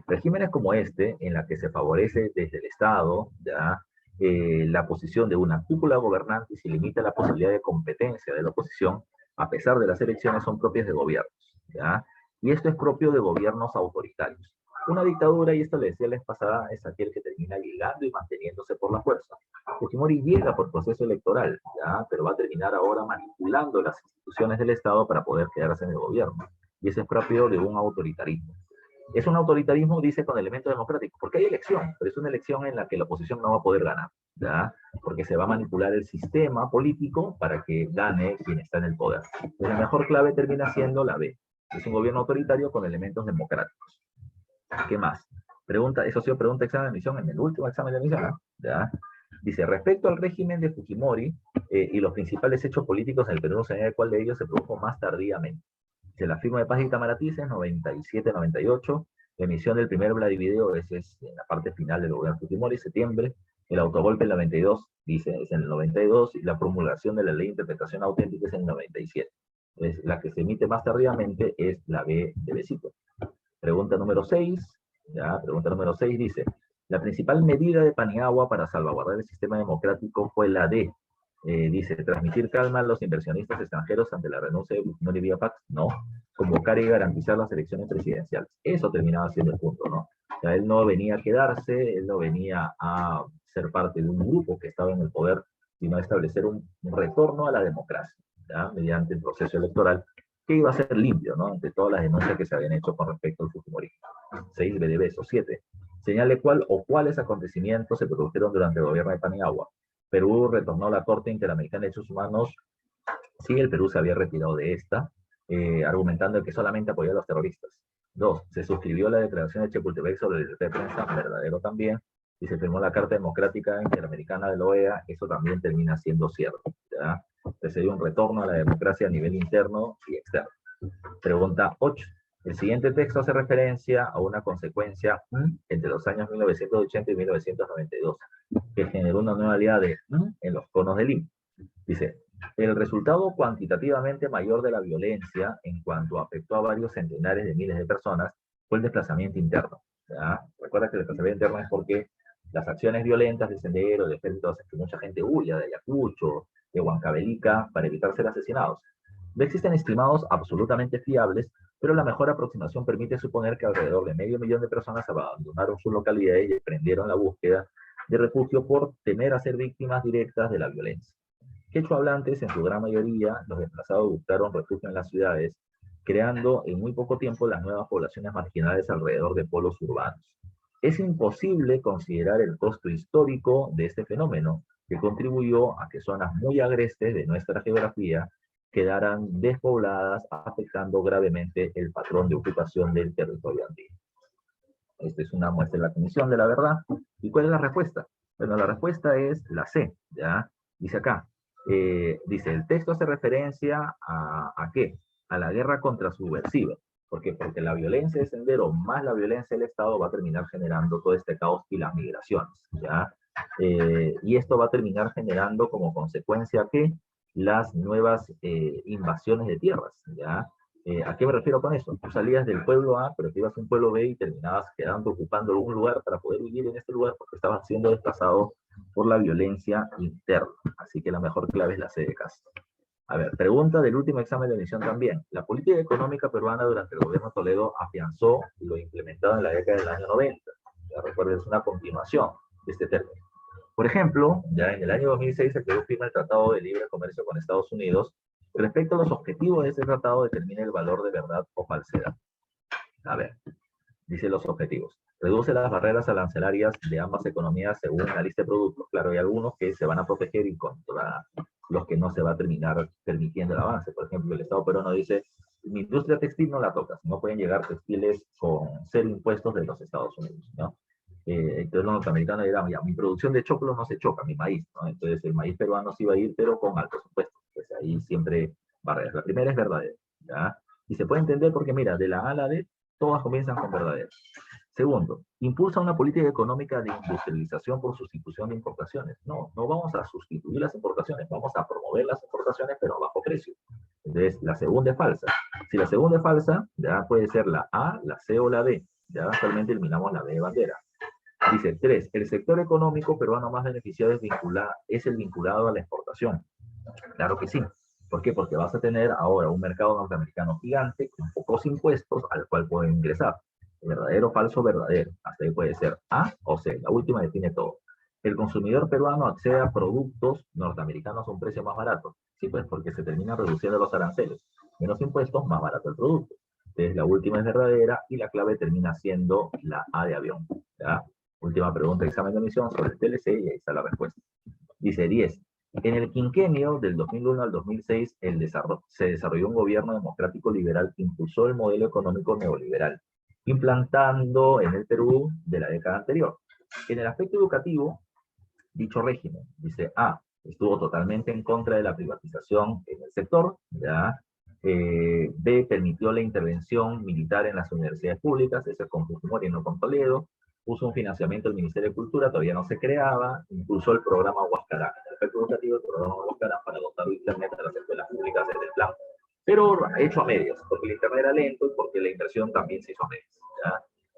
Regímenes como este, en la que se favorece desde el Estado, ¿ya? La posición de una cúpula gobernante y se limita la posibilidad de competencia de la oposición, a pesar de las elecciones, son propias de gobiernos, ¿ya? Y esto es propio de gobiernos autoritarios. Una dictadura, y esto le decía la vez pasada, es aquel que termina llegando y manteniéndose por la fuerza. Fujimori llega por proceso electoral, ¿ya? Pero va a terminar ahora manipulando las instituciones del Estado para poder quedarse en el gobierno. Y ese es propio de un autoritarismo. Es un autoritarismo, dice, con elementos democráticos, porque hay elección, pero es una elección en la que la oposición no va a poder ganar, ¿ya? Porque se va a manipular el sistema político para que gane quien está en el poder. Entonces, la mejor clave termina siendo la B. Es un gobierno autoritario con elementos democráticos. ¿Qué más? Pregunta, eso sí, pregunta examen de admisión en el último examen de admisión, ¿no? ¿Ya? Dice, respecto al régimen de Fujimori y los principales hechos políticos en el Perú, se cuál de ellos se produjo más tardíamente. Se la firma de paz de Itamaraty en 97-98, la emisión del primer Vladivideo es en la parte final del gobierno de Fujimori, septiembre, el autogolpe en el 92, dice, es en el 92, y la promulgación de la ley de interpretación auténtica es en el 97. Entonces, la que se emite más tardíamente es la B de besito. Pregunta número 6, ya, pregunta número 6 dice, la principal medida de Paniagua para salvaguardar el sistema democrático fue la D. Dice, transmitir calma a los inversionistas extranjeros ante la renuncia de Fujimori vía Pax, no. Convocar y garantizar las elecciones presidenciales. Eso terminaba siendo el punto, ¿no? O sea, él no venía a quedarse, él no venía a ser parte de un grupo que estaba en el poder, sino a establecer un retorno a la democracia, ¿ya? Mediante el proceso electoral, que iba a ser limpio, ¿no? Ante todas las denuncias que se habían hecho con respecto al Fujimorismo. 6 B de beso. 7. Señale cuál o cuáles acontecimientos se produjeron durante el gobierno de Paniagua. Perú retornó a la Corte Interamericana de Derechos Humanos. Sí, el Perú se había retirado de esta, argumentando que solamente apoyó a los terroristas. 2. Se suscribió la declaración de Chapultepec sobre la libertad de prensa, verdadero también, y se firmó la Carta Democrática Interamericana de la OEA, eso también termina siendo cierto, ¿ya? Se dio un retorno a la democracia a nivel interno y externo. Pregunta 8. El siguiente texto hace referencia a una consecuencia entre los años 1980 y 1992, que generó una nueva oleada de en los conos de Lima. Dice, el resultado cuantitativamente mayor de la violencia en cuanto afectó a varios centenares de miles de personas fue el desplazamiento interno. ¿Ya? Recuerda que el desplazamiento interno es porque las acciones violentas de Sendero, de ejército, hacen que mucha gente huya de Ayacucho, de Huancavelica, para evitar ser asesinados. No existen estimados absolutamente fiables, pero la mejor aproximación permite suponer que alrededor de 500.000 de personas abandonaron sus localidades y emprendieron la búsqueda de refugio por temer a ser víctimas directas de la violencia. Quechua hablantes, en su gran mayoría, los desplazados buscaron refugio en las ciudades, creando en muy poco tiempo las nuevas poblaciones marginales alrededor de polos urbanos. Es imposible considerar el costo histórico de este fenómeno, que contribuyó a que zonas muy agrestes de nuestra geografía quedaran despobladas, afectando gravemente el patrón de ocupación del territorio andino. Esta es una muestra de la Comisión de la Verdad. ¿Y cuál es la respuesta? Bueno, la respuesta es la C, ¿ya? Dice acá, dice, el texto hace referencia ¿a qué? A la guerra contra subversiva. ¿Por qué? Porque la violencia de Sendero más la violencia del Estado va a terminar generando todo este caos y las migraciones, ¿ya? Y esto va a terminar generando como consecuencia que las nuevas invasiones de tierras, ¿ya? ¿A qué me refiero con eso? Tú salías del pueblo A, pero te ibas a un pueblo B y terminabas quedando ocupando algún lugar para poder vivir en este lugar porque estabas siendo desplazado por la violencia interna. Así que la mejor clave es la C de casa. A ver, pregunta del último examen de admisión también. La política económica peruana durante el gobierno Toledo afianzó lo implementado en la década del año 90. Ya recuerden, es una continuación de este término. Por ejemplo, ya en el año 2006 el Perú firma el Tratado de Libre Comercio con Estados Unidos. Respecto a los objetivos de este tratado, determina el valor de verdad o falsedad. A ver, dice los objetivos. Reduce las barreras arancelarias de ambas economías según una lista de productos. Claro, hay algunos que se van a proteger y contra los que no se va a terminar permitiendo el avance. Por ejemplo, el Estado peruano dice, mi industria textil no la tocas, no pueden llegar textiles con cero impuestos de los Estados Unidos, ¿no? Entonces los norteamericanos dirán, ya, mi producción de choclo no se choca, mi maíz, ¿no? Entonces el maíz peruano sí va a ir, pero con altos impuestos. Pues ahí siempre barreras. La primera es verdadera, ¿ya? Y se puede entender porque, mira, de la A a la D, todas comienzan con verdaderas. Segundo, impulsa una política económica de industrialización por sustitución de importaciones. No, no vamos a sustituir las importaciones, vamos a promover las importaciones, pero a bajo precio. Entonces, la segunda es falsa. Si la segunda es falsa, ya puede ser la A, la C o la D. Ya actualmente eliminamos la B de bandera. Dice, 3. El sector económico peruano más beneficiado es el vinculado a la exportación. Claro que sí. ¿Por qué? Porque vas a tener ahora un mercado norteamericano gigante con pocos impuestos al cual pueden ingresar. Verdadero, falso, verdadero. Hasta ahí puede ser A o C. La última define todo. El consumidor peruano accede a productos norteamericanos a un precio más barato. Sí, pues porque se terminan reduciendo los aranceles. Menos impuestos, más barato el producto. Entonces la última es verdadera y la clave termina siendo la A de avión. ¿Ya? Última pregunta de examen de admisión sobre el TLC y ahí está la respuesta. Dice 10. En el quinquenio del 2001 al 2006 se desarrolló un gobierno democrático liberal que impulsó el modelo económico neoliberal, implantando en el Perú de la década anterior. En el aspecto educativo, dicho régimen, dice A, estuvo totalmente en contra de la privatización en el sector, ¿ya? B, permitió la intervención militar en las universidades públicas, eso es con Fujimori y no con Toledo, puso un financiamiento del Ministerio de Cultura, todavía no se creaba, impulsó el programa Huascarán, en el aspecto educativo, el programa Huascarán para dotar de internet a las escuelas públicas en el plan, pero hecho a medias, porque el internet era lento y porque la inversión también se hizo a medias, ¿ya?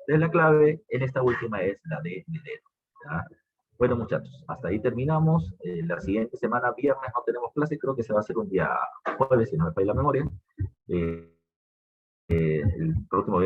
Entonces la clave en esta última es la de dinero, ¿ya? Bueno, muchachos, hasta ahí terminamos. La siguiente semana, viernes, no tenemos clase, creo que se va a hacer un día jueves, si no me falla la memoria. El próximo viernes.